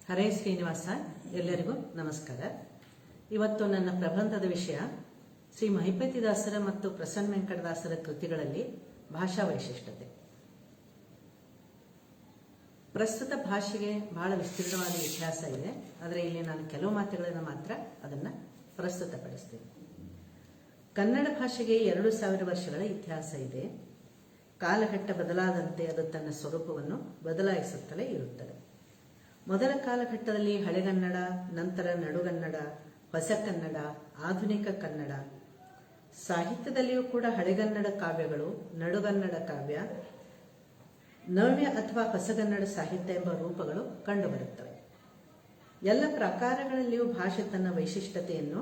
ಹರೇ ಶ್ರೀನಿವಾಸ. ಎಲ್ಲರಿಗೂ ನಮಸ್ಕಾರ. ಇವತ್ತು ನನ್ನ ಪ್ರಬಂಧದ ವಿಷಯ ಶ್ರೀ ಮಹಿಪತಿದಾಸರ ಮತ್ತು ಪ್ರಸನ್ನ ವೆಂಕಟದಾಸರ ಕೃತಿಗಳಲ್ಲಿ ಭಾಷಾ ವೈಶಿಷ್ಟ್ಯತೆ. ಪ್ರಸ್ತುತ ಭಾಷೆಗೆ ಬಹಳ ವಿಸ್ತೀರ್ಣವಾದ ಇತಿಹಾಸ ಇದೆ, ಆದರೆ ಇಲ್ಲಿ ನಾನು ಕೆಲವು ಮಾತುಗಳನ್ನು ಮಾತ್ರ ಅದನ್ನು ಪ್ರಸ್ತುತಪಡಿಸ್ತೀನಿ. ಕನ್ನಡ ಭಾಷೆಗೆ 2000 ವರ್ಷಗಳ ಇತಿಹಾಸ ಇದೆ. ಕಾಲಘಟ್ಟ ಬದಲಾದಂತೆ ಅದು ತನ್ನ ಸ್ವರೂಪವನ್ನು ಬದಲಾಯಿಸುತ್ತಲೇ ಇರುತ್ತದೆ. ಮೊದಲ ಕಾಲಘಟ್ಟದಲ್ಲಿ ಹಳೆಗನ್ನಡ, ನಂತರ ನಡುಗನ್ನಡ, ಹೊಸ ಕನ್ನಡ, ಆಧುನಿಕ ಕನ್ನಡ. ಸಾಹಿತ್ಯದಲ್ಲಿಯೂ ಕೂಡ ಹಳೆಗನ್ನಡ ಕಾವ್ಯಗಳು, ನಡುಗನ್ನಡ ಕಾವ್ಯ, ನವ್ಯ ಅಥವಾ ಹೊಸಗನ್ನಡ ಸಾಹಿತ್ಯ ಎಂಬ ರೂಪಗಳು ಕಂಡುಬರುತ್ತವೆ. ಎಲ್ಲ ಪ್ರಕಾರಗಳಲ್ಲಿಯೂ ಭಾಷೆ ತನ್ನ ವೈಶಿಷ್ಟ್ಯತೆಯನ್ನು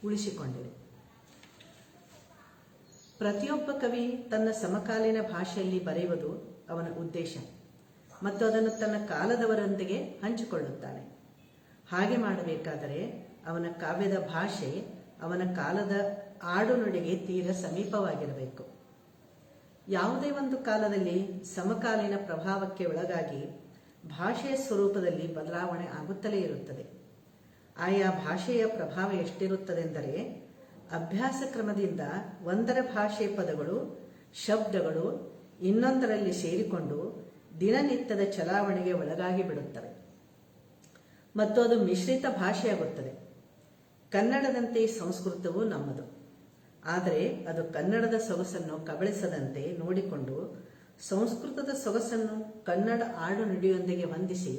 ಉಳಿಸಿಕೊಂಡಿದೆ. ಪ್ರತಿಯೊಬ್ಬ ಕವಿ ತನ್ನ ಸಮಕಾಲೀನ ಭಾಷೆಯಲ್ಲಿ ಬರೆಯುವುದು ಅವನ ಉದ್ದೇಶ ಮತ್ತು ಅದನ್ನು ತನ್ನ ಕಾಲದವರೊಂದಿಗೆ ಹಂಚಿಕೊಳ್ಳುತ್ತಾನೆ. ಹಾಗೆ ಮಾಡಬೇಕಾದರೆ ಅವನ ಕಾವ್ಯದ ಭಾಷೆ ಅವನ ಕಾಲದ ಆಡುನುಡಿಗೆ ತೀರ ಸಮೀಪವಾಗಿರಬೇಕು. ಯಾವುದೇ ಒಂದು ಕಾಲದಲ್ಲಿ ಸಮಕಾಲೀನ ಪ್ರಭಾವಕ್ಕೆ ಒಳಗಾಗಿ ಭಾಷೆಯ ಸ್ವರೂಪದಲ್ಲಿ ಬದಲಾವಣೆ ಆಗುತ್ತಲೇ ಇರುತ್ತದೆ. ಆಯಾ ಭಾಷೆಯ ಪ್ರಭಾವ ಎಷ್ಟಿರುತ್ತದೆಂದರೆ, ಅಭ್ಯಾಸ ಕ್ರಮದಿಂದ ಒಂದರ ಭಾಷೆಯ ಪದಗಳು, ಶಬ್ದಗಳು ಇನ್ನೊಂದರಲ್ಲಿ ಸೇರಿಕೊಂಡು ದಿನನಿತ್ಯದ ಚಲಾವಣೆಗೆ ಒಳಗಾಗಿ ಬಿಡುತ್ತವೆ ಮತ್ತು ಅದು ಮಿಶ್ರಿತ ಭಾಷೆಯಾಗುತ್ತದೆ. ಕನ್ನಡದಂತೆ ಸಂಸ್ಕೃತವೂ ನಮ್ಮದು, ಆದರೆ ಅದು ಕನ್ನಡದ ಸೊಗಸನ್ನು ಕಬಳಿಸದಂತೆ ನೋಡಿಕೊಂಡು ಸಂಸ್ಕೃತದ ಸೊಗಸನ್ನು ಕನ್ನಡ ಆಡು ನುಡಿಯೊಂದಿಗೆ ಹೊಂದಿಸಿ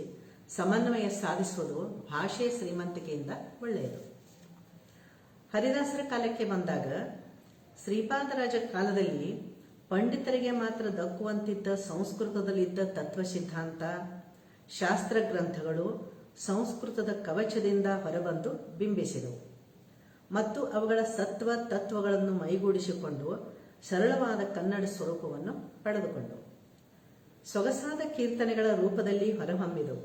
ಸಮನ್ವಯ ಸಾಧಿಸುವುದು ಭಾಷೆಯ ಶ್ರೀಮಂತಿಕೆಯಿಂದ ಒಳ್ಳೆಯದು. ಹರಿದಾಸರ ಕಾಲಕ್ಕೆ ಬಂದಾಗ, ಶ್ರೀಪಾದರಾಜ ಕಾಲದಲ್ಲಿ ಪಂಡಿತರಿಗೆ ಮಾತ್ರ ದಕ್ಕುವಂತಿದ್ದ ಸಂಸ್ಕೃತದಲ್ಲಿದ್ದ ತತ್ವ ಸಿದ್ಧಾಂತ, ಶಾಸ್ತ್ರ ಗ್ರಂಥಗಳು ಸಂಸ್ಕೃತದ ಕವಚದಿಂದ ಹೊರಬಂದು ಬಿಂಬಿಸಿದವು ಮತ್ತು ಅವುಗಳ ಸತ್ವ ತತ್ವಗಳನ್ನು ಮೈಗೂಡಿಸಿಕೊಂಡು ಸರಳವಾದ ಕನ್ನಡ ಸ್ವರೂಪವನ್ನು ಪಡೆದುಕೊಂಡವು. ಸೊಗಸಾದ ಕೀರ್ತನೆಗಳ ರೂಪದಲ್ಲಿ ಹೊರಹೊಮ್ಮಿದವು,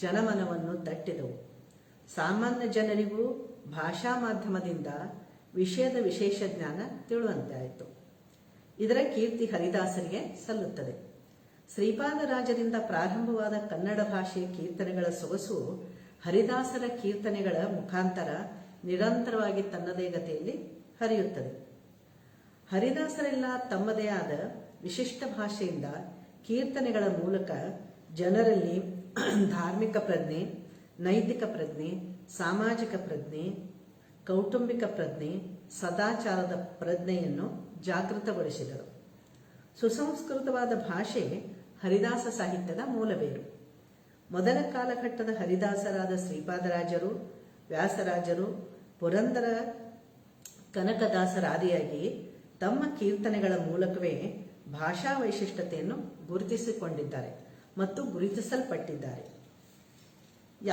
ಜನಮನವನ್ನು ತಟ್ಟಿದವು. ಸಾಮಾನ್ಯ ಜನರಿಗೂ ಭಾಷಾ ಮಾಧ್ಯಮದಿಂದ ವಿಷಯದ ವಿಶೇಷ ಜ್ಞಾನ ತಿಳುವಂತೆ ಆಯಿತು. ಇದರ ಕೀರ್ತಿ ಹರಿದಾಸರಿಗೆ ಸಲ್ಲುತ್ತದೆ. ಶ್ರೀಪಾದರಾಜರಿಂದ ಪ್ರಾರಂಭವಾದ ಕನ್ನಡ ಭಾಷೆಯ ಕೀರ್ತನೆಗಳ ಸೊಗಸು ಹರಿದಾಸರ ಕೀರ್ತನೆಗಳ ಮುಖಾಂತರ ನಿರಂತರವಾಗಿ ತನ್ನದೇ ಗತಿಯಲ್ಲಿ ಹರಿಯುತ್ತದೆ. ಹರಿದಾಸರೆಲ್ಲ ತಮ್ಮದೇ ಆದ ವಿಶಿಷ್ಟ ಭಾಷೆಯಿಂದ ಕೀರ್ತನೆಗಳ ಮೂಲಕ ಜನರಲ್ಲಿ ಧಾರ್ಮಿಕ ಪ್ರಜ್ಞೆ, ನೈತಿಕ ಪ್ರಜ್ಞೆ, ಸಾಮಾಜಿಕ ಪ್ರಜ್ಞೆ, ಕೌಟುಂಬಿಕ ಪ್ರಜ್ಞೆ, ಸದಾಚಾರದ ಪ್ರಜ್ಞೆಯನ್ನು ಜಾಗೃತಗೊಳಿಸಿದರು. ಸುಸಂಸ್ಕೃತವಾದ ಭಾಷೆ ಹರಿದಾಸ ಸಾಹಿತ್ಯದ ಮೂಲಬೇರು. ಮೊದಲ ಕಾಲಘಟ್ಟದ ಹರಿದಾಸರಾದ ಶ್ರೀಪಾದರಾಜರು, ವ್ಯಾಸರಾಜರು, ಪುರಂದರ ಕನಕದಾಸರಾದಿಯಾಗಿ ತಮ್ಮ ಕೀರ್ತನೆಗಳ ಮೂಲಕವೇ ಭಾಷಾ ವೈಶಿಷ್ಟ್ಯತೆಯನ್ನು ಗುರುತಿಸಿಕೊಂಡಿದ್ದಾರೆ ಮತ್ತು ಗುರುತಿಸಲ್ಪಟ್ಟಿದ್ದಾರೆ.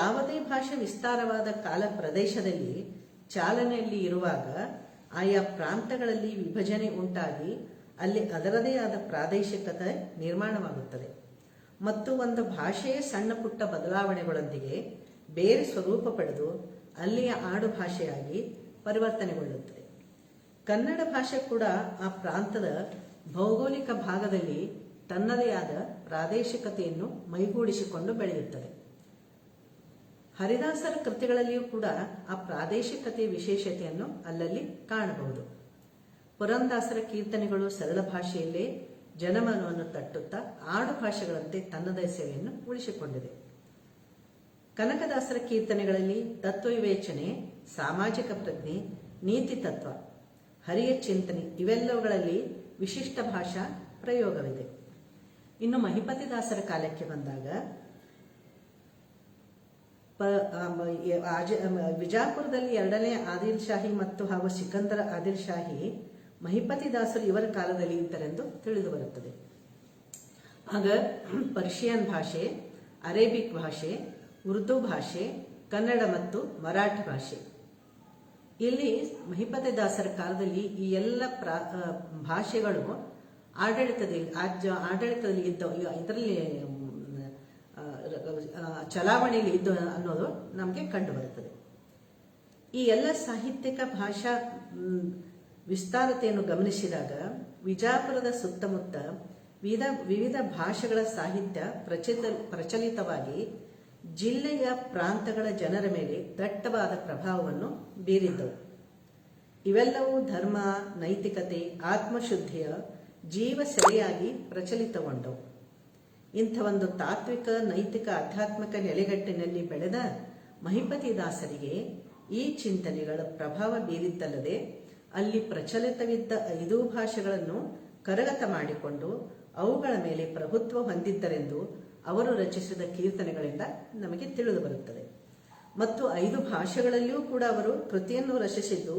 ಯಾವುದೇ ಭಾಷೆ ವಿಸ್ತಾರವಾದ ಕಾಲ ಪ್ರದೇಶದಲ್ಲಿ ಚಾಲನೆಯಲ್ಲಿ ಇರುವಾಗ ಆಯಾ ಪ್ರಾಂತಗಳಲ್ಲಿ ವಿಭಜನೆ ಉಂಟಾಗಿ ಅಲ್ಲಿ ಅದರದೇ ಆದ ಪ್ರಾದೇಶಿಕತೆ ನಿರ್ಮಾಣವಾಗುತ್ತದೆ ಮತ್ತು ಒಂದು ಭಾಷೆಯ ಸಣ್ಣ ಪುಟ್ಟ ಬದಲಾವಣೆಗಳೊಂದಿಗೆ ಬೇರೆ ಸ್ವರೂಪ ಪಡೆದು ಅಲ್ಲಿಯ ಆಡು ಭಾಷೆಯಾಗಿ ಪರಿವರ್ತನೆಗೊಳ್ಳುತ್ತದೆ. ಕನ್ನಡ ಭಾಷೆ ಕೂಡ ಆ ಪ್ರಾಂತದ ಭೌಗೋಳಿಕ ಭಾಗದಲ್ಲಿ ತನ್ನದೇ ಆದ ಪ್ರಾದೇಶಿಕತೆಯನ್ನು ಮೈಗೂಡಿಸಿಕೊಂಡು ಬೆಳೆಯುತ್ತದೆ. ಹರಿದಾಸರ ಕೃತಿಗಳಲ್ಲಿಯೂ ಕೂಡ ಆ ಪ್ರಾದೇಶಿಕತೆಯ ವಿಶೇಷತೆಯನ್ನು ಅಲ್ಲಲ್ಲಿ ಕಾಣಬಹುದು. ಪುರಂದಾಸರ ಕೀರ್ತನೆಗಳು ಸರಳ ಭಾಷೆಯಲ್ಲೇ ಜನಮನವನ್ನು ತಟ್ಟುತ್ತಾ ಆಡು ಭಾಷೆಗಳಂತೆ ತನ್ನದೇ ಸೇವೆಯನ್ನು ಉಳಿಸಿಕೊಂಡಿದೆ. ಕನಕದಾಸರ ಕೀರ್ತನೆಗಳಲ್ಲಿ ತತ್ವವಿವೇಚನೆ, ಸಾಮಾಜಿಕ ಪ್ರಜ್ಞೆ, ನೀತಿ ತತ್ವ, ಹರಿಯ ಚಿಂತನೆ ಇವೆಲ್ಲವುಗಳಲ್ಲಿ ವಿಶಿಷ್ಟ ಭಾಷಾ ಪ್ರಯೋಗವಿದೆ. ಇನ್ನು ಮಹಿಪತಿದಾಸರ ಕಾಲಕ್ಕೆ ಬಂದಾಗ, ವಿಜಾಪುರದಲ್ಲಿ 2ನೇ ಆದಿಲ್ ಶಾಹಿ ಮತ್ತು ಹಾಗೂ ಸಿಕಂದರ ಆದಿಲ್ ಶಾಹಿ ಮಹಿಪತಿದಾಸರು ಇವರ ಕಾಲದಲ್ಲಿ ಇದ್ದರೆಂದು ತಿಳಿದು ಬರುತ್ತದೆ. ಆಗ ಪರ್ಷಿಯನ್ ಭಾಷೆ, ಅರೇಬಿಕ್ ಭಾಷೆ, ಉರ್ದು ಭಾಷೆ, ಕನ್ನಡ ಮತ್ತು ಮರಾಠಿ ಭಾಷೆ. ಇಲ್ಲಿ ಮಹಿಪತಿದಾಸರ ಕಾಲದಲ್ಲಿ ಈ ಎಲ್ಲ ಭಾಷೆಗಳು ಆಡಳಿತದಲ್ಲಿ ಇದ್ದ, ಇದರಲ್ಲಿ ಚಲಾವಣೆಯಲ್ಲಿ ಇದ್ದು ಅನ್ನೋದು ನಮಗೆ ಕಂಡು ಬರುತ್ತದೆ. ಈ ಎಲ್ಲ ಸಾಹಿತ್ಯಿಕ ಭಾಷಾ ವಿಸ್ತಾರತೆಯನ್ನು ಗಮನಿಸಿದಾಗ ವಿಜಾಪುರದ ಸುತ್ತಮುತ್ತ ವಿವಿಧ ಭಾಷೆಗಳ ಸಾಹಿತ್ಯ ಪ್ರಚಲಿತವಾಗಿ ಜಿಲ್ಲೆಯ ಪ್ರಾಂತಗಳ ಜನರ ಮೇಲೆ ದಟ್ಟವಾದ ಪ್ರಭಾವವನ್ನು ಬೀರಿದ್ದವು. ಇವೆಲ್ಲವೂ ಧರ್ಮ, ನೈತಿಕತೆ, ಆತ್ಮಶುದ್ಧಿಯ ಜೀವ ಸೆಲೆಯಾಗಿ ಪ್ರಚಲಿತಗೊಂಡವು. ಇಂಥ ಒಂದು ತಾತ್ವಿಕ, ನೈತಿಕ, ಆಧ್ಯಾತ್ಮಿಕ ನೆಲೆಗಟ್ಟಿನಲ್ಲಿ ಬೆಳೆದ ಮಹಿಪತಿದಾಸರಿಗೆ ಈ ಚಿಂತನೆಗಳ ಪ್ರಭಾವ ಬೀರಿದ್ದಲ್ಲದೆ ಅಲ್ಲಿ ಪ್ರಚಲಿತವಿದ್ದ 5 ಭಾಷೆಗಳನ್ನು ಕರಗತ ಮಾಡಿಕೊಂಡು ಅವುಗಳ ಮೇಲೆ ಪ್ರಭುತ್ವ ಹೊಂದಿದ್ದರೆಂದು ಅವರು ರಚಿಸಿದ ಕೀರ್ತನೆಗಳಿಂದ ನಮಗೆ ತಿಳಿದು ಬರುತ್ತದೆ. ಮತ್ತು 5 ಭಾಷೆಗಳಲ್ಲಿಯೂ ಕೂಡ ಅವರು ಕೃತಿಯನ್ನು ರಚಿಸಿದ್ದು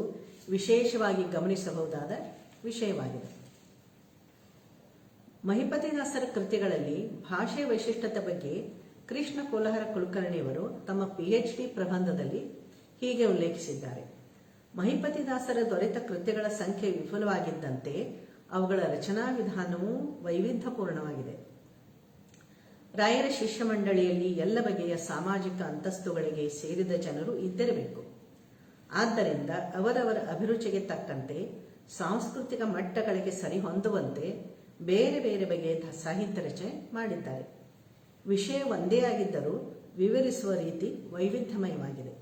ವಿಶೇಷವಾಗಿ ಗಮನಿಸಬಹುದಾದ ವಿಷಯವಾಗಿದೆ. ಮಹಿಪತಿದಾಸರ ಕೃತಿಗಳಲ್ಲಿ ಭಾಷೆ ವೈಶಿಷ್ಟ್ಯತೆ ಬಗ್ಗೆ ಕೃಷ್ಣ ಕೋಲಹರ ಕುಲಕರ್ಣಿಯವರು ತಮ್ಮ PhD ಪ್ರಬಂಧದಲ್ಲಿ ಹೀಗೆ ಉಲ್ಲೇಖಿಸಿದ್ದಾರೆ. ಮಹಿಪತಿದಾಸರ ದೊರೆತ ಕೃತಿಗಳ ಸಂಖ್ಯೆ ವಿಪುಲವಾಗಿದ್ದಂತೆ ಅವುಗಳ ರಚನಾ ವಿಧಾನವೂ ವೈವಿಧ್ಯಪೂರ್ಣವಾಗಿದೆ. ರಾಯರ ಶಿಷ್ಯ ಮಂಡಳಿಯಲ್ಲಿ ಎಲ್ಲ ಬಗೆಯ ಸಾಮಾಜಿಕ ಅಂತಸ್ತುಗಳಿಗೆ ಸೇರಿದ ಜನರು ಇದ್ದಿರಬೇಕು. ಆದ್ದರಿಂದ ಅವರವರ ಅಭಿರುಚಿಗೆ ತಕ್ಕಂತೆ ಸಾಂಸ್ಕೃತಿಕ ಮಟ್ಟಗಳಿಗೆ ಸರಿಹೊಂದುವಂತೆ ಬೇರೆ ಬೇರೆ ಬಗೆಯ ಸಾಹಿತ್ಯ ರಚನೆ ಮಾಡಿದ್ದಾರೆ. ವಿಷಯ ಒಂದೇ ಆಗಿದ್ದರೂ ವಿವರಿಸುವ ರೀತಿ ವೈವಿಧ್ಯಮಯವಾಗಿದೆ.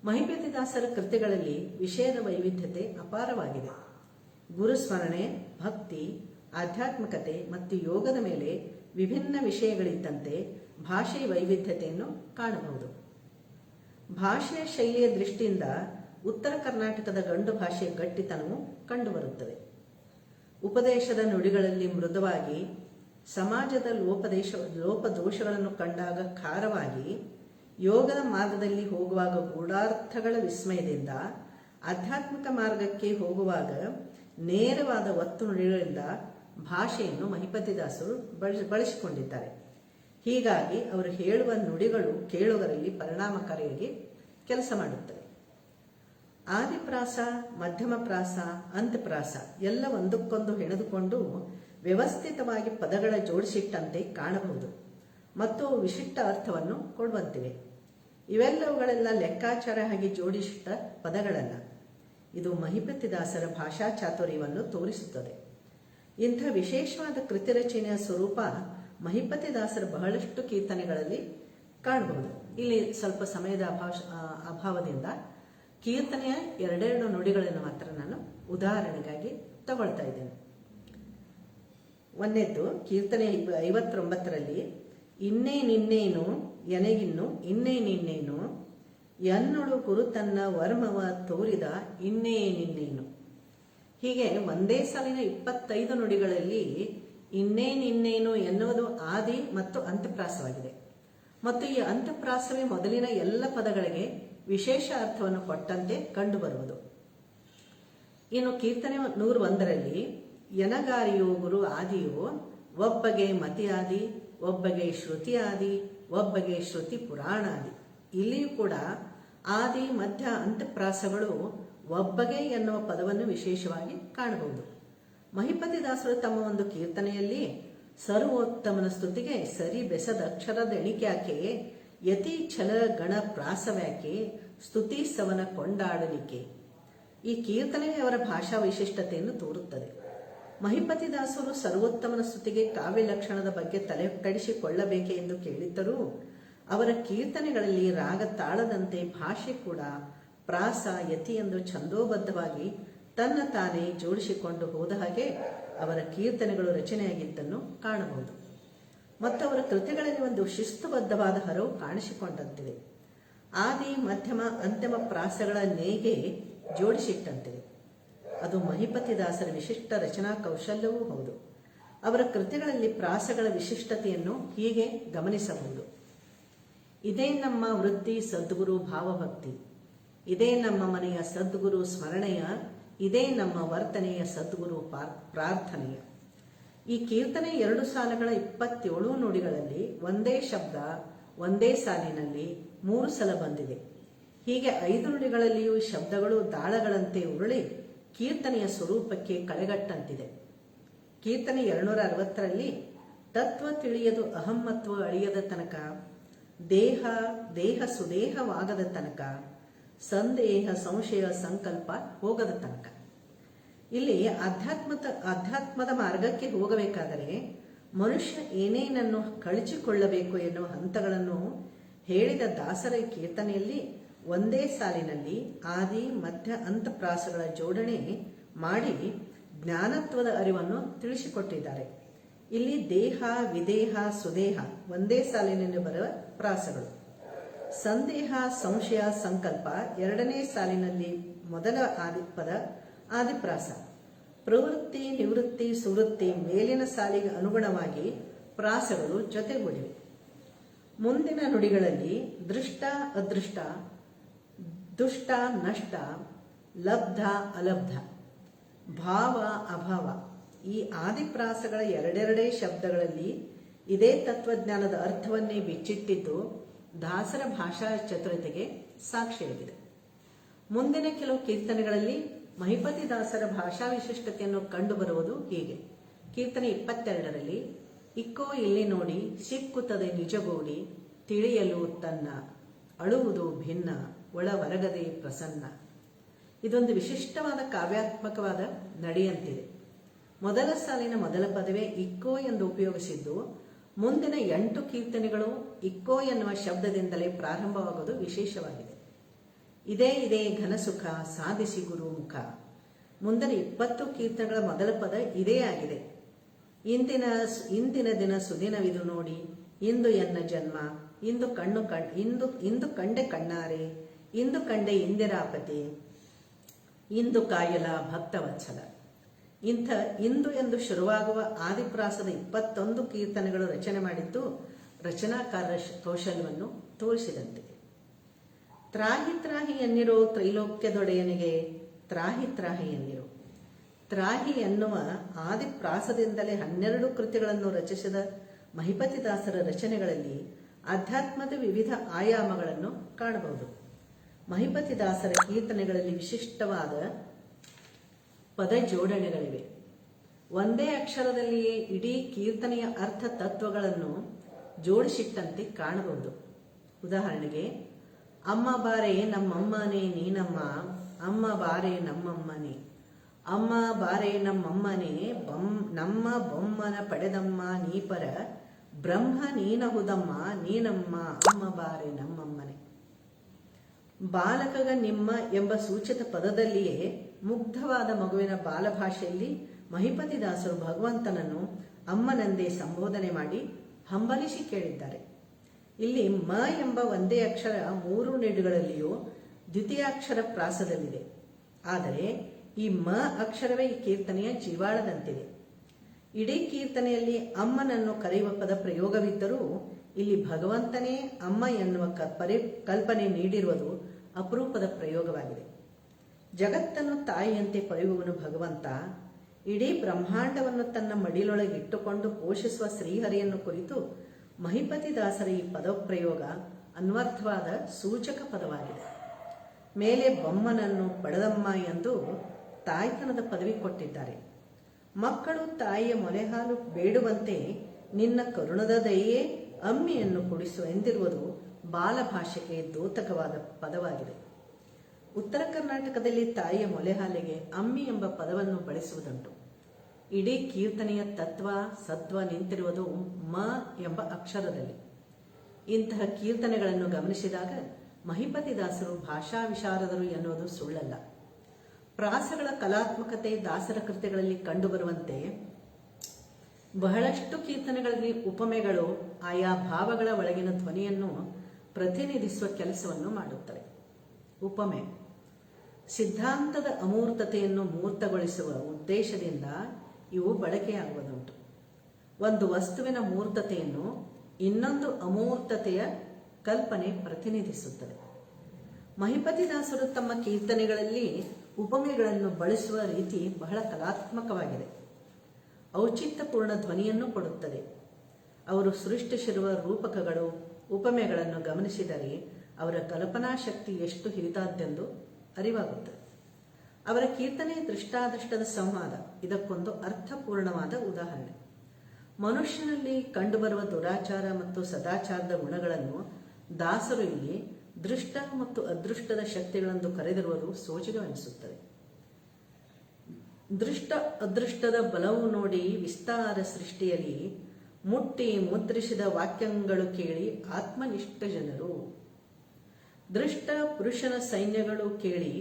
ಮಹಿಪತಿದಾಸರ ಕೃತಿಗಳಲ್ಲಿ ವಿಷಯದ ವೈವಿಧ್ಯತೆ ಅಪಾರವಾಗಿದೆ. ಗುರುಸ್ಮರಣೆ, ಭಕ್ತಿ, ಆಧ್ಯಾತ್ಮಿಕತೆ ಮತ್ತು ಯೋಗದ ಮೇಲೆ ವಿಭಿನ್ನ ವಿಷಯಗಳಿದ್ದಂತೆ ಭಾಷೆಯ ವೈವಿಧ್ಯತೆಯನ್ನು ಕಾಣಬಹುದು. ಭಾಷೆಯ ಶೈಲಿಯ ದೃಷ್ಟಿಯಿಂದ ಉತ್ತರ ಕರ್ನಾಟಕದ ಗಂಡು ಭಾಷೆಯ ಗಟ್ಟಿತನವು ಕಂಡುಬರುತ್ತದೆ. ಉಪದೇಶದ ನುಡಿಗಳಲ್ಲಿ ಮೃದುವಾಗಿ, ಸಮಾಜದ ಲೋಪದೋಷಗಳನ್ನು ಕಂಡಾಗ ಖಾರವಾಗಿ, ಯೋಗದ ಮಾರ್ಗದಲ್ಲಿ ಹೋಗುವಾಗ ಗೂಢಾರ್ಥಗಳ ವಿಸ್ಮಯದಿಂದ, ಆಧ್ಯಾತ್ಮಿಕ ಮಾರ್ಗಕ್ಕೆ ಹೋಗುವಾಗ ನೇರವಾದ ಒತ್ತು ನುಡಿಗಳಿಂದ ಭಾಷೆಯನ್ನು ಮಹಿಪತಿದಾಸರು ಬಳಸಿಕೊಂಡಿದ್ದಾರೆ. ಹೀಗಾಗಿ ಅವರು ಹೇಳುವ ನುಡಿಗಳು ಕೇಳುಗರಲ್ಲಿ ಪರಿಣಾಮಕಾರಿಯಾಗಿ ಕೆಲಸ ಮಾಡುತ್ತವೆ. ಆದಿಪ್ರಾಸ, ಮಧ್ಯಮ ಪ್ರಾಸ, ಅಂತಪ್ರಾಸ ಎಲ್ಲ ಒಂದಕ್ಕೊಂದು ಹೆಣೆದುಕೊಂಡು ವ್ಯವಸ್ಥಿತವಾಗಿ ಪದಗಳ ಜೋಡಿಸಿಟ್ಟಂತೆ ಕಾಣಬಹುದು ಮತ್ತು ವಿಶಿಷ್ಟ ಅರ್ಥವನ್ನು ಕೊಡುವಂತಿವೆ. ಇವೆಲ್ಲವುಗಳೆಲ್ಲ ಲೆಕ್ಕಾಚಾರ ಆಗಿ ಜೋಡಿಸಿಟ್ಟ ಪದಗಳಲ್ಲ. ಇದು ಮಹಿಪತಿದಾಸರ ಭಾಷಾ ಚಾತುರ್ಯವನ್ನು ತೋರಿಸುತ್ತದೆ. ಇಂಥ ವಿಶೇಷವಾದ ಕೃತಿ ರಚನೆಯ ಸ್ವರೂಪ ಮಹಿಪತಿದಾಸರ ಬಹಳಷ್ಟು ಕೀರ್ತನೆಗಳಲ್ಲಿ ಕಾಣಬಹುದು. ಇಲ್ಲಿ ಸ್ವಲ್ಪ ಸಮಯದ ಅಭಾವದಿಂದ ಕೀರ್ತನೆಯ 2 ನುಡಿಗಳನ್ನು ಮಾತ್ರ ನಾನು ಉದಾಹರಣೆಗಾಗಿ ತಗೊಳ್ತಾ ಇದ್ದೇನೆ. ಒಂದನೇದ್ದು ಕೀರ್ತನೆ 59ರಲ್ಲಿ ಇನ್ನೇನಿನ್ನೇನು ಎನೆಗಿನ್ನು ಇನ್ನೇನಿನ್ನೇನು ಎನ್ನೊಳು ಗುರುತನ್ನ ವರ್ಮವ ತೋರಿದ ಇನ್ನೇನಿನ್ನೇನು. ಹೀಗೆ ಒಂದೇ ಸಾಲಿನ 25 ನುಡಿಗಳಲ್ಲಿ ಇನ್ನೇನಿನ್ನೇನು ಎನ್ನುವುದು ಆದಿ ಮತ್ತು ಅಂತಪ್ರಾಸವಾಗಿದೆ. ಮತ್ತು ಈ ಅಂತಪ್ರಾಸವೇ ಮೊದಲಿನ ಎಲ್ಲ ಪದಗಳಿಗೆ ವಿಶೇಷ ಅರ್ಥವನ್ನು ಕೊಟ್ಟಂತೆ ಕಂಡುಬರುವುದು. ಇನ್ನು ಕೀರ್ತನೆ 101ರಲ್ಲಿ ಎನಗಾರಿಯೋ ಗುರು ಆದಿಯೋ ಒಬ್ಬಗೆ ಮತಿಯಾದಿ, ಒಬ್ಬಗೆ ಶ್ರುತಿ ಆದಿ, ಒಬ್ಬಗೆ ಶ್ರುತಿ ಪುರಾಣಾದಿ. ಇಲ್ಲಿಯೂ ಕೂಡ ಆದಿ, ಮಧ್ಯ, ಅಂತಪ್ರಾಸಗಳು ಒಬ್ಬಗೆ ಎನ್ನುವ ಪದವನ್ನು ವಿಶೇಷವಾಗಿ ಕಾಣಬಹುದು. ಮಹಿಪತಿದಾಸರು ತಮ್ಮ ಒಂದು ಕೀರ್ತನೆಯಲ್ಲಿ ಸರ್ವೋತ್ತಮನ ಸ್ತುತಿಗೆ ಸರಿ ಬೆಸದ ಅಕ್ಷರದ ಎಣಿಕ್ಯಾಕೆ, ಯತಿ ಛಲ ಗಣ ಪ್ರಾಸವ್ಯಾಕೆ, ಸ್ತುತಿ ಸವನ ಕೊಂಡಾಡಲಿಕೆ. ಈ ಕೀರ್ತನೆ ಅವರ ಭಾಷಾ ವೈಶಿಷ್ಟ್ಯತೆಯನ್ನು ತೋರುತ್ತದೆ. ಮಹಿಪತಿದಾಸರು ಸರ್ವೋತ್ತಮನ ಸ್ತುತಿಗೆ ಕಾವ್ಯ ಲಕ್ಷಣದ ಬಗ್ಗೆ ತಲೆ ಕಡಿಸಿಕೊಳ್ಳಬೇಕೆ ಎಂದು ಕೇಳಿದ್ದರೂ ಅವರ ಕೀರ್ತನೆಗಳಲ್ಲಿ ರಾಗ ತಾಳದಂತೆ ಭಾಷೆ ಕೂಡ ಪ್ರಾಸ, ಯತಿ ಎಂದು ಛಂದೋಬದ್ಧವಾಗಿ ತನ್ನ ತಾನೇ ಜೋಡಿಸಿಕೊಂಡು ಹೋದ ಹಾಗೆ ಅವರ ಕೀರ್ತನೆಗಳು ರಚನೆಯಾಗಿದ್ದನ್ನು ಕಾಣಬಹುದು. ಮತ್ತು ಅವರ ಕೃತಿಗಳಲ್ಲಿ ಒಂದು ಶಿಸ್ತುಬದ್ಧವಾದ ಹರವು ಕಾಣಿಸಿಕೊಂಡಂತಿದೆ. ಆದಿ, ಮಧ್ಯಮ, ಅಂತಿಮ ಪ್ರಾಸಗಳ ನೇಗೆ ಜೋಡಿಸಿಟ್ಟಂತಿದೆ. ಅದು ಮಹಿಪತಿದಾಸರ ವಿಶಿಷ್ಟ ರಚನಾ ಕೌಶಲ್ಯವೂ ಹೌದು. ಅವರ ಕೃತಿಗಳಲ್ಲಿ ಪ್ರಾಸಗಳ ವಿಶಿಷ್ಟತೆಯನ್ನು ಹೀಗೆ ಗಮನಿಸಬಹುದು. ಇದೇ ನಮ್ಮ ವೃತ್ತಿ ಸದ್ಗುರು ಭಾವಭಕ್ತಿ, ಇದೇ ನಮ್ಮ ಮನೆಯ ಸದ್ಗುರು ಸ್ಮರಣೆಯ, ಇದೇ ನಮ್ಮ ವರ್ತನೆಯ ಸದ್ಗುರು ಪ್ರಾರ್ಥನೆಯ. ಈ ಕೀರ್ತನೆ 2 ಸಾಲುಗಳ 27 ನುಡಿಗಳಲ್ಲಿ ಒಂದೇ ಶಬ್ದ ಒಂದೇ ಸಾಲಿನಲ್ಲಿ 3 ಸಲ ಬಂದಿದೆ. ಹೀಗೆ 5 ನುಡಿಗಳಲ್ಲಿಯೂ ಶಬ್ದಗಳು ದಾಳಗಳಂತೆ ಉರುಳಿ ಕೀರ್ತನೆಯ ಸ್ವರೂಪಕ್ಕೆ ಕಳೆಗಟ್ಟಂತಿದೆ. ಕೀರ್ತನೆ 260ರಲ್ಲಿ ತತ್ವ ತಿಳಿಯದು ಅಹಮ್ಮತ್ವ ಅಳಿಯದ ತನಕ, ದೇಹ ದೇಹ ಸುದೇಹವಾಗದ ತನಕ, ಸಂದೇಹ ಸಂಶಯ ಸಂಕಲ್ಪ ಹೋಗದ ತನಕ. ಇಲ್ಲಿ ಆಧ್ಯಾತ್ಮದ ಮಾರ್ಗಕ್ಕೆ ಹೋಗಬೇಕಾದರೆ ಮನುಷ್ಯ ಏನೇನನ್ನು ಕಳಚಿಕೊಳ್ಳಬೇಕು ಎನ್ನುವ ಹಂತಗಳನ್ನು ಹೇಳಿದ ದಾಸರ ಕೀರ್ತನೆಯಲ್ಲಿ ಒಂದೇ ಸಾಲಿನಲ್ಲಿ ಆದಿ ಮಧ್ಯ ಅಂತಃಪ್ರಾಸಗಳ ಜೋಡಣೆ ಮಾಡಿ ಜ್ಞಾನತ್ವದ ಅರಿವನ್ನು ತಿಳಿಸಿಕೊಟ್ಟಿದ್ದಾರೆ. ಇಲ್ಲಿ ದೇಹ, ವಿದೇಹ, ಸುದೇಹ ಒಂದೇ ಸಾಲಿನಲ್ಲಿ ಬರುವ ಪ್ರಾಸಗಳು. ಸಂದೇಹ, ಸಂಶಯ, ಸಂಕಲ್ಪ ಎರಡನೇ ಸಾಲಿನಲ್ಲಿ ಮೊದಲ ಆದಿಪದ ಆದಿಪ್ರಾಸ. ಪ್ರವೃತ್ತಿ, ನಿವೃತ್ತಿ, ಸುವೃತ್ತಿ ಮೇಲಿನ ಸಾಲಿಗೆ ಅನುಗುಣವಾಗಿ ಪ್ರಾಸಗಳು ಜೊತೆಗೂಡಿವೆ. ಮುಂದಿನ ನುಡಿಗಳಲ್ಲಿ ದೃಷ್ಟ, ಅದೃಷ್ಟ, ದುಷ್ಟ, ನಷ್ಟ, ಲಬ್ಧ, ಅಲಬ್ಧ, ಭಾವ, ಅಭಾವ ಈ ಆದಿಪ್ರಾಸಗಳ ಎರಡೆರಡೇ ಶಬ್ದಗಳಲ್ಲಿ ಇದೇ ತತ್ವಜ್ಞಾನದ ಅರ್ಥವನ್ನೇ ಬಿಚ್ಚಿಟ್ಟಿದ್ದು ದಾಸರ ಭಾಷಾ ಚತುರತೆಗೆ ಸಾಕ್ಷಿಯಾಗಿದೆ. ಮುಂದಿನ ಕೆಲವು ಕೀರ್ತನೆಗಳಲ್ಲಿ ಮಹಿಪತಿ ದಾಸರ ಭಾಷಾ ವಿಶಿಷ್ಟತೆಯನ್ನು ಕಂಡುಬರುವುದು ಹೀಗೆ. ಕೀರ್ತನೆ 22ರಲ್ಲಿ ಇಕ್ಕೋ ಇಲ್ಲಿ ನೋಡಿ ಸಿಕ್ಕುತ್ತದೆ ನಿಜಗೂಡಿ ತಿಳಿಯಲು ತನ್ನ ಅಳುವುದು ಭಿನ್ನ ಒಳ ಹೊರಗದೆ ಪ್ರಸನ್ನ. ಇದೊಂದು ವಿಶಿಷ್ಟವಾದ ಕಾವ್ಯಾತ್ಮಕವಾದ ನಡೆಯಂತಿದೆ. ಮೊದಲ ಸಾಲಿನ ಮೊದಲ ಪದವೇ ಇಕ್ಕೋ ಎಂದು ಉಪಯೋಗಿಸಿದ್ದು ಮುಂದಿನ 8 ಕೀರ್ತನೆಗಳು ಇಕ್ಕೋ ಎನ್ನುವ ಶಬ್ದದಿಂದಲೇ ಪ್ರಾರಂಭವಾಗುವುದು ವಿಶೇಷವಾಗಿದೆ. ಇದೇ ಘನಸುಖ ಸಾಧಿಸಿ ಗುರು ಮುಖ. ಮುಂದಿನ 20 ಕೀರ್ತನೆಗಳ ಮೊದಲ ಪದ ಇದೇ ಆಗಿದೆ. ಇಂದಿನ ದಿನ ಸುದಿನವಿದು ನೋಡಿ ಇಂದು ಎನ್ನ ಜನ್ಮ ಇಂದು ಕಂಡೆ ಕಣ್ಣಾರೆ ಇಂದು ಕಂಡೆ ಇಂದಿರಾಪತಿ ಇಂದು ಕಾಯಲ ಭಕ್ತವತ್ಸಲ. ಇಂಥ ಇಂದು ಎಂದು ಶುರುವಾಗುವ ಆದಿಪ್ರಾಸದ 21 ಕೀರ್ತನೆಗಳು ರಚನೆ ಮಾಡಿದ್ದು ರಚನಾಕಾರರ ಕೌಶಲ್ಯವನ್ನು ತೋರಿಸಿದಂತಿದೆ. ತ್ರಾಹಿ ತ್ರಾಹಿ ಎನ್ನಿರೋ ತ್ರೈಲೋಕ್ಯದೊಡೆಯನಿಗೆ ತ್ರಾಹಿ ತ್ರಾಹಿ ಎನ್ನಿರೋ. ತ್ರಾಹಿ ಎನ್ನುವ ಆದಿಪ್ರಾಸದಿಂದಲೇ 12 ಕೃತಿಗಳನ್ನು ರಚಿಸಿದ ಮಹಿಪತಿದಾಸರ ರಚನೆಗಳಲ್ಲಿ ಅಧ್ಯಾತ್ಮದ ವಿವಿಧ ಆಯಾಮಗಳನ್ನು ಕಾಣಬಹುದು. ಮಹಿಪತಿದಾಸರ ಕೀರ್ತನೆಗಳಲ್ಲಿ ವಿಶಿಷ್ಟವಾದ ಪದ ಜೋಡಣೆಗಳಿವೆ. ಒಂದೇ ಅಕ್ಷರದಲ್ಲಿಯೇ ಇಡೀ ಕೀರ್ತನೆಯ ಅರ್ಥ ತತ್ವಗಳನ್ನು ಜೋಡಿಸಿಟ್ಟಂತೆ ಕಾಣಬಹುದು. ಉದಾಹರಣೆಗೆ, ಅಮ್ಮ ಬಾರೆ ನಮ್ಮಮ್ಮನೇ ನೀನಮ್ಮ, ಅಮ್ಮ ಬಾರೆ ನಮ್ಮಮ್ಮನೇ, ಅಮ್ಮ ಬಾರೆ ನಮ್ಮಮ್ಮನೇ, ನಮ್ಮ ಬೊಮ್ಮನ ಪಡೆದಮ್ಮ ನೀಪರ, ಬ್ರಹ್ಮ ನೀನಹುದಮ್ಮ ನೀನಮ್ಮ, ಅಮ್ಮ ಬಾರೆ ನಮ್ಮಮ್ಮನೇ. ಬಾಲಕಗ ನಿಮ್ಮ ಎಂಬ ಸೂಚಿತ ಪದದಲ್ಲಿಯೇ ಮುಗ್ಧವಾದ ಮಗುವಿನ ಬಾಲಭಾಷೆಯಲ್ಲಿ ಮಹಿಪತಿದಾಸರು ಭಗವಂತನನ್ನು ಅಮ್ಮನೆಂದೇ ಸಂಬೋಧನೆ ಮಾಡಿ ಹಂಬಲಿಸಿ ಕೇಳಿದ್ದಾರೆ. ಇಲ್ಲಿ ಮ ಎಂಬ ಒಂದೇ ಅಕ್ಷರ 3 ನುಡಿಗಳಲ್ಲಿಯೂ ದ್ವಿತೀಯಾಕ್ಷರ ಪ್ರಾಸದಲ್ಲಿದೆ. ಆದರೆ ಈ ಮ ಅಕ್ಷರವೇ ಈ ಕೀರ್ತನೆಯ ಜೀವಾಳದಂತಿದೆ. ಇಡೀ ಕೀರ್ತನೆಯಲ್ಲಿ ಅಮ್ಮನನ್ನು ಕರೆಯುವ ಪದ ಪ್ರಯೋಗವಿದ್ದರೂ ಇಲ್ಲಿ ಭಗವಂತನೇ ಅಮ್ಮ ಎನ್ನುವ ಕಲ್ಪನೆ ನೀಡಿರುವುದು ಅಪರೂಪದ ಪ್ರಯೋಗವಾಗಿದೆ. ಜಗತ್ತನ್ನು ತಾಯಿಯಂತೆ ಪಡೆಯುವವನು ಭಗವಂತ. ಇಡೀ ಬ್ರಹ್ಮಾಂಡವನ್ನು ತನ್ನ ಮಡಿಲೊಳಗಿಟ್ಟುಕೊಂಡು ಪೋಷಿಸುವ ಶ್ರೀಹರಿಯನ್ನು ಕುರಿತು ಮಹಿಪತಿದಾಸರ ಈ ಪದಪ್ರಯೋಗ ಅನ್ವರ್ಥವಾದ ಸೂಚಕ ಪದವಾಗಿದೆ. ಮೇಲೆ ಬೊಮ್ಮನನ್ನು ಪಡೆದಮ್ಮ ಎಂದು ತಾಯ್ತನದ ಪದವಿ ಕೊಟ್ಟಿದ್ದಾರೆ. ಮಕ್ಕಳು ತಾಯಿಯ ಮೊಲೆಹಾಲು ಬೇಡುವಂತೆ ನಿನ್ನ ಕರುಣದ ದಯೆಯೇ ಅಮ್ಮಿಯನ್ನು ಕುಡಿಸು ಎಂದಿರುವುದು ಬಾಲಭಾಷೆಗೆ ದ್ಯೋತಕವಾದ ಪದವಾಗಿದೆ. ಉತ್ತರ ಕರ್ನಾಟಕದಲ್ಲಿ ತಾಯಿಯ ಮೊಲೆಹಾಲಿಗೆ ಅಮ್ಮಿ ಎಂಬ ಪದವನ್ನು ಬಳಸುವುದುಂಟು. ಇಡೀ ಕೀರ್ತನೆಯ ತತ್ವ ಸತ್ವ ನಿಂತಿರುವುದು ಮ ಎಂಬ ಅಕ್ಷರದಲ್ಲಿ. ಇಂತಹ ಕೀರ್ತನೆಗಳನ್ನು ಗಮನಿಸಿದಾಗ ಮಹಿಪತಿದಾಸರು ಭಾಷಾ ವಿಶಾರದರು ಎನ್ನುವುದು ಸುಳ್ಳಲ್ಲ. ಪ್ರಾಸಗಳ ಕಲಾತ್ಮಕತೆ ದಾಸರ ಕೃತಿಗಳಲ್ಲಿ ಕಂಡುಬರುವಂತೆ ಬಹಳಷ್ಟು ಕೀರ್ತನೆಗಳಲ್ಲಿ ಉಪಮೆಗಳು ಆಯಾ ಭಾವಗಳ ಒಳಗಿನ ಧ್ವನಿಯನ್ನು ಪ್ರತಿನಿಧಿಸುವ ಕೆಲಸವನ್ನು ಮಾಡುತ್ತವೆ. ಉಪಮೆ ಸಿದ್ಧಾಂತದ ಅಮೂರ್ತತೆಯನ್ನು ಮೂರ್ತಗೊಳಿಸುವ ಉದ್ದೇಶದಿಂದ ಇವು ಬಳಕೆಯಾಗುವುದುಂಟು. ಒಂದು ವಸ್ತುವಿನ ಮೂರ್ತತೆಯನ್ನು ಇನ್ನೊಂದು ಅಮೂರ್ತತೆಯ ಕಲ್ಪನೆ ಪ್ರತಿನಿಧಿಸುತ್ತದೆ. ಮಹಿಪತಿದಾಸರು ತಮ್ಮ ಕೀರ್ತನೆಗಳಲ್ಲಿ ಉಪಮೆಗಳನ್ನು ಬಳಸುವ ರೀತಿ ಬಹಳ ಕಲಾತ್ಮಕವಾಗಿದೆ. ಔಚಿತ್ಯಪೂರ್ಣ ಧ್ವನಿಯನ್ನು ಕೊಡುತ್ತದೆ. ಅವರು ಸೃಷ್ಟಿಸಿರುವ ರೂಪಕಗಳು ಉಪಮೆಗಳನ್ನು ಗಮನಿಸಿದರೆ ಅವರ ಕಲ್ಪನಾ ಶಕ್ತಿ ಎಷ್ಟು ಹಿರಿದಾದ್ದೆಂದು ಅರಿವಾಗುತ್ತದೆ. ಅವರ ಕೀರ್ತನೆ ದೃಷ್ಟಾದೃಷ್ಟದ ಸಂವಾದ ಇದಕ್ಕೊಂದು ಅರ್ಥಪೂರ್ಣವಾದ ಉದಾಹರಣೆ. ಮನುಷ್ಯನಲ್ಲಿ ಕಂಡುಬರುವ ದುರಾಚಾರ ಮತ್ತು ಸದಾಚಾರದ ಗುಣಗಳನ್ನು ದಾಸರು ಇಲ್ಲಿ ದೃಷ್ಟ ಮತ್ತು ಅದೃಷ್ಟದ ಶಕ್ತಿಗಳೆಂದು ಕರೆದಿರುವುದು ಸೋಜಿಗವೆನಿಸುತ್ತದೆ. ದೃಷ್ಟ ಅದೃಷ್ಟದ ಬಲವು ನೋಡಿ ವಿಸ್ತಾರ ಸೃಷ್ಟಿಯಲ್ಲಿ ಮುಟ್ಟಿ ಮುದ್ರಿಸಿದ ವಾಕ್ಯಗಳು ಕೇಳಿ ಆತ್ಮನಿಷ್ಠ ಜನರು. ದೃಷ್ಟ ಪುರುಷನ ಸೈನ್ಯಗಳು ಕೇಳಿ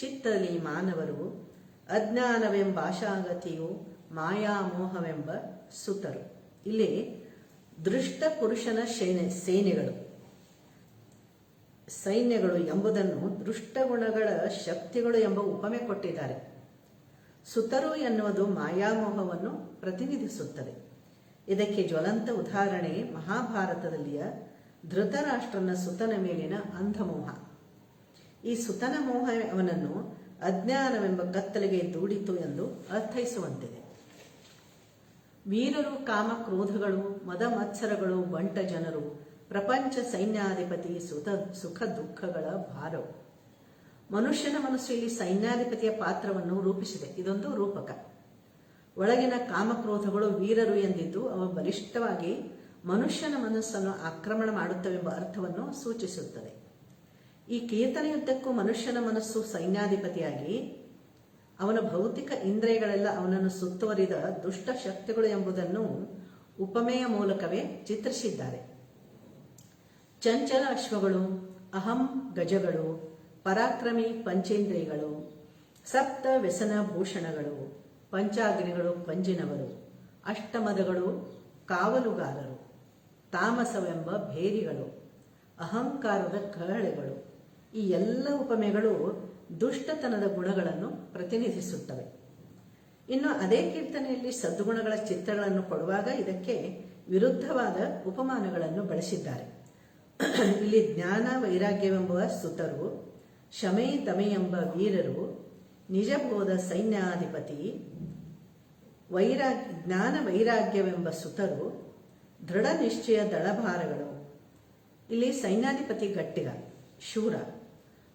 ಚಿತ್ತಲಿ ಮಾನವರು. ಅಜ್ಞಾನವೆಂಬ ಆಶಾಗತಿಯು ಮಾಯಾಮೋಹವೆಂಬ ಸುತರು. ಇಲ್ಲಿ ದೃಷ್ಟ ಪುರುಷನ ಸೈನ್ಯಗಳು ಎಂಬುದನ್ನು ದೃಷ್ಟಗುಣಗಳ ಶಕ್ತಿಗಳು ಎಂಬ ಉಪಮೆ ಕೊಟ್ಟಿದ್ದಾರೆ. ಸುತರು ಎನ್ನುವುದು ಮಾಯಾಮೋಹವನ್ನು ಪ್ರತಿನಿಧಿಸುತ್ತದೆ. ಇದಕ್ಕೆ ಜ್ವಲಂತ ಉದಾಹರಣೆ ಮಹಾಭಾರತದಲ್ಲಿಯ ಧೃತರಾಷ್ಟ್ರನ ಸುತನ ಮೇಲಿನ ಅಂಧಮೋಹ. ಈ ಸುತನ ಮೋಹ ಅವನನ್ನು ಅಜ್ಞಾನವೆಂಬ ಕತ್ತಲೆಗೆ ದೂಡಿತು ಎಂದು ಅರ್ಥೈಸುವಂತಿದೆ. ವೀರರು, ಕಾಮ ಕ್ರೋಧಗಳು, ಮದ ಮತ್ಸರಗಳು, ಬಂಟ ಜನರು, ಪ್ರಪಂಚ ಸೈನ್ಯಾಧಿಪತಿ, ಸುಖ ದುಃಖಗಳ ಭಾರವು. ಮನುಷ್ಯನ ಮನಸ್ಸು ಇಲ್ಲಿ ಸೈನ್ಯಾಧಿಪತಿಯ ಪಾತ್ರವನ್ನು ರೂಪಿಸಿದೆ. ಇದೊಂದು ರೂಪಕ. ಒಳಗಿನ ಕಾಮಕ್ರೋಧಗಳು ವೀರರು ಎಂದಿದ್ದು ಅವು ಬಲಿಷ್ಠವಾಗಿ ಮನುಷ್ಯನ ಮನಸ್ಸನ್ನು ಆಕ್ರಮಣ ಮಾಡುತ್ತವೆಂಬ ಅರ್ಥವನ್ನು ಸೂಚಿಸುತ್ತದೆ. ಈ ಕೀರ್ತನೆಯುದ್ದಕ್ಕೂ ಮನುಷ್ಯನ ಮನಸ್ಸು ಸೈನ್ಯಾಧಿಪತಿಯಾಗಿ ಅವನ ಭೌತಿಕ ಇಂದ್ರಿಯಗಳೆಲ್ಲ ಅವನನ್ನು ಸುತ್ತುವರಿದ ದುಷ್ಟ ಶಕ್ತಿಗಳು ಎಂಬುದನ್ನು ಉಪಮೆಯ ಮೂಲಕವೇ ಚಿತ್ರಿಸಿದ್ದಾರೆ. ಚಂಚಲ ಅಶ್ವಗಳು, ಅಹಂ ಗಜಗಳು, ಪರಾಕ್ರಮಿ ಪಂಚೇಂದ್ರಿಯಗಳು, ಸಪ್ತ ವ್ಯಸನ ಭೂಷಣಗಳು, ಪಂಚಾಗ್ನಿಗಳು ಪಂಜಿನವರು, ಅಷ್ಟಮದಗಳು ಕಾವಲುಗಾರರು, ತಾಮಸವೆಂಬ ಭೇರಿಗಳು, ಅಹಂಕಾರದ ಕಹಳೆಗಳು. ಈ ಎಲ್ಲ ಉಪಮೆಗಳು ದುಷ್ಟತನದ ಗುಣಗಳನ್ನು ಪ್ರತಿನಿಧಿಸುತ್ತವೆ. ಇನ್ನು ಅದೇ ಕೀರ್ತನೆಯಲ್ಲಿ ಸದ್ಗುಣಗಳ ಚಿತ್ರಗಳನ್ನು ಕೊಡುವಾಗ ಇದಕ್ಕೆ ವಿರುದ್ಧವಾದ ಉಪಮಾನಗಳನ್ನು ಬಳಸಿದ್ದಾರೆ. ಇಲ್ಲಿ ಜ್ಞಾನ ವೈರಾಗ್ಯವೆಂಬ ಸುತರು, ಶಮೆ ತಮೆ ಎಂಬ ವೀರರು, ನಿಜಬೋಧ ಸೈನ್ಯಾಧಿಪತಿ, ಜ್ಞಾನ ವೈರಾಗ್ಯವೆಂಬ ಸುತರು, ದೃಢ ನಿಶ್ಚಯ ದಳಭಾರಗಳು. ಇಲ್ಲಿ ಸೈನ್ಯಾಧಿಪತಿ ಗಟ್ಟಿಗ, ಶೂರ,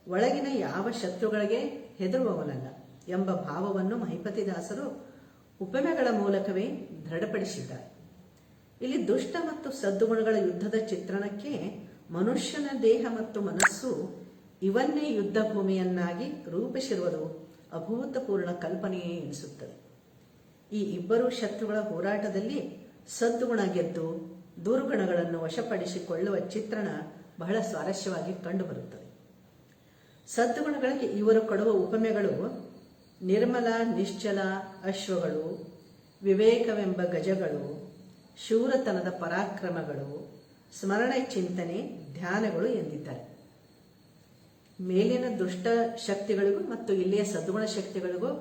ಒಳಗಿನ ಯಾವ ಶತ್ರುಗಳಿಗೆ ಹೆದರುವವನಲ್ಲ ಎಂಬ ಭಾವವನ್ನು ಮಹಿಪತಿದಾಸರು ಉಪಮೆಗಳ ಮೂಲಕವೇ ದೃಢಪಡಿಸಿದ್ದಾರೆ. ಇಲ್ಲಿ ದುಷ್ಟ ಮತ್ತು ಸದ್ಗುಣಗಳ ಯುದ್ಧದ ಚಿತ್ರಣಕ್ಕೆ ಮನುಷ್ಯನ ದೇಹ ಮತ್ತು ಮನಸ್ಸು ಇವನ್ನೇ ಯುದ್ಧ ಭೂಮಿಯನ್ನಾಗಿ ರೂಪಿಸಿರುವುದು ಅಭೂತಪೂರ್ಣ ಕಲ್ಪನೆಯೇ ಎನಿಸುತ್ತದೆ. ಈ ಇಬ್ಬರು ಶತ್ರುಗಳ ಹೋರಾಟದಲ್ಲಿ ಸದ್ಗುಣ ಗೆದ್ದು ದುರ್ಗುಣಗಳನ್ನು ವಶಪಡಿಸಿಕೊಳ್ಳುವ ಚಿತ್ರಣ ಬಹಳ ಸ್ವಾರಸ್ಯವಾಗಿ ಕಂಡುಬರುತ್ತದೆ. ಸದ್ಗುಣಗಳಿಗೆ ಇವರು ಕೊಡುವ ಉಪಮೆಗಳು ನಿರ್ಮಲ ನಿಶ್ಚಲ ಅಶ್ವಗಳು, ವಿವೇಕವೆಂಬ ಗಜಗಳು, ಶೂರತನದ ಪರಾಕ್ರಮಗಳು, ಸ್ಮರಣೆ ಚಿಂತನೆ ಧ್ಯಾನಗಳು ಎಂದಿದ್ದಾರೆ. ಮೇಲಿನ ದುಷ್ಟ ಶಕ್ತಿಗಳಿಗೂ ಮತ್ತು ಇಲ್ಲಿಯ ಸದ್ಗುಣ ಶಕ್ತಿಗಳಿಗೂ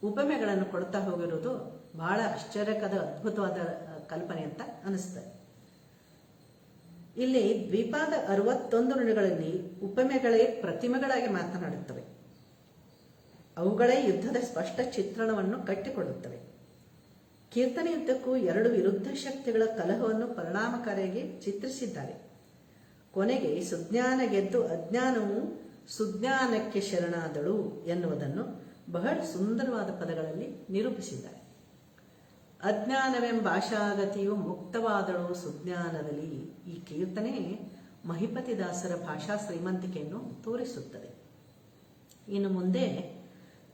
ಉಪಮೆಗಳನ್ನು ಕೊಡ್ತಾ ಹೋಗಿರುವುದು ಬಹಳ ಆಶ್ಚರ್ಯಕರ ಅದ್ಭುತವಾದ ಕಲ್ಪನೆ ಅಂತ ಅನಿಸ್ತದೆ. ಇಲ್ಲಿ ದ್ವಿಪಾದ 61 ನುಡಿಗಳಲ್ಲಿ ಉಪಮೆಗಳೇ ಪ್ರತಿಮೆಗಳಾಗಿ ಮಾತನಾಡುತ್ತವೆ. ಅವುಗಳೇ ಯುದ್ಧದ ಸ್ಪಷ್ಟ ಚಿತ್ರಣವನ್ನು ಕಟ್ಟಿಕೊಡುತ್ತವೆ. ಕೀರ್ತನೆಯುದ್ದಕ್ಕೂ ಎರಡು ವಿರುದ್ಧ ಶಕ್ತಿಗಳ ಕಲಹವನ್ನು ಪರಿಣಾಮಕಾರಿಯಾಗಿ ಚಿತ್ರಿಸಿದ್ದಾರೆ. ಕೊನೆಗೆ ಸುಜ್ಞಾನ ಗೆದ್ದು ಅಜ್ಞಾನವು ಸುಜ್ಞಾನಕ್ಕೆ ಶರಣಾದಳು ಎನ್ನುವುದನ್ನು ಬಹಳ ಸುಂದರವಾದ ಪದಗಳಲ್ಲಿ ನಿರೂಪಿಸಿದ್ದಾರೆ. ಅಜ್ಞಾನವೆಂಬ ಆಶಾಗತಿಯು ಮುಕ್ತವಾದಳು ಸುಜ್ಞಾನದಲ್ಲಿ. ಈ ಕೀರ್ತನೆ ಮಹಿಪತಿದಾಸರ ಭಾಷಾ ಶ್ರೀಮಂತಿಕೆಯನ್ನು ತೋರಿಸುತ್ತದೆ. ಇನ್ನು ಮುಂದೆ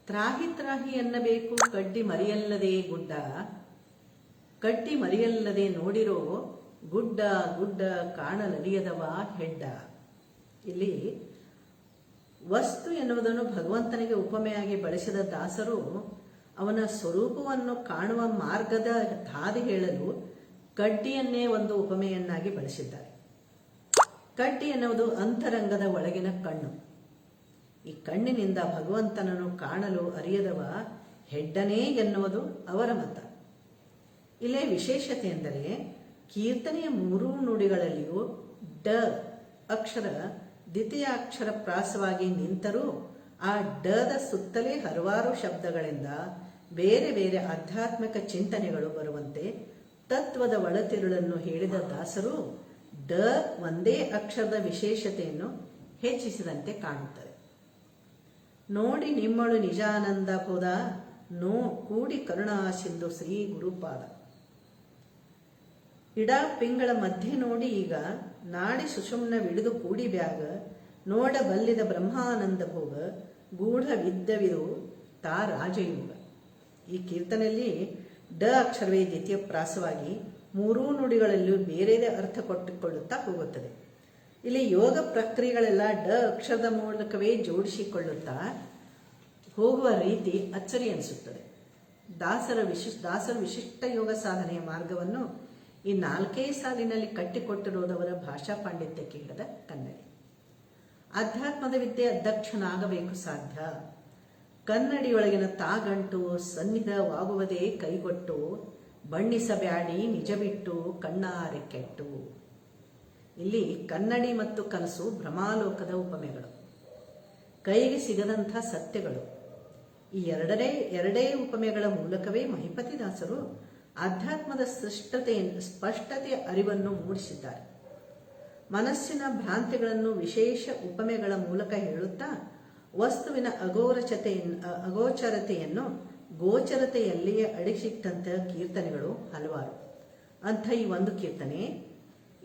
ತ್ರಾಹಿ ತ್ರಾಹಿ ಎನ್ನಬೇಕು ಕಡ್ಡಿ ಮರಿಯಲ್ಲದೆ ಗುಡ್ಡ, ಕಡ್ಡಿ ಮರಿಯಲ್ಲದೆ ನೋಡಿರೋ ಗುಡ್ಡ ಗುಡ್ಡ ಕಾಣಲರಿಯದವ ಹೆಡ್ಡ. ಇಲ್ಲಿ ವಸ್ತು ಎನ್ನುವುದನ್ನು ಭಗವಂತನಿಗೆ ಉಪಮೆಯಾಗಿ ಬಳಸಿದ ದಾಸರು ಅವನ ಸ್ವರೂಪವನ್ನು ಕಾಣುವ ಮಾರ್ಗದ ಹಾದಿ ಹೇಳಲು ಕಡ್ಡಿಯನ್ನೇ ಒಂದು ಉಪಮೆಯನ್ನಾಗಿ ಬಳಸಿದ್ದಾರೆ. ಕಡ್ಡಿ ಎನ್ನುವುದು ಅಂತರಂಗದ ಒಳಗಿನ ಕಣ್ಣು. ಈ ಕಣ್ಣಿನಿಂದ ಭಗವಂತನನ್ನು ಕಾಣಲು ಅರಿಯದವ ಹೆಡ್ಡನೇ ಎನ್ನುವುದು ಅವರ ಮತ. ಇಲ್ಲೇ ವಿಶೇಷತೆ ಎಂದರೆ ಕೀರ್ತನೆಯ 3 ನುಡಿಗಳಲ್ಲಿಯೂ ಡ ಅಕ್ಷರ ದ್ವಿತೀಯ ಅಕ್ಷರ ಪ್ರಾಸವಾಗಿ ನಿಂತರೂ ಆ ಡದ ಸುತ್ತಲೇ ಹಲವಾರು ಶಬ್ದಗಳಿಂದ ಬೇರೆ ಬೇರೆ ಆಧ್ಯಾತ್ಮಿಕ ಚಿಂತನೆಗಳು ಬರುವಂತೆ ತತ್ವದ ಒಳತಿರುಳನ್ನು ಹೇಳಿದ ದಾಸರು ಡ ಒಂದೇ ಅಕ್ಷರದ ವಿಶೇಷತೆಯನ್ನು ಹೆಚ್ಚಿಸಿದಂತೆ ಕಾಣುತ್ತದೆ. ನೋಡಿ ನಿಮ್ಮಳು ನಿಜಾನಂದ ಬೋಧ ನೋ ಕೂಡಿ ಕರುಣಾ ಸಿಂಧು ಶ್ರೀ ಗುರುಪಾದ. ಇಡ ಪಿಂಗಳ ಮಧ್ಯೆ ನೋಡಿ ಈಗ ನಾಡಿ ಸುಷುಮ್ನ ವಿಡಿದು ಕೂಡಿ ಬ್ಯಾಗ ನೋಡ ಬಲ್ಲಿದ ಬ್ರಹ್ಮಾನಂದ ಭೋಗ ಗೂಢ ವಿದ್ಯವಿದು ತಾ ರಾಜಯೋಗ. ಈ ಕೀರ್ತನೆಯಲ್ಲಿ ಡ ಅಕ್ಷರವೇ ದ್ವಿತೀಯ ಪ್ರಾಸವಾಗಿ ಮೂರೂ ನುಡಿಗಳಲ್ಲೂ ಬೇರೆದೇ ಅರ್ಥ ಕೊಟ್ಟುಕೊಳ್ಳುತ್ತಾ ಹೋಗುತ್ತದೆ. ಇಲ್ಲಿ ಯೋಗ ಪ್ರಕ್ರಿಯೆಗಳೆಲ್ಲ ಡ ಅಕ್ಷರದ ಮೂಲಕವೇ ಜೋಡಿಸಿಕೊಳ್ಳುತ್ತಾ ಹೋಗುವ ರೀತಿ ಅಚ್ಚರಿ ಅನಿಸುತ್ತದೆ. ದಾಸರ ವಿಶಿಷ್ಟ ಯೋಗ ಸಾಧನೆಯ ಮಾರ್ಗವನ್ನು ಈ 4 ಸಾಲಿನಲ್ಲಿ ಕಟ್ಟಿಕೊಟ್ಟಿರುವುದವರ ಭಾಷಾ ಪಾಂಡಿತ್ಯಕ್ಕೆ ಹಿಡಿದ ಕನ್ನಡಿ. ಆಧ್ಯಾತ್ಮದ ವಿದ್ಯೆ ಅಧ್ಯಕ್ಷನಾಗಬೇಕು ಸಾಧ್ಯ. ಕನ್ನಡಿಯೊಳಗಿನ ತಾಗಂಟು ಸನ್ನಿಧವಾಗುವುದೇ ಕೈಗೊಟ್ಟು, ಬಣ್ಣಿಸಬ್ಯಾಡಿ ನಿಜ ಬಿಟ್ಟು ಕಣ್ಣಾರೆ ಕೆಟ್ಟು. ಇಲ್ಲಿ ಕನ್ನಡಿ ಮತ್ತು ಕನಸು ಭ್ರಮಾಲೋಕದ ಉಪಮೆಗಳು, ಕೈಗೆ ಸಿಗದಂಥ ಸತ್ಯಗಳು. ಈ ಎರಡೇ ಉಪಮೆಗಳ ಮೂಲಕವೇ ಮಹಿಪತಿದಾಸರು ಆಧ್ಯಾತ್ಮದ ಸ್ಪಷ್ಟತೆಯ ಅರಿವನ್ನು ಮೂಡಿಸಿದ್ದಾರೆ. ಮನಸ್ಸಿನ ಭ್ರಾಂತಿಗಳನ್ನು ವಿಶೇಷ ಉಪಮೆಗಳ ಮೂಲಕ ಹೇಳುತ್ತಾ ವಸ್ತುವಿನ ಅಗೋಚರತೆಯನ್ನು ಗೋಚರತೆಯಲ್ಲಿಯೇ ಅಡಗಿಸಿಟ್ಟಂತಹ ಕೀರ್ತನೆಗಳು ಹಲವಾರು. ಅಂಥ ಈ ಒಂದು ಕೀರ್ತನೆ,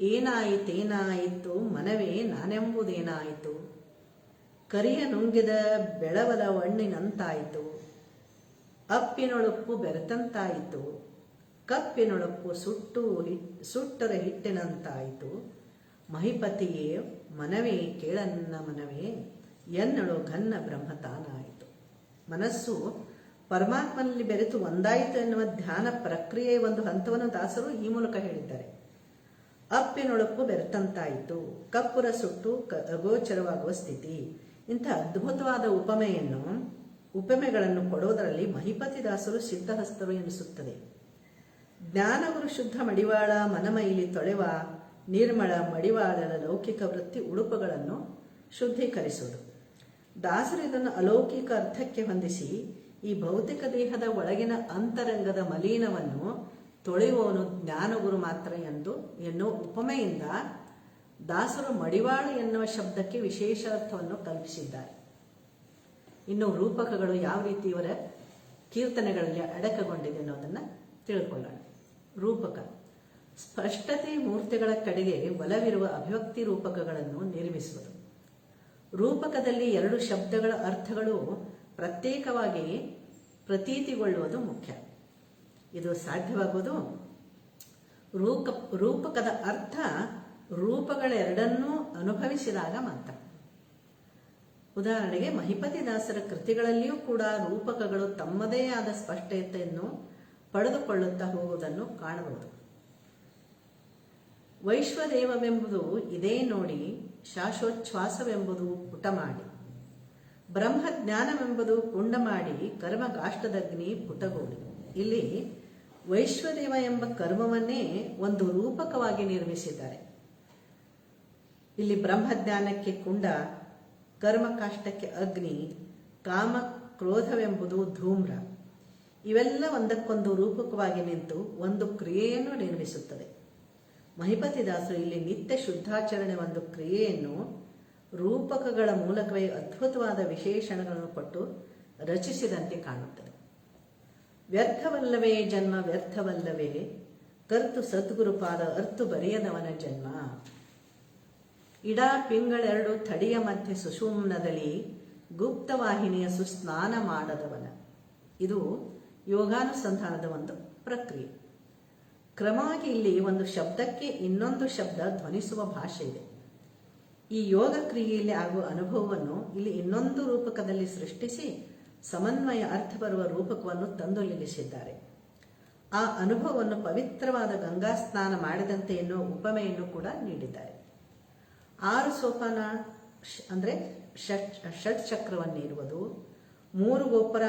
ಏನಾಯಿತೇನಾಯಿತು ಮನವೇ ನಾನೆಂಬುದೇನಾಯಿತು, ಕರಿಯ ನುಂಗಿದ ಬೆಳವಲ ಒಣ್ಣಿನಂತಾಯಿತು, ಅಪ್ಪಿನೊಳಪ್ಪು ಬೆರೆತಂತಾಯಿತು, ಕಪ್ಪಿನೊಳಪ್ಪು ಸುಟ್ಟರ ಹಿಟ್ಟಿನಂತಾಯಿತು, ಮಹಿಪತಿಯೇ ಮನವೇ ಕೇಳನ್ನ ಮನವೇ ಎನ್ನಳು ಘನ್ನ ಬ್ರಹ್ಮತಾನಾಯಿತು. ಮನಸ್ಸು ಪರಮಾತ್ಮನಲ್ಲಿ ಬೆರೆತು ಒಂದಾಯಿತು ಎನ್ನುವ ಧ್ಯಾನ ಪ್ರಕ್ರಿಯೆಯ ಒಂದು ಹಂತವನ್ನು ದಾಸರು ಈ ಮೂಲಕ ಹೇಳಿದ್ದಾರೆ. ಅಪ್ಪಿನೊಳಪ್ಪು ಬೆರೆತಂತಾಯಿತು, ಕಪ್ಪುರ ಸುಟ್ಟು ಅಗೋಚರವಾಗುವ ಸ್ಥಿತಿ. ಇಂಥ ಅದ್ಭುತವಾದ ಉಪಮೆಗಳನ್ನು ಕೊಡುವುದರಲ್ಲಿ ಮಹಿಪತಿದಾಸರು ಸಿದ್ಧಹಸ್ತರು ಎನಿಸುತ್ತದೆ. ಜ್ಞಾನಗುರು ಶುದ್ಧ ಮಡಿವಾಳ ಮನಮೈಲಿ ತೊಳೆವ ನಿರ್ಮಳ ಮಡಿವಾಳರ ಲೌಕಿಕ ವೃತ್ತಿ ಉಡುಪುಗಳನ್ನು ಶುದ್ಧೀಕರಿಸುವುದು. ದಾಸರು ಇದನ್ನು ಅಲೌಕಿಕ ಅರ್ಥಕ್ಕೆ ಹೊಂದಿಸಿ ಈ ಭೌತಿಕ ದೇಹದ ಒಳಗಿನ ಅಂತರಂಗದ ಮಲೀನವನ್ನು ತೊಳೆಯುವವನು ಜ್ಞಾನಗುರು ಮಾತ್ರ ಎನ್ನುವ ಉಪಮೆಯಿಂದ ದಾಸರು ಮಡಿವಾಳ ಎನ್ನುವ ಶಬ್ದಕ್ಕೆ ವಿಶೇಷ ಅರ್ಥವನ್ನು ಕಲ್ಪಿಸಿದ್ದಾರೆ. ಇನ್ನು ರೂಪಕಗಳು ಯಾವ ರೀತಿ ಇವರ ಕೀರ್ತನೆಗಳಲ್ಲಿ ಅಡಕಗೊಂಡಿದೆ ಅನ್ನೋದನ್ನು ತಿಳ್ಕೊಳ್ಳೋಣ. ರೂಪಕ ಸ್ಪಷ್ಟತೆ ಮೂರ್ತಿಗಳ ಕಡೆಗೆ ಒಲವಿರುವ ಅಭಿವ್ಯಕ್ತಿ ರೂಪಕಗಳನ್ನು ನಿರ್ಮಿಸುವುದು. ರೂಪಕದಲ್ಲಿ 2 ಶಬ್ದಗಳ ಅರ್ಥಗಳು ಪ್ರತ್ಯೇಕವಾಗಿ ಪ್ರತೀತಿಗೊಳ್ಳುವುದು ಮುಖ್ಯ. ಇದು ಸಾಧ್ಯವಾಗುವುದು ರೂಪಕದ ಅರ್ಥ ರೂಪಗಳೆರಡನ್ನೂ ಅನುಭವಿಸಿದಾಗ ಮಾತ್ರ. ಉದಾಹರಣೆಗೆ ಮಹಿಪತಿದಾಸರ ಕೃತಿಗಳಲ್ಲಿಯೂ ಕೂಡ ರೂಪಕಗಳು ತಮ್ಮದೇ ಆದ ಸ್ಪಷ್ಟತೆಯನ್ನು ಪಡೆದುಕೊಳ್ಳುತ್ತಾ ಹೋಗುವುದನ್ನು ಕಾಣಬಹುದು. ವೈಶ್ವದೇವವೆಂಬುದು ಇದೇ ನೋಡಿ, ಶಾಶ್ವಚ್ಛ್ವಾಸವೆಂಬುದು ಪುಟ ಮಾಡಿ, ಬ್ರಹ್ಮಜ್ಞಾನವೆಂಬುದು ಕುಂಡ ಮಾಡಿ, ಕರ್ಮಗಾಷ್ಟದಗ್ನಿ ಪುಟಗೋಡಿ. ಇಲ್ಲಿ ವೈಶ್ವದೇವ ಎಂಬ ಕರ್ಮವನ್ನೇ ಒಂದು ರೂಪಕವಾಗಿ ನಿರ್ಮಿಸಿದ್ದಾರೆ. ಇಲ್ಲಿ ಬ್ರಹ್ಮಜ್ಞಾನಕ್ಕೆ ಕುಂಡ, ಕರ್ಮಕಾಷ್ಟಕ್ಕೆ ಅಗ್ನಿ, ಕಾಮ ಕ್ರೋಧವೆಂಬುದು ಧೂಮ್ರ. ಇವೆಲ್ಲ ಒಂದಕ್ಕೊಂದು ರೂಪಕವಾಗಿ ನಿಂತು ಒಂದು ಕ್ರಿಯೆಯನ್ನು ನಿರ್ಮಿಸುತ್ತದೆ. ಮಹಿಪತಿದಾಸರು ಇಲ್ಲಿ ನಿತ್ಯ ಶುದ್ಧಾಚರಣೆ ಒಂದು ಕ್ರಿಯೆಯನ್ನು ರೂಪಕಗಳ ಮೂಲಕವೇ ಅದ್ಭುತವಾದ ವಿಶೇಷಣಗಳನ್ನು ಕೊಟ್ಟು ರಚಿಸಿದಂತೆ ಕಾಣುತ್ತದೆ. ವ್ಯರ್ಥವಲ್ಲವೇ ಜನ್ಮ ವ್ಯರ್ಥವಲ್ಲವೇ, ಕರ್ತು ಸದ್ಗುರುಪಾದ ಅರ್ತು ಬರೆಯದವನ ಜನ್ಮ. ಇಡಾ ಪಿಂಗಳೆರಡು ತಡಿಯ ಮಧ್ಯೆ ಸುಷುಮ್ನದಲ್ಲಿ, ಗುಪ್ತವಾಹಿನಿಯ ಸುಸ್ನಾನ ಮಾಡದವನ. ಇದು ಯೋಗಾನುಸಂಧಾನದ ಒಂದು ಪ್ರಕ್ರಿಯೆ. ಕ್ರಮವಾಗಿ ಇಲ್ಲಿ ಒಂದು ಶಬ್ದಕ್ಕೆ ಇನ್ನೊಂದು ಶಬ್ದ ಧ್ವನಿಸುವ ಭಾಷೆ ಇದೆ. ಈ ಯೋಗ ಕ್ರಿಯೆಯಲ್ಲಿ ಆಗುವ ಅನುಭವವನ್ನು ಇಲ್ಲಿ ಇನ್ನೊಂದು ರೂಪಕದಲ್ಲಿ ಸೃಷ್ಟಿಸಿ ಸಮನ್ವಯ ಅರ್ಥ ಬರುವ ರೂಪಕವನ್ನು ತಂದು ನಿಲ್ಲಿಸಿದ್ದಾರೆ. ಆ ಅನುಭವವನ್ನು ಪವಿತ್ರವಾದ ಗಂಗಾ ಸ್ನಾನ ಮಾಡಿದಂತೆ ಎನ್ನುವ ಉಪಮೆಯನ್ನು ಕೂಡ ನೀಡಿದ್ದಾರೆ. 6 ಸೋಪಾನ ಅಂದರೆ ಷಟ್ಚಕ್ರವನ್ನೇರುವುದು, 3 ಗೋಪುರ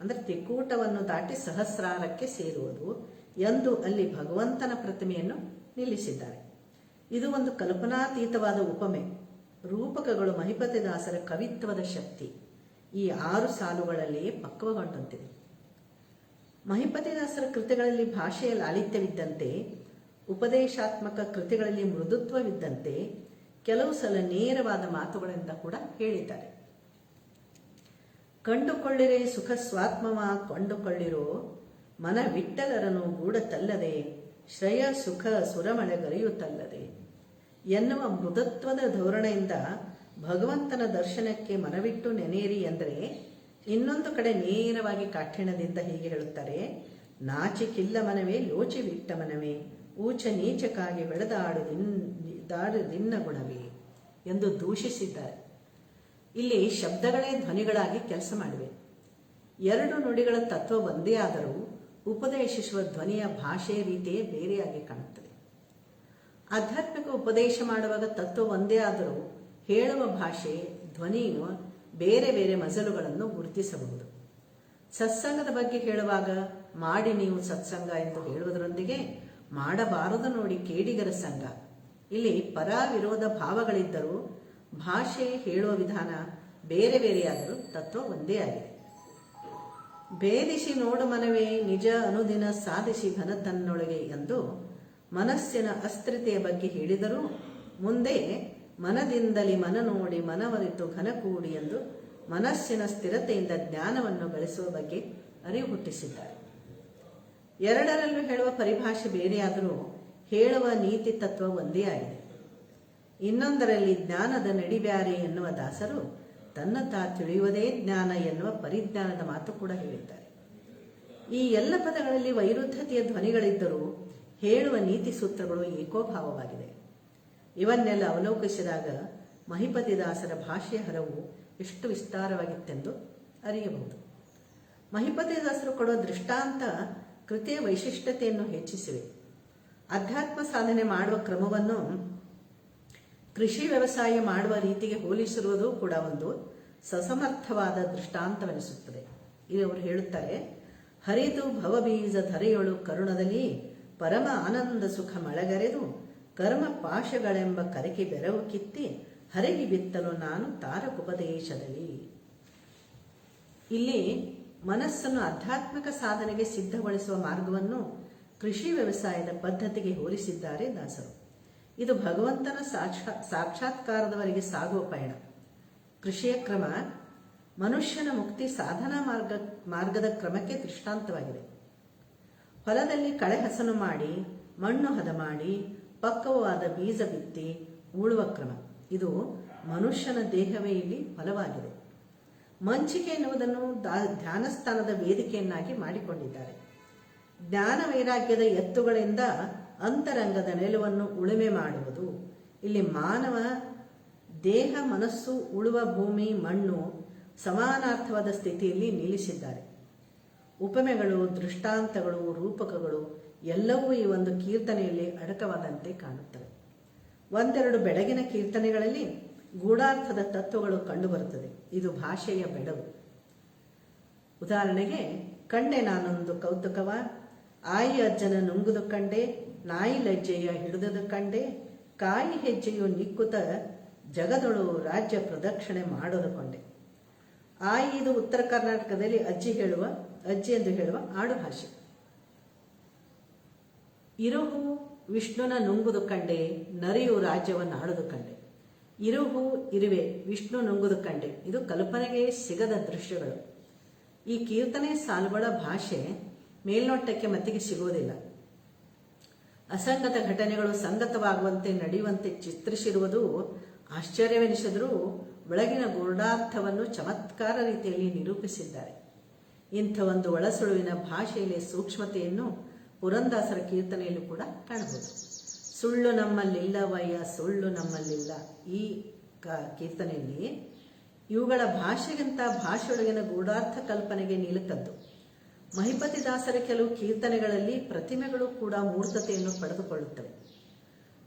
ಅಂದರೆ ತ್ರಿಕೂಟವನ್ನು ದಾಟಿ ಸಹಸ್ರಾರಕ್ಕೆ ಸೇರುವುದು ಎಂದು ಅಲ್ಲಿ ಭಗವಂತನ ಪ್ರತಿಮೆಯನ್ನು ನಿಲ್ಲಿಸಿದ್ದಾರೆ. ಇದು ಒಂದು ಕಲ್ಪನಾತೀತವಾದ ಉಪಮೆ. ರೂಪಕಗಳು ಮಹಿಪತಿದಾಸರ ಕವಿತ್ವದ ಶಕ್ತಿ ಈ 6 ಸಾಲುಗಳಲ್ಲಿಯೇ ಪಕ್ವಗೊಂಡಂತಿದೆ. ಮಹಿಪತಿದಾಸರ ಕೃತಿಗಳಲ್ಲಿ ಭಾಷೆಯ ಲಾಲಿತ್ಯವಿದ್ದಂತೆ, ಉಪದೇಶಾತ್ಮಕ ಕೃತಿಗಳಲ್ಲಿ ಮೃದುತ್ವವಿದ್ದಂತೆ, ಕೆಲವು ಸಲ ನೇರವಾದ ಮಾತುಗಳಿಂದ ಕೂಡ ಹೇಳಿದ್ದಾರೆ. ಕಂಡುಕೊಳ್ಳಿರೆ ಸುಖ ಸ್ವಾತ್ಮವ ಕೊಂಡುಕೊಳ್ಳಿರೋ, ಮನ ವಿಟ್ಟಲರನು ಗೂಡತಲ್ಲದೆ, ಶ್ರೇಯ ಸುಖ ಸುರಮಳೆಗರೆಯುತ್ತಲ್ಲದೆ ಎನ್ನುವ ಮೃದುತ್ವದ ಧೋರಣೆಯಿಂದ ಭಗವಂತನ ದರ್ಶನಕ್ಕೆ ಮನವಿಟ್ಟು ನೆನೆಯಿರಿ ಎಂದರೆ, ಇನ್ನೊಂದು ಕಡೆ ನೇರವಾಗಿ ಕಾಠಿಣ್ಯದಿಂದ ಹೀಗೆ ಹೇಳುತ್ತಾರೆ, ನಾಚಿಕಿಲ್ಲ ಮನವೇ ಯೋಚಿವಿಟ್ಟ ಮನವೇ ಊಚ ನೀಚಕ್ಕಾಗಿ ಬೆಳೆದಾಡುದಿನ್ನ ಗುಣವೇ ಎಂದು ದೂಷಿಸಿದ್ದಾರೆ. ಇಲ್ಲಿ ಶಬ್ದಗಳೇ ಧ್ವನಿಗಳಾಗಿ ಕೆಲಸ ಮಾಡಿವೆ. ಎರಡು ನುಡಿಗಳ ತತ್ವ ಒಂದೇ ಆದರೂ ಉಪದೇಶಿಸುವ ಧ್ವನಿಯ ಭಾಷೆಯ ರೀತಿಯೇ ಬೇರೆಯಾಗಿ ಕಾಣುತ್ತದೆ. ಆಧ್ಯಾತ್ಮಿಕ ಉಪದೇಶ ಮಾಡುವಾಗ ತತ್ವ ಒಂದೇ ಆದರೂ ಹೇಳುವ ಭಾಷೆ ಧ್ವನಿಯು ಬೇರೆ ಬೇರೆ ಮಜಲುಗಳನ್ನು ಗುರುತಿಸಬಹುದು. ಸತ್ಸಂಗದ ಬಗ್ಗೆ ಹೇಳುವಾಗ ಮಾಡಿ ನೀವು ಸತ್ಸಂಗ ಎಂದು ಹೇಳುವುದರೊಂದಿಗೆ ಮಾಡಬಾರದು ನೋಡಿ ಕೇಡಿಗರ ಸಂಘ, ಇಲ್ಲಿ ಪರ ವಿರೋಧ ಭಾವಗಳಿದ್ದರೂ ಭಾಷೆ ಹೇಳುವ ವಿಧಾನ ಬೇರೆ ಬೇರೆಯಾದರೂ ತತ್ವ ಒಂದೇ ಆಗಿದೆ. ಭೇದಿಸಿ ನೋಡು ಮನವೇ ನಿಜ ಅನುದಿನ ಸಾಧಿಸಿ ಘನ ತನ್ನೊಳಗೆ ಎಂದು ಮನಸ್ಸಿನ ಅಸ್ಥಿರತೆಯ ಬಗ್ಗೆ ಹೇಳಿದರೂ ಮುಂದೆ ಮನದಿಂದಲೇ ಮನ ನೋಡಿ ಮನವರಿತು ಘನ ಕೂಡಿ ಎಂದು ಮನಸ್ಸಿನ ಸ್ಥಿರತೆಯಿಂದ ಜ್ಞಾನವನ್ನು ಗಳಿಸುವ ಬಗ್ಗೆ ಅರಿವು ಹುಟ್ಟಿಸಿದ್ದಾರೆ. ಎರಡರಲ್ಲೂ ಹೇಳುವ ಪರಿಭಾಷೆ ಬೇರೆಯಾದರೂ ಹೇಳುವ ನೀತಿ ತತ್ವ ಒಂದೇ ಆಗಿದೆ. ಇನ್ನೊಂದರಲ್ಲಿ ಜ್ಞಾನದ ನಡಿಬ್ಯಾರೆ ಎನ್ನುವ ದಾಸರು ತನ್ನ ತಾ ತಿಳಿಯುವುದೇ ಜ್ಞಾನ ಎನ್ನುವ ಪರಿಜ್ಞಾನದ ಮಾತು ಕೂಡ ಹೇಳಿದ್ದಾರೆ. ಈ ಎಲ್ಲ ಪದಗಳಲ್ಲಿ ವೈರುಧ್ಯತೆಯ ಧ್ವನಿಗಳಿದ್ದರೂ ಹೇಳುವ ನೀತಿ ಸೂತ್ರಗಳು ಏಕೋಭಾವವಾಗಿದೆ. ಇವನ್ನೆಲ್ಲ ಅವಲೋಕಿಸಿದಾಗ ಮಹಿಪತಿದಾಸರ ಭಾಷೆಯ ಹರವು ಎಷ್ಟು ವಿಸ್ತಾರವಾಗಿತ್ತೆಂದು ಅರಿಯಬಹುದು. ಮಹಿಪತಿದಾಸರು ಕೊಡುವ ದೃಷ್ಟಾಂತ ಕೃತಿಯ ವೈಶಿಷ್ಟ್ಯತೆಯನ್ನು ಹೆಚ್ಚಿಸಿವೆ. ಅಧ್ಯಾತ್ಮ ಸಾಧನೆ ಮಾಡುವ ಕ್ರಮವನ್ನು ಕೃಷಿ ವ್ಯವಸಾಯ ಮಾಡುವ ರೀತಿಗೆ ಹೋಲಿಸಿರುವುದು ಕೂಡ ಒಂದು ಸಸಮರ್ಥವಾದ ದೃಷ್ಟಾಂತವೆನಿಸುತ್ತದೆ. ಇಲ್ಲಿ ಅವರು ಹೇಳುತ್ತಾರೆ, ಹರಿದು ಭವಬೀಜ ಧರೆಯೊಳು ಕರುಣದಲ್ಲಿ ಪರಮ ಆನಂದ ಸುಖ ಮಳೆಗರೆದು ಕರ್ಮ ಪಾಶಗಳೆಂಬ ಕರಕಿ ಬೆರವು ಕಿತ್ತಿ ಹರಗಿ ಬಿತ್ತಲು ನಾನು ತಾರಕುಪದೇಶದಲ್ಲಿ. ಇಲ್ಲಿ ಮನಸ್ಸನ್ನು ಆಧ್ಯಾತ್ಮಿಕ ಸಾಧನೆಗೆ ಸಿದ್ಧಗೊಳಿಸುವ ಮಾರ್ಗವನ್ನು ಕೃಷಿ ವ್ಯವಸಾಯದ ಪದ್ಧತಿಗೆ ಹೋಲಿಸಿದ್ದಾರೆ ದಾಸರು. ಇದು ಭಗವಂತನ ಸಾಕ್ಷಾತ್ಕಾರದವರೆಗೆ ಸಾಗುವ ಪಯಣ. ಕೃಷಿಯ ಕ್ರಮ ಮನುಷ್ಯನ ಮುಕ್ತಿ ಸಾಧನಾ ಮಾರ್ಗದ ಕ್ರಮಕ್ಕೆ ದೃಷ್ಟಾಂತವಾಗಿದೆ. ಹೊಲದಲ್ಲಿ ಕಳೆ ಹಸನು ಮಾಡಿ ಮಣ್ಣು ಹದ ಮಾಡಿ ಪಕ್ವವಾದ ಬೀಜ ಬಿತ್ತಿ ಉಳುವ ಕ್ರಮ, ಇದು ಮನುಷ್ಯನ ದೇಹವೇ ಇಲ್ಲಿ ಫಲವಾಗಿದೆ. ಮಂಚಿಕೆ ಎನ್ನುವುದನ್ನು ಧ್ಯಾನಸ್ಥಾನದ ವೇದಿಕೆಯನ್ನಾಗಿ ಮಾಡಿಕೊಂಡಿದ್ದಾರೆ. ಜ್ಞಾನ ವೈರಾಗ್ಯದ ಎತ್ತುಗಳಿಂದ ಅಂತರಂಗದ ನೆಲವನ್ನು ಉಳುಮೆ ಮಾಡುವುದು. ಇಲ್ಲಿ ಮಾನವ ದೇಹ ಮನಸ್ಸು ಉಳುವ ಭೂಮಿ ಮಣ್ಣು ಸಮಾನಾರ್ಥವಾದ ಸ್ಥಿತಿಯಲ್ಲಿ ನಿಲ್ಲಿಸಿದ್ದಾರೆ. ಉಪಮೆಗಳು ದೃಷ್ಟಾಂತಗಳು ರೂಪಕಗಳು ಎಲ್ಲವೂ ಈ ಒಂದು ಕೀರ್ತನೆಯಲ್ಲಿ ಅಡಕವಾದಂತೆ ಕಾಣುತ್ತವೆ. ಒಂದೆರಡು ಬೆಳಗಿನ ಕೀರ್ತನೆಗಳಲ್ಲಿ ಗೂಢಾರ್ಥದ ತತ್ವಗಳು ಕಂಡುಬರುತ್ತದೆ. ಇದು ಭಾಷೆಯ ಬೆಳಗು. ಉದಾಹರಣೆಗೆ, ಕಂಡೆ ನಾನೊಂದು ಕೌತುಕವ, ಆಯಿ ಅಜ್ಜನ ನುಂಗುದು ಕಂಡೆ, ನಾಯಿ ಲಜ್ಜೆಯ ಹಿಡಿದುದು ಕಂಡೆ, ಕಾಯಿ ಹೆಜ್ಜೆಯು ನಿಕ್ಕುತ ಜಗದೊಳು ರಾಜ್ಯ ಪ್ರದಕ್ಷಿಣೆ ಮಾಡೋದು ಕೊಂಡೆ. ಆಯಿ ಇದು ಉತ್ತರ ಕರ್ನಾಟಕದಲ್ಲಿ ಅಜ್ಜಿ ಎಂದು ಹೇಳುವ ಆಡು ಭಾಷೆ. ಇರುಹು ವಿಷ್ಣುನ ನುಂಗುದು ಕಂಡೆ, ನರಿಯು ರಾಜ್ಯವನ್ನು ಆಳುದು ಕಂಡೆ. ಇರುಹು ಇರುವೆ ವಿಷ್ಣು ನುಂಗುದು ಕಂಡೆ, ಇದು ಕಲ್ಪನೆಗೆ ಸಿಗದ ದೃಶ್ಯಗಳು. ಈ ಕೀರ್ತನೆ ಸಾಲುಗಳ ಭಾಷೆ ಮೇಲ್ನೋಟಕ್ಕೆ ಮತ್ತಿಗೆ ಸಿಗುವುದಿಲ್ಲ. ಅಸಂಗತ ಘಟನೆಗಳು ಸಂಗತವಾಗುವಂತೆ ನಡೆಯುವಂತೆ ಚಿತ್ರಿಸಿರುವುದು ಆಶ್ಚರ್ಯವೆನಿಸಿದರೂ ಒಳಗಿನ ಗೂಢಾರ್ಥವನ್ನು ಚಮತ್ಕಾರ ರೀತಿಯಲ್ಲಿ ನಿರೂಪಿಸಿದ್ದಾರೆ. ಇಂಥ ಒಂದು ಒಳಸುಳುವಿನ ಭಾಷೆಯಲ್ಲಿ ಸೂಕ್ಷ್ಮತೆಯನ್ನು ಪುರಂದಾಸರ ಕೀರ್ತನೆಯಲ್ಲೂ ಕೂಡ ಕಾಣಬಹುದು. ಸುಳ್ಳು ನಮ್ಮಲ್ಲಿಲ್ಲವಯ್ಯ ಸುಳ್ಳು ನಮ್ಮಲ್ಲಿಲ್ಲ, ಈ ಕೀರ್ತನೆಯಲ್ಲಿ ಇವುಗಳ ಭಾಷೆಗಿಂತ ಭಾಷೆಯೊಳಗಿನ ಗೂಢಾರ್ಥ ಕಲ್ಪನೆಗೆ ನಿಲುಕದ್ದು. ಮಹಿಪತಿದಾಸರ ಕೆಲವು ಕೀರ್ತನೆಗಳಲ್ಲಿ ಪ್ರತಿಮೆಗಳು ಕೂಡ ಮೂರ್ತತೆಯನ್ನು ಪಡೆದುಕೊಳ್ಳುತ್ತವೆ.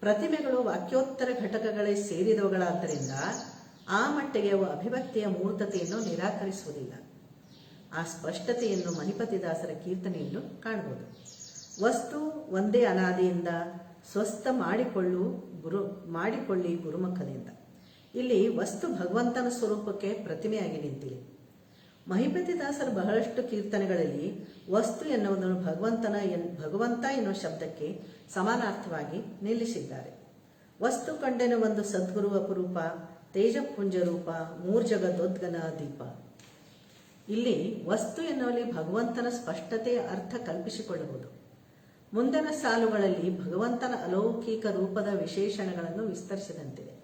ಪ್ರತಿಮೆಗಳು ವಾಕ್ಯೋತ್ತರ ಘಟಕಗಳೇ ಸೇರಿದವುಗಳಾದ್ದರಿಂದ ಆ ಮಟ್ಟಿಗೆ ಅವು ಅಭಿವ್ಯಕ್ತಿಯ ಮೂರ್ತತೆಯನ್ನು ನಿರಾಕರಿಸುವುದಿಲ್ಲ. ಆ ಸ್ಪಷ್ಟತೆಯನ್ನು ಮಹಿಪತಿದಾಸರ ಕೀರ್ತನೆಯನ್ನು ಕಾಣಬಹುದು. ವಸ್ತು ಒಂದೇ ಅನಾದಿಯಿಂದ ಸ್ವಸ್ಥ ಮಾಡಿಕೊಳ್ಳಿ ಗುರುಮುಖದಿಂದ. ಇಲ್ಲಿ ವಸ್ತು ಭಗವಂತನ ಸ್ವರೂಪಕ್ಕೆ ಪ್ರತಿಮೆಯಾಗಿ ನಿಂತಿದೆ. ಮಹಿಪತಿದಾಸರ ಬಹಳಷ್ಟು ಕೀರ್ತನೆಗಳಲ್ಲಿ ವಸ್ತು ಎನ್ನುವುದನ್ನು ಭಗವಂತ ಎನ್ನುವ ಶಬ್ದಕ್ಕೆ ಸಮಾನಾರ್ಥವಾಗಿ ನಿಲ್ಲಿಸಿದ್ದಾರೆ. ವಸ್ತು ಕಂಡೆನ ಒಂದು ಸದ್ಗುರು ಅಪರೂಪ, ತೇಜಪುಂಜ ರೂಪ, ಮೂರ್ಜಗದೋದ್ಗನ ದೀಪ. ಇಲ್ಲಿ ವಸ್ತು ಎನ್ನುವಲ್ಲಿ ಭಗವಂತನ ಸ್ಪಷ್ಟತೆಯ ಅರ್ಥ ಕಲ್ಪಿಸಿಕೊಳ್ಳಬಹುದು. ಮುಂದಿನ ಸಾಲುಗಳಲ್ಲಿ ಭಗವಂತನ ಅಲೌಕಿಕ ರೂಪದ ವಿಶೇಷಣಗಳನ್ನು ವಿಸ್ತರಿಸಿದಂತಿದೆ.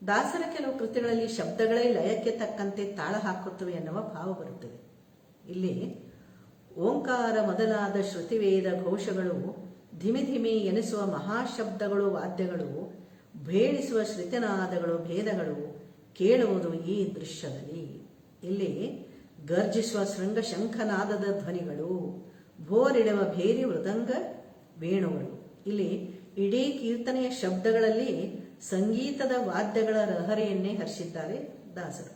ದಾಸರ ಕೆಲವು ಕೃತಿಗಳಲ್ಲಿ ಶಬ್ದಗಳೇ ಲಯಕ್ಕೆ ತಕ್ಕಂತೆ ತಾಳ ಹಾಕುತ್ತವೆ ಎನ್ನುವ ಭಾವ ಬರುತ್ತದೆ. ಇಲ್ಲಿ ಓಂಕಾರ ಮೊದಲಾದ ಶ್ರುತಿವೇದ ಘೋಷಗಳು, ಧಿಮಿ ಧಿಮಿ ಎನಿಸುವ ಮಹಾಶಬ್ದಗಳು ವಾದ್ಯಗಳು, ಭೇಳಿಸುವ ಶ್ರುತಿನಾದಗಳು ಭೇದಗಳು ಕೇಳುವುದು ಈ ದೃಶ್ಯದಲ್ಲಿ. ಇಲ್ಲಿ ಗರ್ಜಿಸುವ ಶೃಂಗ ಶಂಖನಾದದ ಧ್ವನಿಗಳು, ಭೋರಿಡುವ ಭೇರಿ ಮೃದಂಗ ವೇಣುಗಳು. ಇಲ್ಲಿ ಇಡೀ ಕೀರ್ತನೆಯ ಶಬ್ದಗಳಲ್ಲಿ ಸಂಗೀತದ ವಾದ್ಯಗಳ ಲಹರಿಯನ್ನೇ ಹರಿಸಿದ್ದಾರೆ ದಾಸರು.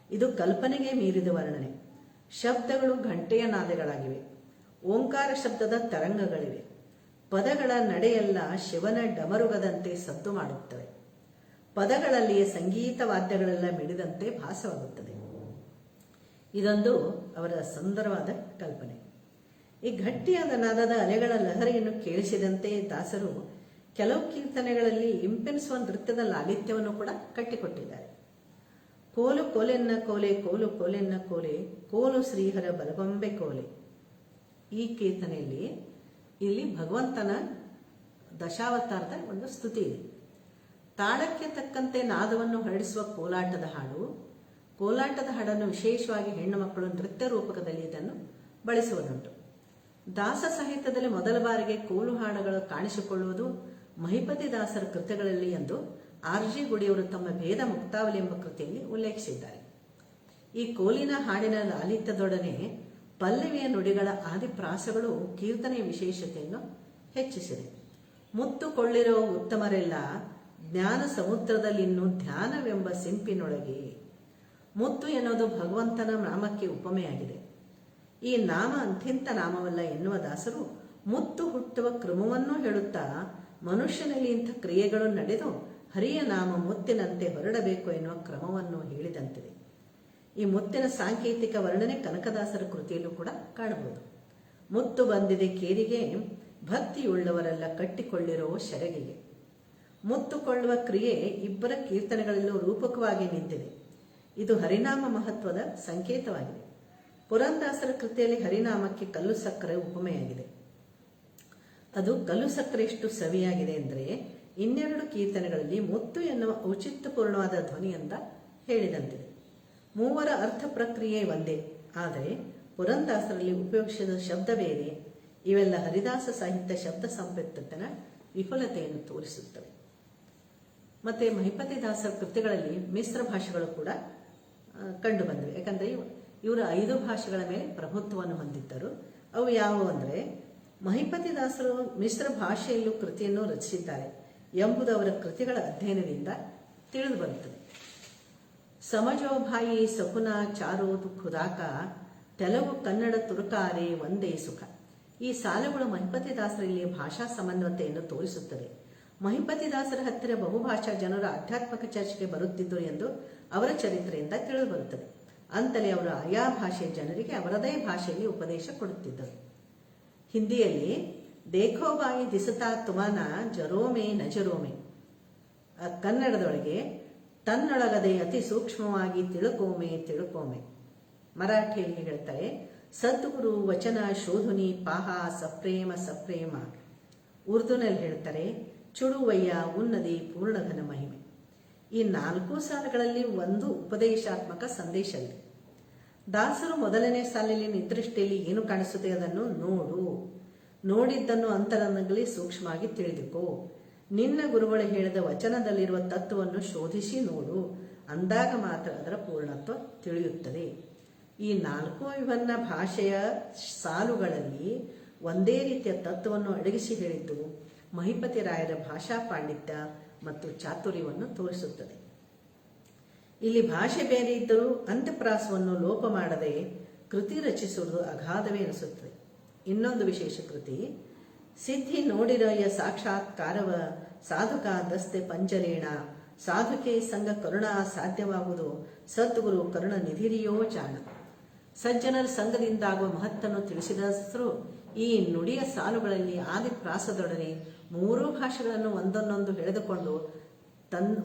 ಇದು ಕಲ್ಪನೆಗೆ ಮೀರಿದ ವರ್ಣನೆ. ಶಬ್ದಗಳು ಘಂಟೆಯ ನಾದಗಳಾಗಿವೆ. ಓಂಕಾರ ಶಬ್ದದ ತರಂಗಗಳಿವೆ. ಪದಗಳ ನಡೆಯೆಲ್ಲ ಶಿವನ ಡಮರುಗದಂತೆ ಸದ್ದು ಮಾಡುತ್ತವೆ. ಪದಗಳಲ್ಲಿಯೇ ಸಂಗೀತ ವಾದ್ಯಗಳೆಲ್ಲ ಮಿಡಿದಂತೆ ಭಾಸವಾಗುತ್ತದೆ. ಇದೊಂದು ಅವರ ಸುಂದರವಾದ ಕಲ್ಪನೆ. ಈ ಗಟ್ಟಿಯಾದ ನಾದದ ಅಲೆಗಳ ಲಹರಿಯನ್ನು ಕೇಳಿಸಿದಂತೆ ದಾಸರು ಕೆಲವು ಕೀರ್ತನೆಗಳಲ್ಲಿ ಇಂಪೆನಿಸುವ ನೃತ್ಯದ ಲಾಲಿತ್ಯವನ್ನು ಕೂಡ ಕಟ್ಟಿಕೊಟ್ಟಿದ್ದಾರೆ. ಕೋಲು ಕೋಲೆನ್ನ ಕೋಲೆ, ಕೋಲು ಕೋಲೆನ್ನ ಕೋಲೆ, ಕೋಲು ಶ್ರೀಹರ ಬಲಬಂಬೆ ಕೋಲೆ. ಈ ಕೀರ್ತನೆಯಲ್ಲಿ ಇಲ್ಲಿ ಭಗವಂತನ ದಶಾವತಾರದ ಒಂದು ಸ್ತುತಿ ಇದೆ. ತಾಳಕ್ಕೆ ತಕ್ಕಂತೆ ನಾದವನ್ನು ಹೊರಡಿಸುವ ಕೋಲಾಟದ ಹಾಡು. ಕೋಲಾಟದ ಹಾಡನ್ನು ವಿಶೇಷವಾಗಿ ಹೆಣ್ಣು ಮಕ್ಕಳು ನೃತ್ಯ ರೂಪಕದಲ್ಲಿ ಇದನ್ನು ಬಳಸುವುದುಂಟು. ದಾಸ ಸಾಹಿತ್ಯದಲ್ಲಿ ಮೊದಲ ಬಾರಿಗೆ ಕೋಲು ಹಾಡುಗಳು ಕಾಣಿಸಿಕೊಳ್ಳುವುದು ಮಹಿಪತಿ ದಾಸರ ಕೃತಿಗಳಲ್ಲಿ ಎಂದು ಆರ್.ಜಿ. ಗುಡಿಯವರು ತಮ್ಮ ಭೇದ ಮುಕ್ತಾವಲಿ ಎಂಬ ಕೃತಿಯಲ್ಲಿ ಉಲ್ಲೇಖಿಸಿದ್ದಾರೆ. ಈ ಕೋಲಿನ ಹಾಡಿನ ಲಾಲಿತ್ಯದೊಡನೆ ಪಲ್ಲವಿಯ ನುಡಿಗಳ ಆದಿಪ್ರಾಸಗಳು ಕೀರ್ತನೆಯ ವಿಶೇಷತೆಯನ್ನು ಹೆಚ್ಚಿಸಿದೆ. ಮುತ್ತು ಕೊಳ್ಳಿರೋ ಉತ್ತಮರೆಲ್ಲ ಜ್ಞಾನ ಸಮುದ್ರದಲ್ಲಿನ್ನೂ ಧ್ಯಾನವೆಂಬ ಸಿಂಪಿನೊಳಗೆ. ಮುತ್ತು ಎನ್ನುವುದು ಭಗವಂತನ ನಾಮಕ್ಕೆ ಉಪಮೆಯಾಗಿದೆ. ಈ ನಾಮ ಅಂಥಿಂತ ನಾಮವಲ್ಲ ಎನ್ನುವ ದಾಸರು ಮುತ್ತು ಹುಟ್ಟುವ ಕ್ರಮವನ್ನು ಹೇಳುತ್ತಾ ಮನುಷ್ಯನಲ್ಲಿ ಇಂಥ ಕ್ರಿಯೆಗಳು ನಡೆದು ಹರಿಯ ನಾಮ ಮುತ್ತಿನಂತೆ ಹೊರಡಬೇಕು ಎನ್ನುವ ಕ್ರಮವನ್ನು ಹೇಳಿದಂತಿದೆ. ಈ ಮುತ್ತಿನ ಸಾಂಕೇತಿಕ ವರ್ಣನೆ ಕನಕದಾಸರ ಕೃತಿಯಲ್ಲೂ ಕೂಡ ಕಾಣಬಹುದು. ಮುತ್ತು ಬಂದಿದೆ ಕೇರಿಗೆ, ಭಕ್ತಿಯುಳ್ಳವರೆಲ್ಲ ಕಟ್ಟಿಕೊಳ್ಳಿರೋ ಶರಗಿಗೆ. ಮುತ್ತು ಕೊಳ್ಳುವ ಕ್ರಿಯೆ ಇಬ್ಬರ ಕೀರ್ತನೆಗಳಲ್ಲೂ ರೂಪಕವಾಗಿ ನಿಂತಿದೆ. ಇದು ಹರಿನಾಮ ಮಹತ್ವದ ಸಂಕೇತವಾಗಿದೆ. ಪುರಂದಾಸರ ಕೃತಿಯಲ್ಲಿ ಹರಿನಾಮಕ್ಕೆ ಕಲ್ಲು ಸಕ್ಕರೆ ಉಪಮೆಯಾಗಿದೆ. ಅದು ಕಲ್ಲು ಸಕ್ಕರೆ ಎಷ್ಟು ಸವಿಯಾಗಿದೆ ಎಂದರೆ ಇನ್ನೆರಡು ಕೀರ್ತನೆಗಳಲ್ಲಿ ಮುತ್ತು ಎನ್ನುವ ಔಚಿತ್ಯಪೂರ್ಣವಾದ ಧ್ವನಿಯಿಂದ ಹೇಳಿದಂತಿದೆ. ಮೂವರ ಅರ್ಥ ಪ್ರಕ್ರಿಯೆ ಒಂದೇ, ಆದರೆ ಪುರಂದಾಸರಲ್ಲಿ ಉಪಯೋಗಿಸಿದ ಶಬ್ದ ಬೇರೆ. ಇವೆಲ್ಲ ಹರಿದಾಸ ಸಾಹಿತ್ಯ ಶಬ್ದ ಸಂಪತ್ತಿನ ವಿಫಲತೆಯನ್ನು ತೋರಿಸುತ್ತವೆ. ಮತ್ತೆ ಮಹಿಪತಿ ದಾಸರ ಕೃತಿಗಳಲ್ಲಿ ಮಿಶ್ರ ಭಾಷೆಗಳು ಕೂಡ ಕಂಡು ಬಂದಿವೆ. ಯಾಕಂದ್ರೆ ಇವರು 5 ಭಾಷೆಗಳ ಮೇಲೆ ಪ್ರಭುತ್ವವನ್ನು ಹೊಂದಿದ್ದರು. ಅವು ಯಾವುವು ಅಂದರೆ, ಮಹಿಪತಿ ದಾಸರು ಮಿಶ್ರ ಭಾಷೆಯಲ್ಲೂ ಕೃತಿಯನ್ನು ರಚಿಸಿದ್ದಾರೆ ಎಂಬುದು ಅವರ ಕೃತಿಗಳ ಅಧ್ಯಯನದಿಂದ ತಿಳಿದು ಬರುತ್ತದೆ. ಸಮಜೋಭಾಯಿ ಸಕುನ ಚಾರೋದು ಖುದಾಕ, ತೆಲುಗು ಕನ್ನಡ ತುರುಕಾರೆ ಒಂದೇ ಸುಖ. ಈ ಸಾಲುಗಳು ಮಹಿಪತಿ ದಾಸರಲ್ಲಿ ಭಾಷಾ ಸಮನ್ವತೆಯನ್ನು ತೋರಿಸುತ್ತದೆ. ಮಹಿಪತಿ ದಾಸರ ಹತ್ತಿರ ಬಹುಭಾಷಾ ಜನರು ಆಧ್ಯಾತ್ಮಿಕ ಚರ್ಚೆಗೆ ಬರುತ್ತಿದ್ದರು ಎಂದು ಅವರ ಚರಿತ್ರೆಯಿಂದ ತಿಳಿದು ಬರುತ್ತದೆ. ಅಂತಲೇ ಅವರು ಆಯಾ ಭಾಷೆಯ ಜನರಿಗೆ ಅವರದೇ ಭಾಷೆಯಲ್ಲಿ ಉಪದೇಶ ಕೊಡುತ್ತಿದ್ದರು. ಹಿಂದಿಯಲ್ಲಿ ದೇಖೋಬಾಯಿ ದಿಸತಾ ತುಮಾನ ಜರೋಮೆ ನಜರೋಮೆ. ಕನ್ನಡದೊಳಗೆ ತನ್ನೊಳಗದೆ ಅತಿ ಸೂಕ್ಷ್ಮವಾಗಿ ತಿಳುಕೋಮೆ ತಿಳುಕೋಮೆ. ಮರಾಠಿಯಲ್ಲಿ ಹೇಳ್ತಾರೆ, ಸದ್ಗುರು ವಚನ ಶೋಧುನಿ ಪಾಹ ಸಪ್ರೇಮ ಸಪ್ರೇಮ. ಉರ್ದುನಲ್ಲಿ ಹೇಳ್ತಾರೆ, ಚುಡುವಯ್ಯ ಉನ್ನದಿ ಪೂರ್ಣಘನ ಮಹಿಮೆ. ಈ 4 ಸಾಲುಗಳಲ್ಲಿ ಒಂದು ಉಪದೇಶಾತ್ಮಕ ಸಂದೇಶವಿದೆ. ದಾಸರು ಮೊದಲನೇ ಸಾಲಿನಲ್ಲಿ ನಿದೃಷ್ಟಿಯಲ್ಲಿ ಏನು ಕಾಣಿಸುತ್ತೆ ಅದನ್ನು ನೋಡು, ನೋಡಿದ್ದನ್ನು ಅಂತರಂಗದಲ್ಲಿ ಸೂಕ್ಷ್ಮವಾಗಿ ತಿಳಿದುಕೋ, ನಿನ್ನ ಗುರುಗಳು ಹೇಳಿದ ವಚನದಲ್ಲಿರುವ ತತ್ವವನ್ನು ಶೋಧಿಸಿ ನೋಡು, ಅಂದಾಗ ಮಾತ್ರ ಅದರ ಪೂರ್ಣತ್ವ ತಿಳಿಯುತ್ತದೆ. ಈ 4 ವಿಭಿನ್ನ ಭಾಷೆಯ ಸಾಲುಗಳಲ್ಲಿ ಒಂದೇ ರೀತಿಯ ತತ್ವವನ್ನು ಅಡಗಿಸಿ ಹೇಳಿದ್ದು ಮಹಿಪತಿ ರಾಯರ ಭಾಷಾ ಪಾಂಡಿತ್ಯ ಮತ್ತು ಚಾತುರ್ಯವನ್ನು ತೋರಿಸುತ್ತದೆ. ಇಲ್ಲಿ ಭಾಷೆ ಬೇರೆ ಇದ್ದರೂ ಅಂತ್ಯಪ್ರಾಸವನ್ನು ಲೋಪ ಮಾಡದೆ ಕೃತಿ ರಚಿಸುವುದು ಅಗಾಧವೇ ಅನಿಸುತ್ತದೆ. ಇನ್ನೊಂದು ವಿಶೇಷ ಕೃತಿ, ಸಿದ್ಧಿ ನೋಡಿರಯ ಸಾಕ್ಷಾತ್ಕಾರವ ಸಾಧುಕ ದಸ್ತೆ ಪಂಜರೇಣ, ಸಾಧುಕೆ ಸಂಘ ಕರುಣ ಸಾಧ್ಯವಾಗುವುದು ಸದ್ಗುರು ಕರುಣ ನಿಧಿರಿಯೋ ಜಾಣ. ಸಜ್ಜನರ ಸಂಘದಿಂದಾಗುವ ಮಹತ್ತನ್ನು ತಿಳಿಸಿದಸರು ಈ ನುಡಿಯ ಸಾಲುಗಳಲ್ಲಿ ಆದಿಪ್ರಾಸದೊಡನೆ 3 ಭಾಷೆಗಳನ್ನು ಒಂದನ್ನೊಂದು ಎಳೆದುಕೊಂಡು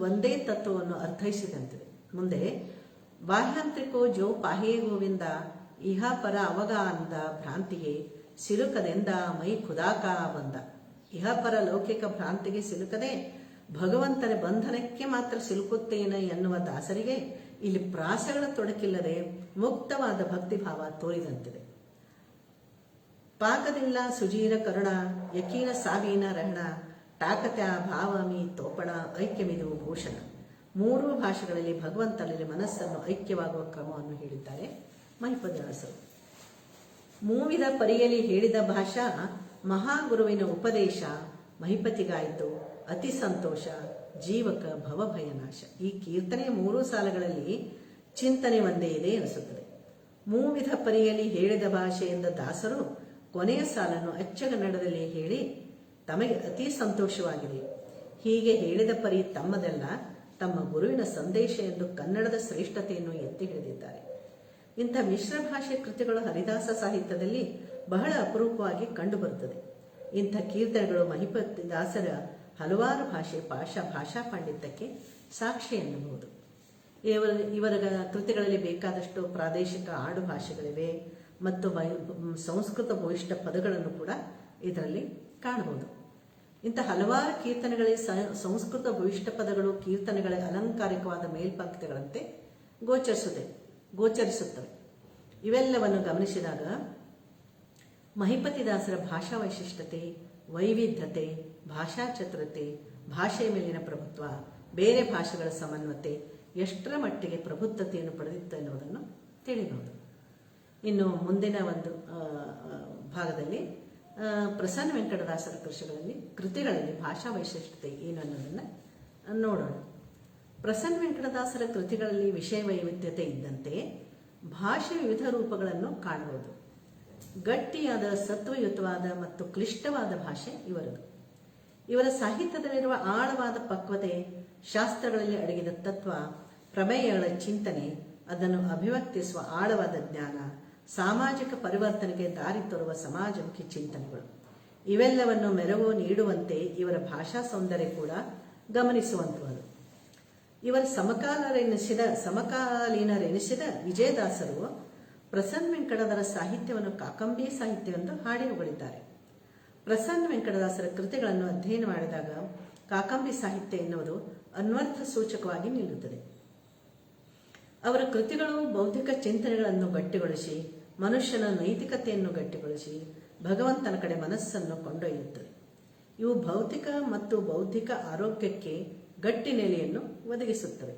ಒಂದೇ ತತ್ವವನ್ನು ಅರ್ಥೈಸಿದಂತಿದೆ. ಮುಂದೆ ಬಾಹ್ಯಾಂತ್ರಿಕೋ ಜೋ ಪಾಹೇ ಗೋವಿಂದ, ಇಹ ಪರ ಅವಗ ಅಂದ ಭ್ರಾಂತಿಗೆ ಸಿಲುಕದೆಂದ ಮೈ ಖುದಾಕ ಬಂದ. ಇಹ ಪರ ಲೌಕಿಕ ಭ್ರಾಂತಿಗೆ ಸಿಲುಕದೆ ಭಗವಂತನ ಬಂಧನಕ್ಕೆ ಮಾತ್ರ ಸಿಲುಕುತ್ತೇನೆ ಎನ್ನುವ ದಾಸರಿಗೆ ಇಲ್ಲಿ ಪ್ರಾಸಗಳ ತೊಡಕಿಲ್ಲದೆ ಮುಕ್ತವಾದ ಭಕ್ತಿಭಾವ ತೋರಿದಂತಿದೆ. ಪಾಕದಿಲ್ಲ ಸುಜೀರ ಕರುಣ ಯಕೀನ ಸಾವಿನ ರಹಣ ಟಾಕತ್ಯ ಭಾವಮಿ ತೋಪಣ ಐಕ್ಯಮಿದು ಭೂಷಣ. ಮೂರೂ ಭಾಷೆಗಳಲ್ಲಿ ಭಗವಂತನಲ್ಲಿ ಮನಸ್ಸನ್ನು ಐಕ್ಯವಾಗುವ ಕ್ರಮವನ್ನು ಹೇಳಿದ್ದಾರೆ ಮಹಿಪತಿದಾಸರು. ಮೂವಿದ ಪರಿಯಲ್ಲಿ ಹೇಳಿದ ಭಾಷಾ ಮಹಾಗುರುವಿನ ಉಪದೇಶ ಮಹಿಪತಿಗಾಯಿತು ಅತಿ ಸಂತೋಷ ಜೀವಕ ಭವಭಯನಾಶ. ಈ ಕೀರ್ತನೆಯ 3 ಸಾಲಗಳಲ್ಲಿ ಚಿಂತನೆ ಒಂದೇ ಇದೆ ಎನಿಸುತ್ತದೆ. ಮೂವಿಧ ಪರಿಯಲ್ಲಿ ಹೇಳಿದ ಭಾಷೆಯಿಂದ ದಾಸರು ಕೊನೆಯ ಸಾಲನ್ನು ಅಚ್ಚಗನ್ನಡದಲ್ಲಿ ಹೇಳಿ ತಮಗೆ ಅತಿ ಸಂತೋಷವಾಗಿದೆ. ಹೀಗೆ ಹೇಳಿದ ಪರಿ ತಮ್ಮದೆಲ್ಲ ತಮ್ಮ ಗುರುವಿನ ಸಂದೇಶ ಎಂದು ಕನ್ನಡದ ಶ್ರೇಷ್ಠತೆಯನ್ನು ಎತ್ತಿ ಹಿಡಿದಿದ್ದಾರೆ. ಇಂಥ ಮಿಶ್ರ ಭಾಷೆ ಕೃತಿಗಳು ಹರಿದಾಸ ಸಾಹಿತ್ಯದಲ್ಲಿ ಬಹಳ ಅಪರೂಪವಾಗಿ ಕಂಡುಬರುತ್ತದೆ. ಇಂಥ ಕೀರ್ತನೆಗಳು ಮಹಿಪತಿದಾಸರ ಹಲವಾರು ಭಾಷಾ ಪಾಂಡಿತ್ಯಕ್ಕೆ ಸಾಕ್ಷಿ ಎನ್ನಬಹುದು. ಇವರ ಕೃತಿಗಳಲ್ಲಿ ಬೇಕಾದಷ್ಟು ಪ್ರಾದೇಶಿಕ ಆಡು ಭಾಷೆಗಳಿವೆ ಮತ್ತು ಸಂಸ್ಕೃತ ಭೂಯಿಷ್ಠ ಪದಗಳನ್ನು ಕೂಡ ಇದರಲ್ಲಿ ಕಾಣಬಹುದು. ಇಂಥ ಹಲವಾರು ಕೀರ್ತನೆಗಳಲ್ಲಿ ಸಂಸ್ಕೃತ ಭೂಯಿಷ್ಠ ಪದಗಳು ಕೀರ್ತನೆಗಳ ಅಲಂಕಾರಿಕವಾದ ಮೇಲ್ಪಂಕ್ತಿಗಳಂತೆ ಗೋಚರಿಸುತ್ತವೆ. ಇವೆಲ್ಲವನ್ನು ಗಮನಿಸಿದಾಗ ಮಹಿಪತಿದಾಸರ ಭಾಷಾ ವೈಶಿಷ್ಟ್ಯತೆ, ವೈವಿಧ್ಯತೆ, ಭಾಷಾ ಚತುರತೆ, ಭಾಷೆಯ ಮೇಲಿನ ಪ್ರಭುತ್ವ, ಬೇರೆ ಭಾಷೆಗಳ ಸಮನ್ವತೆ ಎಷ್ಟರ ಮಟ್ಟಿಗೆ ಪ್ರಬುದ್ಧತೆಯನ್ನು ಪಡೆದಿತ್ತು ಎನ್ನುವುದನ್ನು ತಿಳಿಯಬಹುದು. ಇನ್ನು ಮುಂದಿನ ಒಂದು ಭಾಗದಲ್ಲಿ ಪ್ರಸನ್ನ ವೆಂಕಟದಾಸರ ಕೃತಿಗಳಲ್ಲಿ ಭಾಷಾ ವೈಶಿಷ್ಟ್ಯತೆ ಏನು ಅನ್ನೋದನ್ನು ನೋಡೋಣ. ಪ್ರಸನ್ನ ವೆಂಕಟದಾಸರ ಕೃತಿಗಳಲ್ಲಿ ವಿಷಯ ವೈವಿಧ್ಯತೆ ಇದ್ದಂತೆ ಭಾಷೆ ವಿವಿಧ ರೂಪಗಳನ್ನು ಕಾಣಬಹುದು. ಗಟ್ಟಿಯಾದ ಸತ್ವಯುತವಾದ ಮತ್ತು ಕ್ಲಿಷ್ಟವಾದ ಭಾಷೆ ಇವರದು. ಇವರ ಸಾಹಿತ್ಯದಲ್ಲಿರುವ ಆಳವಾದ ಪಕ್ವತೆ, ಶಾಸ್ತ್ರಗಳಲ್ಲಿ ಅಡಗಿದ ತತ್ವ, ಪ್ರಮೇಯಗಳ ಚಿಂತನೆ, ಅದನ್ನು ಅಭಿವ್ಯಕ್ತಿಸುವ ಆಳವಾದ ಜ್ಞಾನ, ಸಾಮಾಜಿಕ ಪರಿವರ್ತನೆಗೆ ದಾರಿ ತೋರುವ ಸಮಾಜಮುಖಿ ಚಿಂತನೆಗಳು ಇವೆಲ್ಲವನ್ನು ಮೆರಗು ನೀಡುವಂತೆ ಇವರ ಭಾಷಾ ಸೌಂದರ್ಯ ಕೂಡ ಗಮನಿಸುವಂತಹದ್ದು. ಇವರ ಸಮಕಾಲೀನರೆನಿಸಿದ ವಿಜಯದಾಸರು ಪ್ರಸನ್ನ ವೆಂಕಟದಾಸರ ಸಾಹಿತ್ಯವನ್ನು ಕಾಕಂಬಿ ಸಾಹಿತ್ಯವೆಂದು ಹಾಡಿ ಹೊಗಳಿದ್ದಾರೆ. ಪ್ರಸನ್ನ ವೆಂಕಟದಾಸರ ಕೃತಿಗಳನ್ನು ಅಧ್ಯಯನ ಮಾಡಿದಾಗ ಕಾಕಂಬಿ ಸಾಹಿತ್ಯ ಎನ್ನುವುದು ಅನ್ವರ್ಥ ಸೂಚಕವಾಗಿ ನಿಲ್ಲುತ್ತದೆ. ಅವರ ಕೃತಿಗಳು ಬೌದ್ಧಿಕ ಚಿಂತನೆಗಳನ್ನು ಗಟ್ಟಿಗೊಳಿಸಿ, ಮನುಷ್ಯನ ನೈತಿಕತೆಯನ್ನು ಗಟ್ಟಿಗೊಳಿಸಿ, ಭಗವಂತನ ಕಡೆ ಮನಸ್ಸನ್ನು ಕೊಂಡೊಯ್ಯುತ್ತದೆ. ಇವು ಭೌತಿಕ ಮತ್ತು ಬೌದ್ಧಿಕ ಆರೋಗ್ಯಕ್ಕೆ ಗಟ್ಟಿ ನೆಲೆಯನ್ನು ಒದಗಿಸುತ್ತವೆ.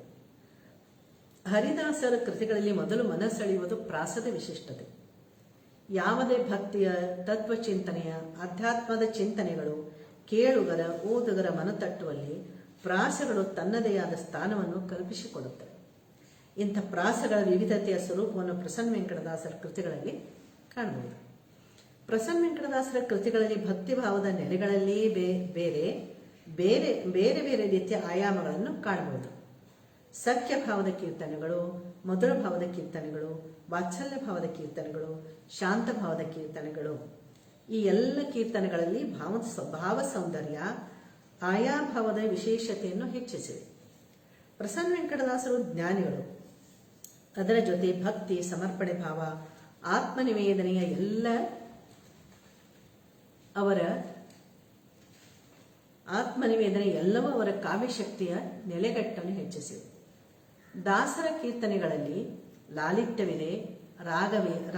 ಹರಿದಾಸರ ಕೃತಿಗಳಲ್ಲಿ ಮೊದಲು ಮನಸ್ಸೆಳೆಯುವುದು ಪ್ರಾಸದ ವಿಶಿಷ್ಟತೆ. ಯಾವುದೇ ಭಕ್ತಿಯ, ತತ್ವಚಿಂತನೆಯ, ಅಧ್ಯಾತ್ಮದ ಚಿಂತನೆಗಳು ಕೇಳುಗರ, ಓದುಗರ ಮನತಟ್ಟುವಲ್ಲಿ ಪ್ರಾಸಗಳು ತನ್ನದೇ ಆದ ಸ್ಥಾನವನ್ನು ಕಲ್ಪಿಸಿಕೊಡುತ್ತವೆ. ಇಂಥ ಪ್ರಾಸಗಳ ವಿವಿಧತೆಯ ಸ್ವರೂಪವನ್ನು ಪ್ರಸನ್ನ ವೆಂಕಟದಾಸರ ಕೃತಿಗಳಲ್ಲಿ ಕಾಣಬಹುದು. ಪ್ರಸನ್ನ ವೆಂಕಟದಾಸರ ಕೃತಿಗಳಲ್ಲಿ ಭಕ್ತಿಭಾವದ ನೆಲೆಗಳಲ್ಲಿ ಬೇರೆ ಬೇರೆ ರೀತಿಯ ಆಯಾಮಗಳನ್ನು ಕಾಣಬಹುದು. ಸಖ್ಯ ಭಾವದ ಕೀರ್ತನೆಗಳು, ಮಧುರ ಭಾವದ ಕೀರ್ತನೆಗಳು, ವಾತ್ಸಲ್ಯ ಭಾವದ ಕೀರ್ತನೆಗಳು, ಶಾಂತ ಭಾವದ ಕೀರ್ತನೆಗಳು, ಈ ಎಲ್ಲ ಕೀರ್ತನೆಗಳಲ್ಲಿ ಭಾವ ಸೌಂದರ್ಯ ಆಯಾ ಭಾವದ ವಿಶೇಷತೆಯನ್ನು ಹೆಚ್ಚಿಸಿವೆ. ಪ್ರಸನ್ನ ವೆಂಕಟದಾಸರು ಜ್ಞಾನಿಗಳು. ಅದರ ಜೊತೆ ಭಕ್ತಿ, ಸಮರ್ಪಣೆ ಭಾವ, ಆತ್ಮನಿವೇದನೆಯ ಎಲ್ಲವೂ ಅವರ ಕಾವ್ಯಶಕ್ತಿಯ ನೆಲೆಗಟ್ಟನ್ನು ಹೆಚ್ಚಿಸಿವೆ. ದಾಸರ ಕೀರ್ತನೆಗಳಲ್ಲಿ ಲಾಲಿತ್ಯವಿದೆ,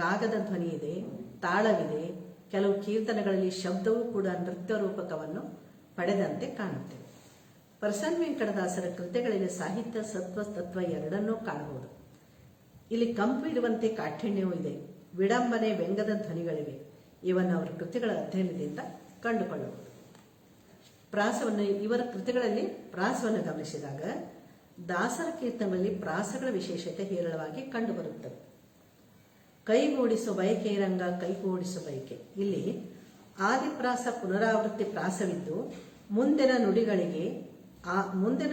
ರಾಗದ ಧ್ವನಿ ಇದೆ, ತಾಳವಿದೆ. ಕೆಲವು ಕೀರ್ತನೆಗಳಲ್ಲಿ ಶಬ್ದವೂ ಕೂಡ ನೃತ್ಯ ರೂಪಕವನ್ನು ಪಡೆದಂತೆ ಕಾಣುತ್ತೇವೆ. ಪ್ರಸನ್ನ ವೆಂಕಟದಾಸರ ಕೃತಿಗಳಲ್ಲಿ ಸಾಹಿತ್ಯ, ಸತ್ವ, ತತ್ವ ಎರಡನ್ನೂ ಕಾಣಬಹುದು. ಇಲ್ಲಿ ಕಂಪು ಇರುವಂತೆ ಕಾಠಿಣ್ಯವೂ ಇದೆ, ವಿಡಂಬನೆ, ವ್ಯಂಗ್ಯದ ಧ್ವನಿಗಳಿವೆ. ಇವನ್ನು ಅವರ ಕೃತಿಗಳ ಅಧ್ಯಯನದಿಂದ ಕಂಡುಕೊಳ್ಳಬಹುದು. ಇವರ ಕೃತಿಗಳಲ್ಲಿ ಪ್ರಾಸವನ್ನು ಗಮನಿಸಿದಾಗ ದಾಸರ ಕೀರ್ತನೆಗಳಲ್ಲಿ ಪ್ರಾಸಗಳ ವಿಶೇಷತೆ ಹೇರಳವಾಗಿ ಕಂಡುಬರುತ್ತವೆ. ಕೈಗೂಡಿಸುವ ಬಯಕೆ ರಂಗ ಕೈಗೂಡಿಸುವ ಬಯಕೆ. ಇಲ್ಲಿ ಆದಿಪ್ರಾಸ, ಪುನರಾವೃತ್ತಿ ಪ್ರಾಸವಿದ್ದು ಮುಂದಿನ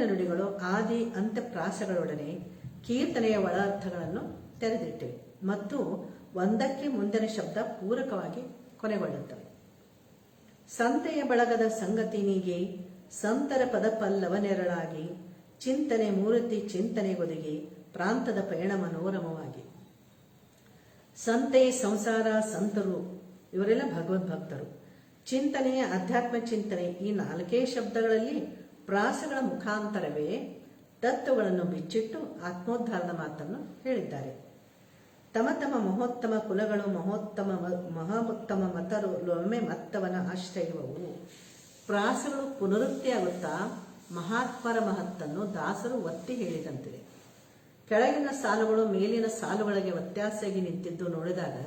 ನುಡಿಗಳು ಆದಿ ಅಂತ್ಯ ಪ್ರಾಸಗಳೊಡನೆ ಕೀರ್ತನೆಯ ಒಳ ಅರ್ಥಗಳನ್ನು ತೆರೆದಿಟ್ಟಿವೆ ಮತ್ತು ಒಂದಕ್ಕೆ ಮುಂದಿನ ಶಬ್ದ ಪೂರಕವಾಗಿ ಕೊನೆಗೊಳ್ಳುತ್ತವೆ. ಸಂತೆಯ ಬಳಗದ ಸಂಗತಿನಿಗೆ ಸಂತರ ಪದ ಪಲ್ಲವ ನೆರಳಾಗಿ ಚಿಂತನೆ ಮೂರ್ತಿ ಚಿಂತನೆಗೊದಗಿ ಪ್ರಾಂತದ ಪಯಣ ಮನೋರಮವಾಗಿ. ಸಂತೆ, ಸಂಸಾರ, ಸಂತರು ಇವರೆಲ್ಲ ಭಗವದ್ಭಕ್ತರು. ಚಿಂತನೆ, ಅಧ್ಯಾತ್ಮ ಚಿಂತನೆ ಈ 4 ಶಬ್ದಗಳಲ್ಲಿ ಪ್ರಾಸಗಳ ಮುಖಾಂತರವೇ ತತ್ವಗಳನ್ನು ಬಿಚ್ಚಿಟ್ಟು ಆತ್ಮೋದ್ಧಾರದ ಮಾತನ್ನು ಹೇಳಿದ್ದಾರೆ. ತಮ ತಮ ಮಹೋತ್ತಮ ಕುಲಗಳು ಮಹೋತ್ತಮ ಮತರು ಲೊಮ್ಮೆ ಮತ್ತವನ ಆಶ್ರಯವವು. ಪ್ರಾಸಗಳು ಪುನರುಕ್ತಿಯಾಗುತ್ತಾ ಮಹಾತ್ಮರ ಮಹತ್ತನ್ನು ದಾಸರು ಒತ್ತಿ ಹೇಳಿದಂತಿದೆ. ಕೆಳಗಿನ ಸಾಲುಗಳು ಮೇಲಿನ ಸಾಲುಗಳಿಗೆ ವ್ಯತ್ಯಾಸವಾಗಿ ನಿಂತಿದ್ದು ನೋಡಿದಾಗ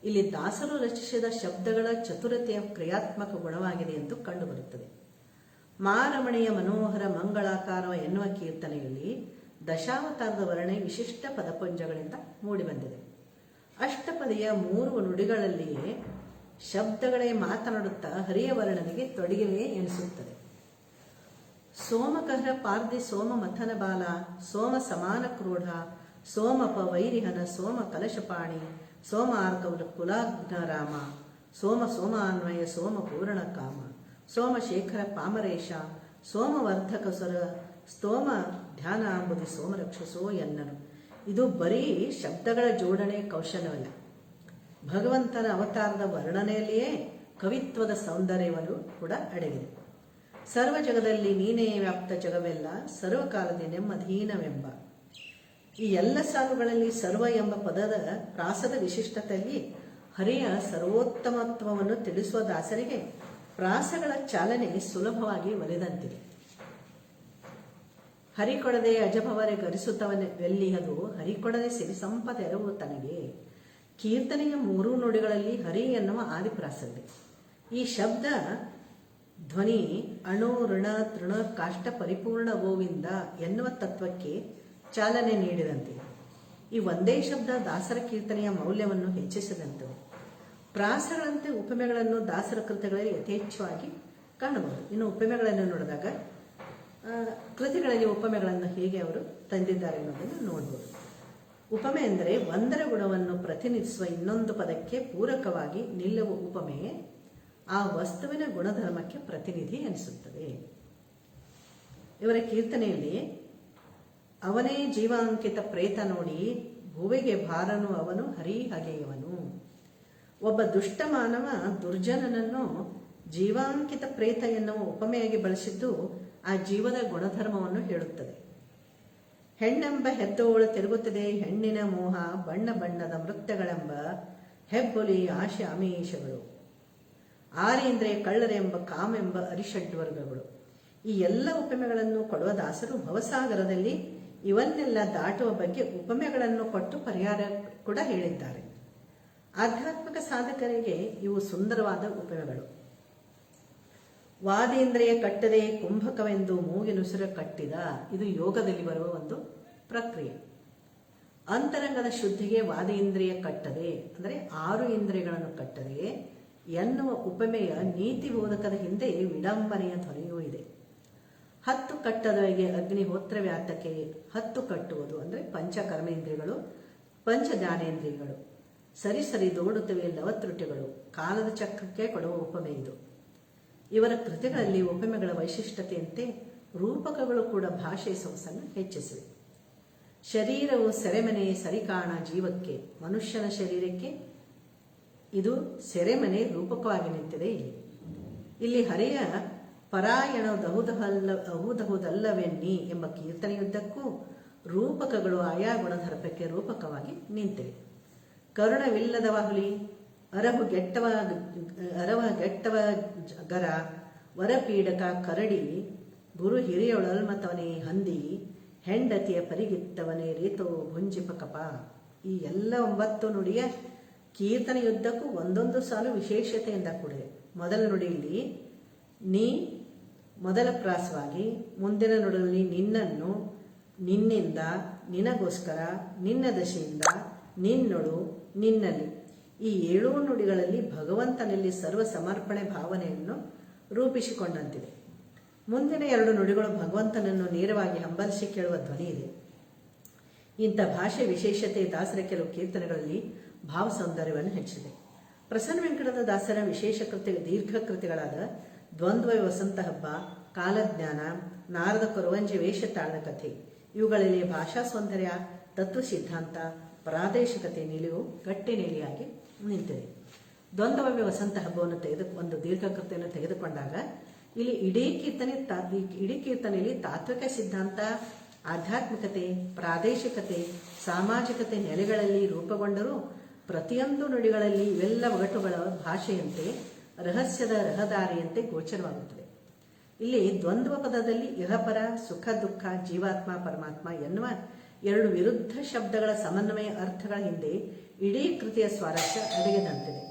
ಇಲ್ಲಿ ದಾಸರು ರಚಿಸಿದ ಶಬ್ದಗಳ ಚತುರತೆಯ ಕ್ರಿಯಾತ್ಮಕ ಗುಣವಾಗಿದೆ ಎಂದು ಕಂಡುಬರುತ್ತದೆ. ಮಾರಮಣಿಯ ಮನೋಹರ ಮಂಗಳಾಕಾರ ಎನ್ನುವ ಕೀರ್ತನೆಯಲ್ಲಿ ದಶಾವತಾರದ ವರ್ಣನೆ ವಿಶಿಷ್ಟ ಪದಪುಂಜಗಳಿಂದ ಮೂಡಿಬಂದಿದೆ. ಅಷ್ಟಪದಿಯ 3 ನುಡಿಗಳಲ್ಲಿಯೇ ಶಬ್ದಗಳೇ ಮಾತನಾಡುತ್ತಾ ಹರಿಯ ವರ್ಣನೆಗೆ ತೊಡಗಿವೆ ಎನಿಸುತ್ತದೆ. ಸೋಮಕರ ಪಾರ್ಧಿ ಸೋಮ ಮಥನ ಬಾಲ ಸೋಮ ಸಮಾನ ಕ್ರೋಢ ಸೋಮಪ ವೈರಿಹನ ಸೋಮ ಕಲಶಪಾಣಿ ಸೋಮಾರ್ಕ ಕುಲಾಗ್ನರಾಮ ಸೋಮ ಸೋಮಾನ್ವಯ ಸೋಮ ಪೂರ್ಣ ಕಾಮ ಸೋಮಶೇಖರ ಪಾಮರೇಶ ಸೋಮವರ್ಧಕ ಸ್ವರ ಸ್ತೋಮ ಧ್ಯಾನಾಂಬುದಿ ಸೋಮರಕ್ಷಸೋ ಎನ್ನನು. ಇದು ಬರೀ ಶಬ್ದಗಳ ಜೋಡಣೆ ಕೌಶಲ್ಯವಲ್ಲ, ಭಗವಂತನ ಅವತಾರದ ವರ್ಣನೆಯಲ್ಲಿಯೇ ಕವಿತ್ವದ ಸೌಂದರ್ಯವನ್ನು ಕೂಡ ಅಡಗಿದೆ. ಸರ್ವ ಜಗದಲ್ಲಿ ನೀನೇ ವ್ಯಾಪ್ತ ಜಗವೆಲ್ಲ ಸರ್ವಕಾಲದಿ ನೆಮ್ಮಧೀನವೆಂಬ ಈ ಎಲ್ಲ ಸಾಲುಗಳಲ್ಲಿ ಸರ್ವ ಎಂಬ ಪದದ ಪ್ರಾಸದ ವಿಶಿಷ್ಟತೆಯಲ್ಲಿ ಹರಿಯ ಸರ್ವೋತ್ತಮತ್ವವನ್ನು ತಿಳಿಸುವ ದಾಸರಿಗೆ ಪ್ರಾಸಗಳ ಚಾಲನೆ ಸುಲಭವಾಗಿ ಒಲಿದಂತಿದೆ. ಹರಿಕೊಡದೆ ಅಜಭವರೆ ಗರಿಸುತ್ತವನೆಲ್ಲಿಹದು ಹರಿಕೊಡದೆ ಸಿರಿ ಸಂಪದೆರವು ತನಗೆ. ಕೀರ್ತನೆಯ 3 ನುಡಿಗಳಲ್ಲಿ ಹರಿ ಎನ್ನುವ ಆದಿಪ್ರಾಸವಿದೆ. ಈ ಶಬ್ದ ಧ್ವನಿ ಅಣು ಋಣ ತೃಣ ಕಾಷ್ಟ ಪರಿಪೂರ್ಣ ಗೋವಿಂದ ಎನ್ನುವ ತತ್ವಕ್ಕೆ ಚಾಲನೆ ನೀಡಿದಂತೆ ಈ ಒಂದೇ ಶಬ್ದ ದಾಸರ ಕೀರ್ತನೆಯ ಮೌಲ್ಯವನ್ನು ಹೆಚ್ಚಿಸಿದಂಥವು. ಪ್ರಾಸಗಳಂತೆ ಉಪಮೆಗಳನ್ನು ದಾಸರ ಕೃತಿಗಳಲ್ಲಿ ಯಥೇಚ್ಛವಾಗಿ ಕಾಣಬಹುದು. ಇನ್ನು ಉಪಮೆಗಳನ್ನು ನೋಡಿದಾಗ ಕೃತಿಗಳಲ್ಲಿ ಉಪಮೆಗಳನ್ನು ಹೇಗೆ ಅವರು ತಂದಿದ್ದಾರೆ ಅನ್ನೋದನ್ನು ನೋಡಬಹುದು. ಉಪಮೆ ಎಂದರೆ ಒಂದರ ಗುಣವನ್ನು ಪ್ರತಿನಿಧಿಸುವ ಇನ್ನೊಂದು ಪದಕ್ಕೆ ಪೂರಕವಾಗಿ ನಿಲ್ಲುವ ಉಪಮೆ ಆ ವಸ್ತುವಿನ ಗುಣಧರ್ಮಕ್ಕೆ ಪ್ರತಿನಿಧಿ ಎನಿಸುತ್ತದೆ. ಇವರ ಕೀರ್ತನೆಯಲ್ಲಿ ಅವನೇ ಜೀವಾಂಕಿತ ಪ್ರೇತ ನೋಡಿ ಭುವಿಗೆ ಭಾರನು ಅವನು ಹರಿ ಹಗೆಯವನು. ಒಬ್ಬ ದುಷ್ಟ ಮಾನವ ದುರ್ಜನನನ್ನು ಜೀವಾಂಕಿತ ಪ್ರೇತ ಎನ್ನುವ ಉಪಮೆಯಾಗಿ ಬಳಸಿದ್ದು ಆ ಜೀವದ ಗುಣಧರ್ಮವನ್ನು ಹೇಳುತ್ತದೆ. ಹೆಣ್ಣೆಂಬ ಹೆದ್ದೋಳು ತಿರುಗುತ್ತದೆ ಹೆಣ್ಣಿನ ಮೋಹ ಬಣ್ಣ ಬಣ್ಣದ ನೃತ್ಯಗಳೆಂಬ ಹೆಬ್ಬೊಲಿ ಆಶೆ ಆಮಿಷಗಳು ಆರೇಂದ್ರೆ ಕಳ್ಳರೆಂಬ ಕಾಮೆಂಬ ಅರಿಷಡ್ವರ್ಗಗಳು. ಈ ಎಲ್ಲ ಉಪಮೆಗಳನ್ನು ಕೊಡುವ ದಾಸರು ಭವಸಾಗರದಲ್ಲಿ ಇವನ್ನೆಲ್ಲ ದಾಟುವ ಬಗ್ಗೆ ಉಪಮೆಗಳನ್ನು ಕೊಟ್ಟು ಪರಿಹಾರ ಕೂಡ ಹೇಳಿದ್ದಾರೆ. ಆಧ್ಯಾತ್ಮಿಕ ಸಾಧಕರಿಗೆ ಇವು ಸುಂದರವಾದ ಉಪಮೆಗಳು. ವಾದೇಂದ್ರಿಯ ಕಟ್ಟದೆ ಕುಂಭಕವೆಂದು ಮೂಗಿನುಸಿರ ಕಟ್ಟಿದ, ಇದು ಯೋಗದಲ್ಲಿ ಬರುವ ಒಂದು ಪ್ರಕ್ರಿಯೆ. ಅಂತರಂಗದ ಶುದ್ಧಿಗೆ ವಾದೇಂದ್ರಿಯ ಕಟ್ಟದೆ ಅಂದರೆ 6 ಇಂದ್ರಿಯಗಳನ್ನು ಕಟ್ಟದೆ ಎನ್ನುವ ಉಪಮೆಯ ನೀತಿ ಬೋಧಕದ ಹಿಂದೆ ವಿಡಂಬನೆಯ ಧ್ವನಿಯೂ ಇದೆ. 10 ಕಟ್ಟದವರಿಗೆ ಅಗ್ನಿಹೋತ್ರ ವ್ಯಾತಕ್ಕೆ 10 ಕಟ್ಟುವುದು ಅಂದರೆ ಪಂಚಕರ್ಮೇಂದ್ರಿಯಗಳು ಪಂಚಜ್ಞಾನೇಂದ್ರಿಯಗಳು ಸರಿ ಸರಿ ದೋಡುತ್ತವೆ ಲವತ್ರುಟಿಗಳು ಕಾಲದ ಚಕ್ರಕ್ಕೆ ಕೊಡುವ ಉಪಮೆ ಇದು. ಇವರ ಕೃತಿಗಳಲ್ಲಿ ಉಪಮೆಗಳ ವೈಶಿಷ್ಟ್ಯತೆಯಂತೆ ರೂಪಕಗಳು ಕೂಡ ಭಾಷೆಯ ಸೊಗಸನ್ನು ಹೆಚ್ಚಿಸಿವೆ. ಶರೀರವು ಸೆರೆಮನೆ ಸರಿಕಾಣ ಜೀವಕ್ಕೆ, ಮನುಷ್ಯನ ಶರೀರಕ್ಕೆ ಇದು ಸೆರೆಮನೆ ರೂಪಕವಾಗಿ ನಿಂತಿದೆ. ಇಲ್ಲಿ ಹರಿಯ ಪರಾಯಣದಹುದಲ್ಲವೆನ್ನಿ ಎಂಬ ಕೀರ್ತನೆಯುದ್ದಕ್ಕೂ ರೂಪಕಗಳು ಆಯಾ ಗುಣಧರ್ಮಕ್ಕೆ ರೂಪಕವಾಗಿ ನಿಂತಿವೆ. ಕರುಣವಿಲ್ಲದವ ಹುಲಿ ಅರವ ಗೆಟ್ಟವ ಗರ ವರಪೀಡಕ ಕರಡಿ ಗುರು ಹಿರಿಯೊಳಲ್ಮತವನೇ ಹಂದಿ ಹೆಂಡತಿಯ ಪರಿಗಿತ್ತವನೇ ರೀತೋ ಭುಂಜಿಪ ಕಪ. ಈ ಎಲ್ಲ 9 ನುಡಿಯ ಕೀರ್ತನೆಯುದ್ದಕ್ಕೂ ಒಂದೊಂದು ಸಾಲು ವಿಶೇಷತೆಯಿಂದ ಕೂಡಿದೆ. ಮೊದಲ ನುಡಿಯಲ್ಲಿ ನೀ ಮೊದಲ ಪ್ರಾಸವಾಗಿ, ಮುಂದಿನ ನುಡಿಯಲ್ಲಿ ನಿನ್ನನ್ನು, ನಿನ್ನಿಂದ, ನಿನಗೋಸ್ಕರ, ನಿನ್ನ ದಶೆಯಿಂದ, ನಿನ್ನೊಳು, ನಿನ್ನಲ್ಲಿ. ಈ 7 ನುಡಿಗಳಲ್ಲಿ ಭಗವಂತನಲ್ಲಿ ಸರ್ವ ಸಮರ್ಪಣೆ ಭಾವನೆಯನ್ನು ರೂಪಿಸಿಕೊಂಡಂತಿದೆ. ಮುಂದಿನ 2 ನುಡಿಗಳು ಭಗವಂತನನ್ನು ನೇರವಾಗಿ ಹಂಬಲಿಸಿ ಕೇಳುವ ಧ್ವನಿ ಇದೆ. ಇಂಥ ಭಾಷೆ ವಿಶೇಷತೆ ದಾಸರ ಕೆಲವು ಕೀರ್ತನೆಗಳಲ್ಲಿ ಭಾವ ಸೌಂದರ್ಯವನ್ನು ಹೆಚ್ಚಿದೆ. ಪ್ರಸನ್ನ ವೆಂಕಟದ ದಾಸರ ವಿಶೇಷ ದೀರ್ಘ ಕೃತಿಗಳಾದ ದ್ವಂದ್ವ ವಸಂತ ಹಬ್ಬ, ಕಾಲಜ್ಞಾನ, ನಾರದ ಕೊರವಂಜಿ ವೇಷ ತಾಳದ ಕಥೆ ಇವುಗಳಲ್ಲಿ ಭಾಷಾ ಸೌಂದರ್ಯ, ತತ್ವ ಸಿದ್ಧಾಂತ, ಪ್ರಾದೇಶಿಕತೆ ನಿಲುವು ಗಟ್ಟಿ ನೆಲೆಯಾಗಿ ನಿಂತಿದೆ. ದ್ವಂದ್ವವ್ಯ ವಸಂತ ಹಬ್ಬವನ್ನು ಒಂದು ದೀರ್ಘ ಕೃತಿಯನ್ನು ತೆಗೆದುಕೊಂಡಾಗ ಇಲ್ಲಿ ಇಡೀ ಕೀರ್ತನೆಯಲ್ಲಿ ತಾತ್ವಿಕ ಸಿದ್ಧಾಂತ, ಆಧ್ಯಾತ್ಮಿಕತೆ, ಪ್ರಾದೇಶಿಕತೆ, ಸಾಮಾಜಿಕತೆ ನೆಲೆಗಳಲ್ಲಿ ರೂಪುಗೊಂಡರೂ ಪ್ರತಿಯೊಂದು ನುಡಿಗಳಲ್ಲಿ ಇವೆಲ್ಲ ಒಗಟುಗಳ ಭಾಷೆಯಂತೆ, ರಹಸ್ಯದ ರಹದಾರಿಯಂತೆ ಗೋಚರವಾಗುತ್ತದೆ. ಇಲ್ಲಿ ದ್ವಂದ್ವ ಪದದಲ್ಲಿ ಇಹಪರ, ಸುಖ ದುಃಖ, ಜೀವಾತ್ಮ, ಪರಮಾತ್ಮ ಎನ್ನುವ ಎರಡು ವಿರುದ್ಧ ಶಬ್ದಗಳ ಸಮನ್ವಯ ಅರ್ಥಗಳ ಹಿಂದೆ ಇಡೀ ಕೃತಿಯ ಸ್ವಾರಸ್ಯ ಅಡಗಿದಂತಿದೆ.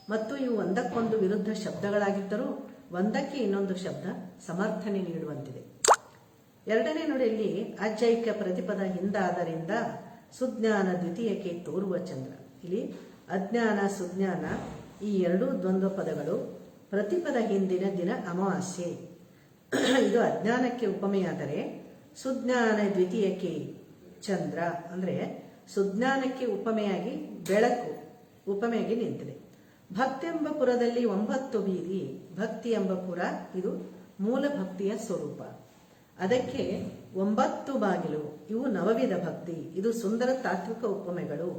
ಮತ್ತು ಇವು ಒಂದಕ್ಕೊಂದು ವಿರುದ್ಧ ಶಬ್ದಗಳಾಗಿದ್ದರೂ ಒಂದಕ್ಕೆ ಇನ್ನೊಂದು ಶಬ್ದ ಸಮರ್ಥನೆ ನೀಡುವಂತಿದೆ. ಎರಡನೇ ನುಡಿಯಲ್ಲಿ ಅಜ್ಜೈಕ್ಯ ಪ್ರತಿಪದ ಹಿಂದಾದರಿಂದ ಸುಜ್ಞಾನ ದ್ವಿತೀಯಕ್ಕೆ ತೋರುವ ಚಂದ್ರ. ಇಲ್ಲಿ ಅಜ್ಞಾನ, ಸುಜ್ಞಾನ ಈ ಎರಡೂ ದ್ವಂದ್ವ ಪದಗಳು ಪ್ರತಿಪದ ಹಿಂದಿನ ದಿನ ಅಮಾವಾಸ್ಯೆ. ಇದು ಅಜ್ಞಾನಕ್ಕೆ ಉಪಮೆಯಾದರೆ ಸುಜ್ಞಾನ ದ್ವಿತೀಯಕ್ಕೆ ಚಂದ್ರ ಅಂದರೆ ಸುಜ್ಞಾನಕ್ಕೆ ಉಪಮೆಯಾಗಿ ಬೆಳಕು ಉಪಮೆಯಾಗಿ ನಿಂತಿದೆ. ಭಕ್ತಿ ಎಂಬ ಪುರದಲ್ಲಿ 9 ಬೀದಿ. ಭಕ್ತಿ ಎಂಬ ಪುರ ಇದು ಮೂಲ ಭಕ್ತಿಯ ಸ್ವರೂಪ. ಅದಕ್ಕೆ 9 ಬಾಗಿಲು. ಇವು ನವವಿಧ ಭಕ್ತಿ. ಇದು ಸುಂದರ ತಾತ್ವಿಕ ಉಪಮೆಗಳು.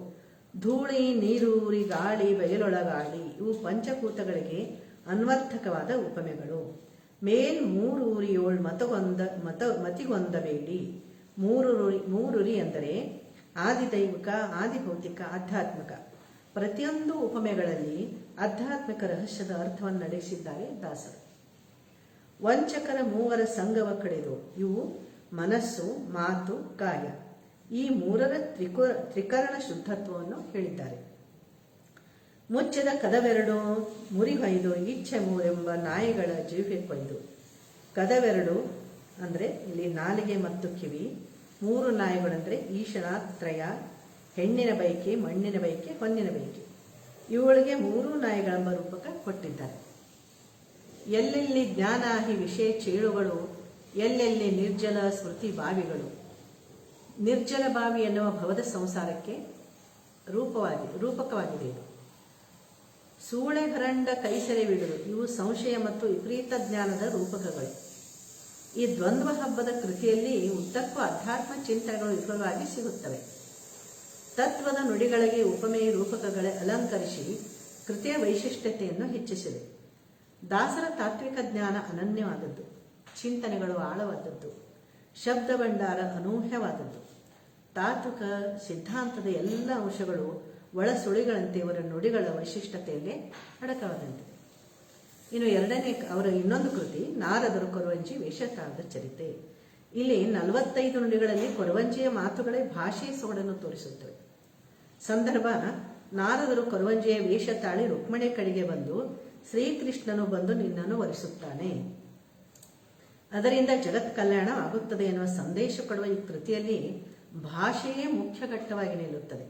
ಧೂಳಿ, ನೀರೂರಿ, ಗಾಳಿ, ಬಯಲೊಳಗಾಳಿ ಇವು ಪಂಚಭೂತಗಳಿಗೆ ಅನ್ವರ್ಥಕವಾದ ಉಪಮೆಗಳು. ಮೇಲ್ 3 ಊರಿ 7 ಮತಿಗೊಂದಬೇಡಿ. ಮೂರುರಿ ಎಂದರೆ ಆದಿದೈವಿಕ, ಆದಿಭೌತಿಕ, ಆಧ್ಯಾತ್ಮಿಕ. ಪ್ರತಿಯೊಂದು ಉಪಮೆಗಳಲ್ಲಿ ಆಧ್ಯಾತ್ಮಿಕ ರಹಸ್ಯದ ಅರ್ಥವನ್ನು ನಡೆಸಿದ್ದಾರೆ ದಾಸರು. ವಂಚಕರ 3 ಸಂಗವ ಕಡೆದು. ಇವು ಮನಸ್ಸು, ಮಾತು, ಕಾಯ ಈ 3ರ ತ್ರಿಕರಣ ಶುದ್ಧತ್ವವನ್ನು ಹೇಳಿದ್ದಾರೆ. ಮುಚ್ಚಿದ ಕದವೆರಡು ಮುರಿಹೊಯ್ದು ಇಚ್ಛೆ 3 ಎಂಬ ನಾಯಿಗಳ ಜಿಹ್ವೆ ಕೊಯ್ದು. ಕದವೆರಡು ಅಂದರೆ ಇಲ್ಲಿ ನಾಲಿಗೆ ಮತ್ತು ಕಿವಿ. 3 ನಾಯಿಗಳಂದರೆ ಈಶನಾತ್ರಯ, ಹೆಣ್ಣಿನ ಬೈಕೆ, ಮಣ್ಣಿನ ಬೈಕೆ, ಹೊನ್ನಿನ ಬೈಕೆ. ಇವುಗಳಿಗೆ 3 ನಾಯಿಗಳೆಂಬ ರೂಪಕ ಕೊಟ್ಟಿದ್ದಾರೆ. ಎಲ್ಲೆಲ್ಲಿ ಜ್ಞಾನಾಹಿ ವಿಷಯ ಚೇಳುಗಳು, ಎಲ್ಲೆಲ್ಲಿ ನಿರ್ಜಲ ಸ್ಮೃತಿ ಬಾವಿಗಳು. ನಿರ್ಜಲ ಬಾವಿ ಎನ್ನುವ ಭವದ ಸಂಸಾರಕ್ಕೆ ರೂಪಕವಾಗಿದೆ ಇದು. ಸೂಳೆಗರಂಡ ಕೈಸೆರೆ ಬಿಡುವುದು ಇವು ಸಂಶಯ ಮತ್ತು ವಿಪರೀತ ಜ್ಞಾನದ ರೂಪಕಗಳು. ಈ ದ್ವಂದ್ವ ಹಬ್ಬದ ಕೃತಿಯಲ್ಲಿ ಉದ್ದಕ್ಕೂ ಅಧ್ಯಾತ್ಮ ಚಿಂತನೆಗಳು ವಿಪುಲವಾಗಿ ಸಿಗುತ್ತವೆ. ತತ್ವದ ನುಡಿಗಳಿಗೆ ಉಪಮೇಯ ರೂಪಕಗಳೇ ಅಲಂಕರಿಸಿ ಕೃತಿಯ ವೈಶಿಷ್ಟ್ಯತೆಯನ್ನು ಹೆಚ್ಚಿಸಿದೆ. ದಾಸರ ತಾತ್ವಿಕ ಜ್ಞಾನ ಅನನ್ಯವಾದದ್ದು, ಚಿಂತನೆಗಳು ಆಳವಾದದ್ದು, ಶಬ್ದ ಭಂಡಾರ ಅನೂಹ್ಯವಾದದ್ದು. ತಾತ್ವಿಕ ಸಿದ್ಧಾಂತದ ಎಲ್ಲ ಅಂಶಗಳು ಒಳಸುಳಿಗಳಂತೆ ಇವರ ನುಡಿಗಳ ವೈಶಿಷ್ಟ್ಯತೆಯಲ್ಲೇ ಅಡಕವಾದಂತಿದೆ. ಇನ್ನು ಅವರ ಇನ್ನೊಂದು ಕೃತಿ ನಾರದರು ಕೊರವಂಜಿ ವೇಷತಾಳದ ಚರಿತೆ. ಇಲ್ಲಿ 45 ನುಡಿಗಳಲ್ಲಿ ಕೊರವಂಜಿಯ ಮಾತುಗಳೇ ಭಾಷೆಯ ಸೊಗಡನ್ನು ತೋರಿಸುತ್ತವೆ. ಸಂದರ್ಭ: ನಾರದರು ಕೊರವಂಜಿಯ ವೇಷ ತಾಳಿ ರುಕ್ಮಿಣಿ ಕಡೆಗೆ ಬಂದು ಶ್ರೀಕೃಷ್ಣನು ಬಂದು ನಿನ್ನನ್ನು ವರಿಸುತ್ತಾನೆ, ಅದರಿಂದ ಜಗತ್ ಕಲ್ಯಾಣ ಆಗುತ್ತದೆ ಎನ್ನುವ ಸಂದೇಶ ಕೊಡುವ ಈ ಕೃತಿಯಲ್ಲಿ ಭಾಷೆಯೇ ಮುಖ್ಯ ಘಟ್ಟವಾಗಿ ನಿಲ್ಲುತ್ತದೆ.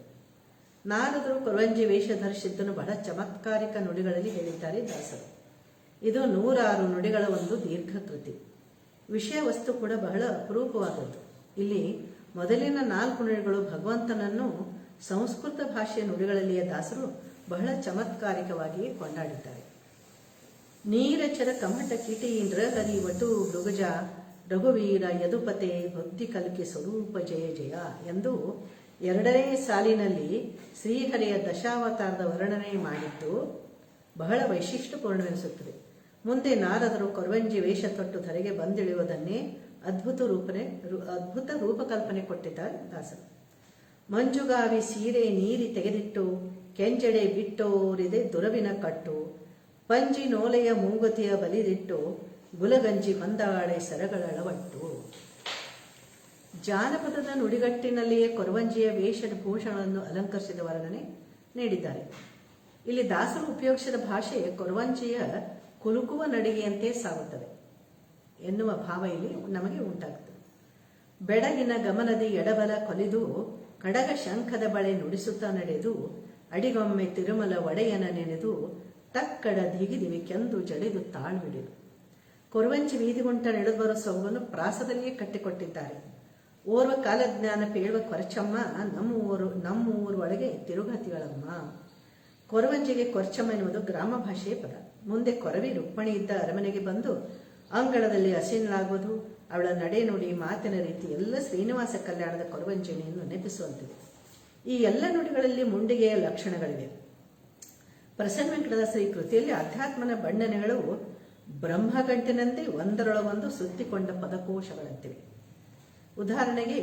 ನಾರದರು ಕೊರವಂಜಿ ವೇಷ ಧರಿಸಿದ್ದನ್ನು ಬಹಳ ಚಮತ್ಕಾರಿಕ ನುಡಿಗಳಲ್ಲಿ ಹೇಳಿದ್ದಾರೆ ದಾಸರು. ಇದು 106 ನುಡಿಗಳ ಒಂದು ದೀರ್ಘ ಕೃತಿ. ವಿಷಯ ವಸ್ತು ಕೂಡ ಬಹಳ ಅಪರೂಪವಾದದ್ದು. ಇಲ್ಲಿ ಮೊದಲಿನ 4 ನುಡಿಗಳು ಭಗವಂತನನ್ನು ಸಂಸ್ಕೃತ ಭಾಷೆಯ ನುಡಿಗಳಲ್ಲಿಯ ದಾಸರು ಬಹಳ ಚಮತ್ಕಾರಿಕವಾಗಿ ಕೊಂಡಾಡಿದ್ದಾರೆ. ನೀರಚರ ಕಮಟ ಕಿಟೀಂದ್ರ ಹರಿ ವಟು ಮೃಗಜ ರಘುವೀರ ಯದುಪತೆ ಭಕ್ತಿ ಕಲ್ಕಿ ಸ್ವರೂಪ ಜಯ ಜಯ ಎಂದು 2ನೇ ಸಾಲಿನಲ್ಲಿ ಶ್ರೀಹರಿಯ ದಶಾವತಾರದ ವರ್ಣನೆ ಮಾಡಿದ್ದು ಬಹಳ ವೈಶಿಷ್ಟ್ಯಪೂರ್ಣವೆನಿಸುತ್ತದೆ. ಮುಂದೆ ನಾರದರು ಕೊರವಂಜಿ ವೇಷ ತೊಟ್ಟು ಧರೆಗೆ ಬಂದಿಳಿಯುವುದನ್ನೇ ಅದ್ಭುತ ರೂಪಕಲ್ಪನೆ ಕೊಟ್ಟಿದ್ದಾರೆ ದಾಸರು. ಮಂಜುಗಾವಿ ಸೀರೆ ನೀರಿ ತೆಗೆದಿಟ್ಟು ಕೆಂಜಡೆ ಬಿಟ್ಟೋರಿದೆ ದುರವಿನ ಕಟ್ಟು, ಪಂಜಿ ನೋಲೆಯ ಮೂಗುತಿಯ ಬಲಿದಿಟ್ಟು ಗುಲಗಂಜಿ ಹೊಂದಾಳೆ ಸರಗಳಳವಟ್ಟು. ಜಾನಪದದ ನುಡಿಗಟ್ಟಿನಲ್ಲಿಯೇ ಕೊರವಂಜಿಯ ವೇಷಭೂಷಣವನ್ನು ಅಲಂಕರಿಸಿದ ವರ್ಣನೆ ನೀಡಿದ್ದಾರೆ. ಇಲ್ಲಿ ದಾಸರು ಉಪಯೋಗಿಸಿದ ಭಾಷೆ ಕೊರವಂಜಿಯ ಕುಲುಕುವ ನಡಿಗೆಯಂತೆ ಸಾಗುತ್ತದೆ ಎನ್ನುವ ಭಾವ ಇಲ್ಲಿ ನಮಗೆ ಉಂಟಾಗುತ್ತದೆ. ಬೆಡಗಿನ ಗಮನದಿ ಎಡಬಲ ಕೊಲಿದು ಕಡಗ ಶಂಖದ ಬಳೆ ನುಡಿಸುತ್ತಾ ನಡೆದು ಅಡಿಗೊಮ್ಮೆ ತಿರುಮಲ ಒಡೆಯನ ನೆನೆದು ತಕ್ಕಡ ದಿಗಿದಿವಿ ಕೆಂದು ಜಡಿದು ತಾಳ್ಬಿಡಿದು. ಕೊರವಂಜಿ ಬೀದಿಗುಂಟ ನಡೆದು ಬರೋ ಸೊಗವನ್ನು ಪ್ರಾಸದಲ್ಲಿಯೇ ಕಟ್ಟಿಕೊಟ್ಟಿದ್ದಾರೆ. ಓರ್ವ ಕಾಲಜ್ಞಾನ ಪೇಳುವ ಕೊರಚಮ್ಮ ನಮ್ಮೂರು ಒಳಗೆ ತಿರುಗತಿಗಳಮ್ಮ. ಕೊರವಂಜಿಗೆ ಕೊರಚಮ್ಮ ಎನ್ನುವುದು ಗ್ರಾಮ ಭಾಷೆಯ ಪದ. ಮುಂದೆ ಕೊರವಿ ರುಕ್ಮಿಣಿ ಇದ್ದ ಅರಮನೆಗೆ ಬಂದು ಅಂಗಳದಲ್ಲಿ ಹಸೀನಳಾಗುವುದು, ಅವಳ ನಡೆ ನುಡಿ ಮಾತಿನ ರೀತಿ ಎಲ್ಲ ಶ್ರೀನಿವಾಸ ಕಲ್ಯಾಣದ ಕೊರವಂಜಿಯನ್ನು ನೆನಪಿಸುವಂತಿದೆ. ಈ ಎಲ್ಲ ನುಡಿಗಳಲ್ಲಿ ಮುಂಡಿಗೆಯ ಲಕ್ಷಣಗಳಿವೆ. ಪ್ರಸನ್ನ ವೆಂಕಟದಾಸರ ಈ ಕೃತಿಯಲ್ಲಿ ಅಧ್ಯಾತ್ಮನ ಉದಾಹರಣೆಗೆ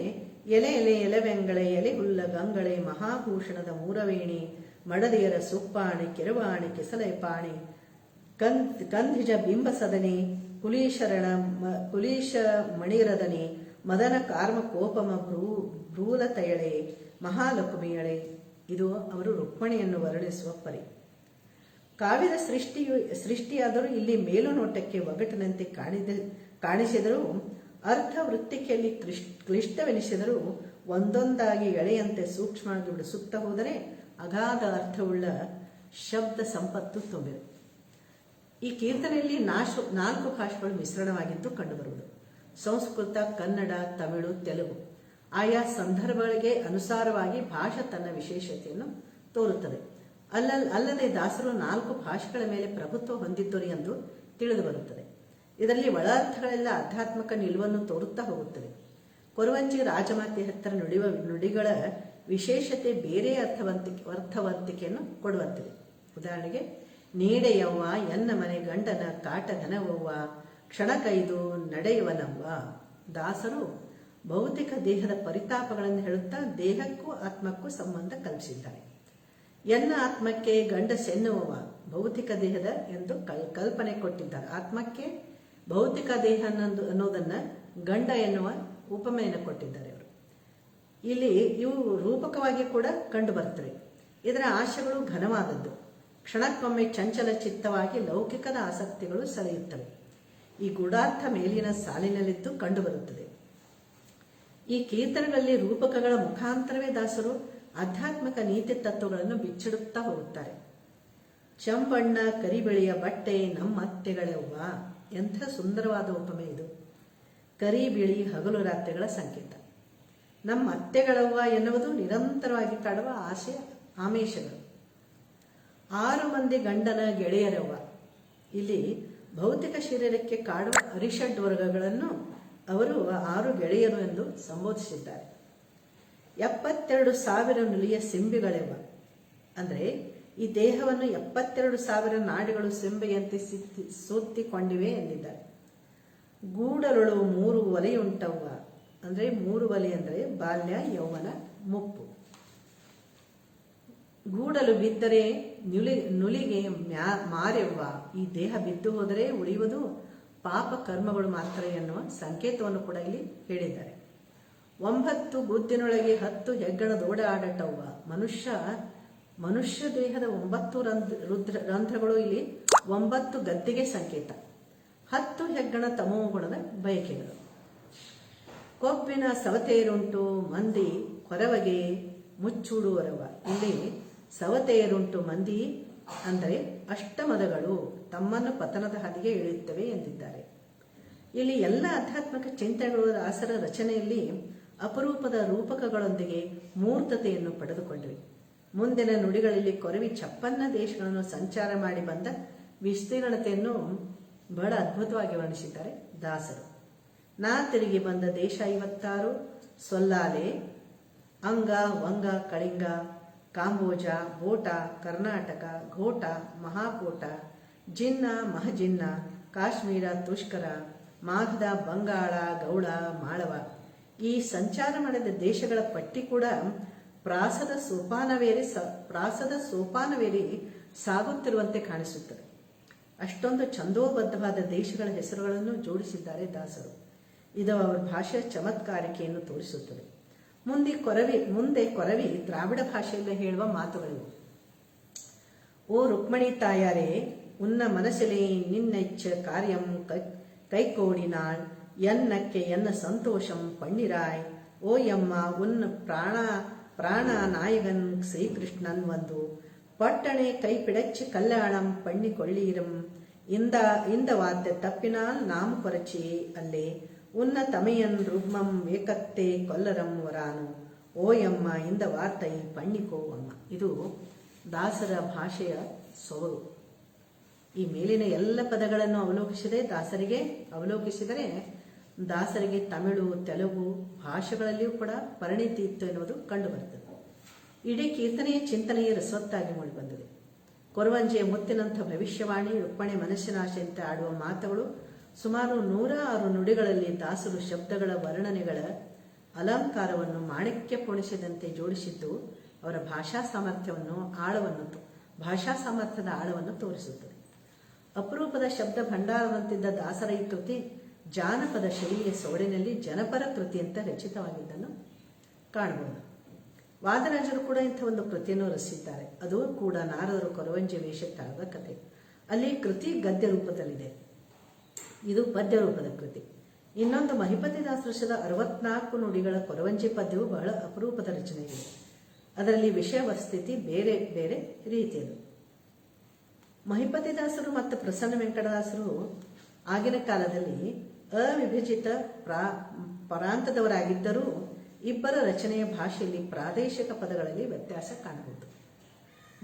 ಎಲೆ ಎಲೆ ಎಲೆವೆಂಗಳೆ ಎಲೆ ಹುಲ್ಲ ಗಂಗಳೆ ಮಹಾಭೂಷಣದ ಮೂರವೇಣಿ ಮಡದಿಯರ ಸುಪ್ಪಾಣಿ ಕೆರವಾಣಿ ಕೆಸಲೆ ಪಾಣಿ ಕಂಧಿಜ ಬಿಂಬಸದನಿ ಕುಲೀಶ ಮಣಿರದನಿ ಮದನ ಕಾರ್ಮ ಕೋಪಮ ಭ್ರೂಲ ತಯಳೆ ಮಹಾಲಕ್ಷ್ಮಿಯಳೆ. ಇದು ಅವರು ರುಕ್ಮಿಣಿಯನ್ನು ವರ್ಣಿಸುವ ಪರಿ. ಕಾವ್ಯದ ಸೃಷ್ಟಿಯಾದರೂ ಇಲ್ಲಿ ಮೇಲುನೋಟಕ್ಕೆ ಒಗಟಿನಂತೆ ಕಾಣಿಸಿದರೂ ಅರ್ಥ ವೃತ್ತಿಕೆಯಲ್ಲಿ ಕ್ಲಿಷ್ಟವೆನಿಸಿದರೂ ಒಂದೊಂದಾಗಿ ಎಳೆಯಂತೆ ಸೂಕ್ಷ್ಮವಾಗಿ ಬಿಡಿಸುತ್ತಾ ಹೋದರೆ ಅಗಾಧ ಅರ್ಥವುಳ್ಳ ಶಬ್ದ ಸಂಪತ್ತು ತುಂಬಿದೆ. ಈ ಕೀರ್ತನೆಯಲ್ಲಿ 4 ಭಾಷೆಗಳು ಮಿಶ್ರಣವಾಗಿದ್ದು ಕಂಡುಬರುವುದು. ಸಂಸ್ಕೃತ, ಕನ್ನಡ, ತಮಿಳು, ತೆಲುಗು. ಆಯಾ ಸಂದರ್ಭಗಳಿಗೆ ಅನುಸಾರವಾಗಿ ಭಾಷೆ ತನ್ನ ವಿಶೇಷತೆಯನ್ನು ತೋರುತ್ತದೆ. ಅಲ್ಲದೆ ದಾಸರು 4 ಭಾಷೆಗಳ ಮೇಲೆ ಪ್ರಭುತ್ವ ಹೊಂದಿದ್ದರು ಎಂದು ತಿಳಿದು ಬರುತ್ತದೆ. ಇದರಲ್ಲಿ ಒಳ ಅರ್ಥಗಳೆಲ್ಲ ಆಧ್ಯಾತ್ಮಿಕ ನಿಲುವನ್ನು ತೋರುತ್ತಾ ಹೋಗುತ್ತದೆ. ಕೊರವಂಜಿ ರಾಜಮಾತೆ ಹತ್ತಿರ ನುಡಿಯುವ ನುಡಿಗಳ ವಿಶೇಷತೆ ಬೇರೆ ಅರ್ಥವಂತಿಕೆಯನ್ನು ಕೊಡುವಂತಿದೆ. ಉದಾಹರಣೆಗೆ, ನೀಡೆಯವ್ವ ಎನ್ನ ಮನೆ ಗಂಡನ ಕಾಟ ಘನವವ್ವ ಕ್ಷಣಕೈದು ನಡೆಯುವನವ್ವ. ದಾಸರು ಭೌತಿಕ ದೇಹದ ಪರಿತಾಪಗಳನ್ನು ಹೇಳುತ್ತಾ ದೇಹಕ್ಕೂ ಆತ್ಮಕ್ಕೂ ಸಂಬಂಧ ಕಲ್ಪಿಸಿದ್ದಾರೆ. ಎನ್ನ ಆತ್ಮಕ್ಕೆ ಗಂಡ ಸೆನ್ನುವವ ಭೌತಿಕ ದೇಹದ ಎಂದು ಕಲ್ಪನೆ ಕೊಟ್ಟಿದ್ದಾರೆ. ಆತ್ಮಕ್ಕೆ ಭೌತಿಕ ದೇಹ ಅನ್ನೋದನ್ನ ಗಂಡ ಎನ್ನುವ ಉಪಮೆಯನ್ನು ಕೊಟ್ಟಿದ್ದಾರೆ ಅವರು. ಇಲ್ಲಿ ಇವು ರೂಪಕವಾಗಿ ಕೂಡ ಕಂಡು ಬರ್ತವೆ. ಇದರ ಆಶೆಗಳು ಘನವಾದದ್ದು. ಕ್ಷಣಕ್ಕೊಮ್ಮೆ ಚಂಚಲ ಚಿತ್ತವಾಗಿ ಲೌಕಿಕದ ಆಸಕ್ತಿಗಳು ಸೆಳೆಯುತ್ತವೆ. ಈ ಗೂಢಾರ್ಥ ಮೇಲಿನ ಸಾಲಿನಲ್ಲಿದ್ದು ಕಂಡುಬರುತ್ತದೆ. ಈ ಕೀರ್ತನೆಗಳಲ್ಲಿ ರೂಪಕಗಳ ಮುಖಾಂತರವೇ ದಾಸರು ಆಧ್ಯಾತ್ಮಿಕ ನೀತಿ ತತ್ವಗಳನ್ನು ಬಿಚ್ಚಿಡುತ್ತಾ ಹೋಗುತ್ತಾರೆ. ಚಂಬಣ್ಣ ಕರಿಬೆಳೆಯ ಬಟ್ಟೆ ನಮ್ಮತ್ತೆಗಳವ್ವ. ಎಂಥ ಸುಂದರವಾದ ಉಪಮೆ ಇದು. ಕರಿ ಬಿಳಿ ಹಗಲು ರಾತ್ರಿಗಳ ಸಂಕೇತ. ನಮ್ಮ ಅತ್ತೆಗಳವ್ವ ಎನ್ನುವುದು ನಿರಂತರವಾಗಿ ಕಾಡುವ ಆಸೆ ಆಮೇಶಗಳು. 6 ಮಂದಿ ಗಂಡನ ಗೆಳೆಯರವ್ವ. ಇಲ್ಲಿ ಭೌತಿಕ ಶರೀರಕ್ಕೆ ಕಾಡುವ ಅರಿಷಡ್ ವರ್ಗಗಳನ್ನು ಅವರು 6 ಗೆಳೆಯರು ಎಂದು ಸಂಬೋಧಿಸಿದ್ದಾರೆ. 72,000 ನುಲಿಯ ಸಿಂಬಿಗಳೆವ್ವ. ಅಂದರೆ ಈ ದೇಹವನ್ನು 72,000 ನಾಡಿಗಳು ಸಿಂಬೆಯಂತೆ ಸುತ್ತಿಕೊಂಡಿವೆ ಎಂದಿದ್ದಾರೆ. ಗೂಡಲೊಳು 3 ಒಲೆಯುಂಟವ್ವ. ಅಂದರೆ 3 ಒಲೆ ಅಂದರೆ ಬಾಲ್ಯ, ಯೌವನ, ಮುಪ್ಪು. ಗೂಡಲು ಬಿದ್ದರೆ ನುಲಿಗೆ ಮಾರೆವ್ವ. ಈ ದೇಹ ಬಿದ್ದು ಹೋದರೆ ಉಳಿಯುವುದು ಪಾಪ ಕರ್ಮಗಳು ಮಾತ್ರ ಎನ್ನುವ ಸಂಕೇತವನ್ನು ಕೂಡ ಇಲ್ಲಿ ಹೇಳಿದ್ದಾರೆ. 9 ಗುದ್ದಿನೊಳಗೆ 10 ಹೆಗ್ಗಣದೋಡ ಆಡಟವ್ವ. ಮನುಷ್ಯ ದೇಹದ 9 ರಂಧ್ರಗಳು ಇಲ್ಲಿ 9 ಗದ್ದೆಗೆ ಸಂಕೇತ. 10 ಹೆಗ್ಗಣ ತಮೋ ಗುಣದ ಬಯಕೆಗಳು. ಕೊಬ್ಬಿನ ಸವತೆಯರುಂಟು ಮಂದಿ ಕೊರವಗೆ ಮುಚ್ಚುಡುವರವ. ಇಲ್ಲಿ ಸವತೆಯರುಂಟು ಮಂದಿ ಅಂದರೆ ಅಷ್ಟಮದಗಳು ತಮ್ಮನ್ನು ಪತನದ ಹಾದಿಗೆ ಇಳಿಯುತ್ತವೆ ಎಂದಿದ್ದಾರೆ. ಇಲ್ಲಿ ಎಲ್ಲ ಆಧ್ಯಾತ್ಮಿಕ ಚಿಂತನೆಗಳು ದಾಸರ ರಚನೆಯಲ್ಲಿ ಅಪರೂಪದ ರೂಪಕಗಳೊಂದಿಗೆ ಮೂರ್ತತೆಯನ್ನು ಪಡೆದುಕೊಂಡಿವೆ. ಮುಂದಿನ ನುಡಿಗಳಲ್ಲಿ ಕೊರವಿ 56 ದೇಶಗಳನ್ನು ಸಂಚಾರ ಮಾಡಿ ಬಂದ ವಿಸ್ತೀರ್ಣತೆಯನ್ನು ಬಹಳ ಅದ್ಭುತವಾಗಿ ವರ್ಣಿಸಿದ್ದಾರೆ ದಾಸರು. ನಾ ತಿರುಗಿ ಬಂದ ದೇಶ 56: ಸೊಲ್ಲಾಲೆ, ಅಂಗ, ವಂಗ, ಕಳಿಂಗ, ಕಾಂಬೋಜ, ಬೋಟ, ಕರ್ನಾಟಕ, ಘೋಟ, ಮಹಾಕೋಟ, ಜಿನ್ನ, ಮಹಜಿನ್ನ, ಕಾಶ್ಮೀರ, ತುಷ್ಕರ, ಮಾಘದ, ಬಂಗಾಳ, ಗೌಡ, ಮಾಳವ. ಈ ಸಂಚಾರ ಮಾಡಿದ ದೇಶಗಳ ಪಟ್ಟಿ ಕೂಡ ಪ್ರಾಸದ ಸೋಪಾನವೇರಿ ಸಾಗುತ್ತಿರುವಂತೆ ಕಾಣಿಸುತ್ತದೆ. ಅಷ್ಟೊಂದು ಛಂದೋಬದ್ಧವಾದ ದೇಶಗಳ ಹೆಸರುಗಳನ್ನು ಜೋಡಿಸಿದ್ದಾರೆ ದಾಸರು. ಇದು ಅವರ ಭಾಷೆಯ ಚಮತ್ಕಾರಿಕೆಯನ್ನು ತೋರಿಸುತ್ತದೆ. ಮುಂದೆ ಕೊರವಿ ದ್ರಾವಿಡ ಭಾಷೆಯಲ್ಲಿ ಹೇಳುವ ಮಾತುಗಳಿವು. ಓ ರುಕ್ಮಿಣಿ ತಾಯಾರೇ, ಉನ್ನ ಮನಸ್ಸಲೇ ನಿನ್ನೆಚ್ಚ ಕಾರ್ಯಂ ಕೈಕೋಡಿನಾಳ್ ಎನ್ನಕ್ಕೆ ಎನ್ನ ಸಂತೋಷಂ ಪಣ್ಣಿರಾಯ್. ಓ ಯಮ್ಮ ಉನ್ನ ಪ್ರಾಣ ನಾಯಕನ್ ಶ್ರೀಕೃಷ್ಣನ್ ಒಂದು ಪಟ್ಟಣೆ ಕೈ ಪಿಡಚ್ಚಿ ಕಲ್ಯಾಣಂ ಪಣ್ಣಿ ಕೊಳ್ಳೀರಂ இந்த வார்த்தை தப்பினால் நாம் குறைச்சி அல்லே உன்ன தமையன் ருக்மம் வேಕತ್ತೆ ಕೊಲ್ಲರಂ ವರಾನು. ಓಯಮ್ಮ ಇಂದ ವಾರ್ತೆ ಪಣ್ಣಿಕೋವಮ್ಮ. ಇದು ದಾಸರ ಭಾಷೆಯ ಸೊಬಗು. ಈ ಮೇಲಿನ ಎಲ್ಲ ಪದಗಳನ್ನು ಅವಲೋಕಿಸಿದರೆ ದಾಸರಿಗೆ ತಮಿಳು, ತೆಲುಗು ಭಾಷೆಗಳಲ್ಲಿಯೂ ಕೂಡ ಪರಿಣಿತಿ ಇತ್ತು ಎನ್ನುವುದು ಕಂಡುಬರುತ್ತದೆ. ಇಡೀ ಕೀರ್ತನೆಯ ಚಿಂತನೆಯ ರಸವತ್ತಾಗಿ ಮೂಡಿಬಂದಿದೆ. ಕೊರವಂಜಿಯ ಮುತ್ತಿನಂಥ ಭವಿಷ್ಯವಾಣಿ, ರುಕ್ಮಿಣಿ ಮನಸ್ಸಿನಾಶೆಯಂತೆ ಆಡುವ ಮಾತುಗಳು, ಸುಮಾರು 106 ನುಡಿಗಳಲ್ಲಿ ದಾಸರು ಶಬ್ದಗಳ ವರ್ಣನೆಗಳ ಅಲಂಕಾರವನ್ನು ಮಾಣಿಕ್ಯ ಪೋಣಿಸಿದಂತೆ ಜೋಡಿಸಿದ್ದು ಅವರ ಭಾಷಾ ಸಾಮರ್ಥ್ಯದ ಆಳವನ್ನು ತೋರಿಸುತ್ತದೆ. ಅಪರೂಪದ ಶಬ್ದ ಭಂಡಾರದಂತಿದ್ದ ದಾಸರ ಈ ಕೃತಿ ಜಾನಪದ ಶೈಲಿಯ ಸೊಗಡಿನಲ್ಲಿ ಜನಪರ ಕೃತಿ ಅಂತ ರಚಿತವಾಗಿದ್ದನ್ನು ಕಾಣಬಹುದು. ವಾದರಾಜರು ಕೂಡ ಇಂಥ ಒಂದು ಕೃತಿಯನ್ನು ರಚಿಸಿದ್ದಾರೆ. ಅದು ಕೂಡ ನಾರದರು ಕೊರವಂಜಿ ವೇಷ ತಾಳದ ಕಥೆ. ಅಲ್ಲಿ ಕೃತಿ ಗದ್ಯ ರೂಪದಲ್ಲಿದೆ, ಇದು ಪದ್ಯ ರೂಪದ ಕೃತಿ. ಇನ್ನೊಂದು ಮಹಿಪತಿದಾಸರ 64 ನುಡಿಗಳ ಕೊರವಂಜಿ ಪದ್ಯವು ಬಹಳ ಅಪರೂಪದ ರಚನೆಯಿದೆ. ಅದರಲ್ಲಿ ವಿಷಯ ವಸ್ತುತಿ ಬೇರೆ ಬೇರೆ ರೀತಿಯದು. ಮಹಿಪತಿದಾಸರು ಮತ್ತು ಪ್ರಸನ್ನ ವೆಂಕಟದಾಸರು ಆಗಿನ ಕಾಲದಲ್ಲಿ ಅವಿಭಜಿತ ಪ್ರಾಂತದವರಾಗಿದ್ದರೂ ಇಬ್ಬರ ರಚನೆಯ ಭಾಷೆಯಲ್ಲಿ ಪ್ರಾದೇಶಿಕ ಪದಗಳಲ್ಲಿ ವ್ಯತ್ಯಾಸ ಕಾಣಬಹುದು.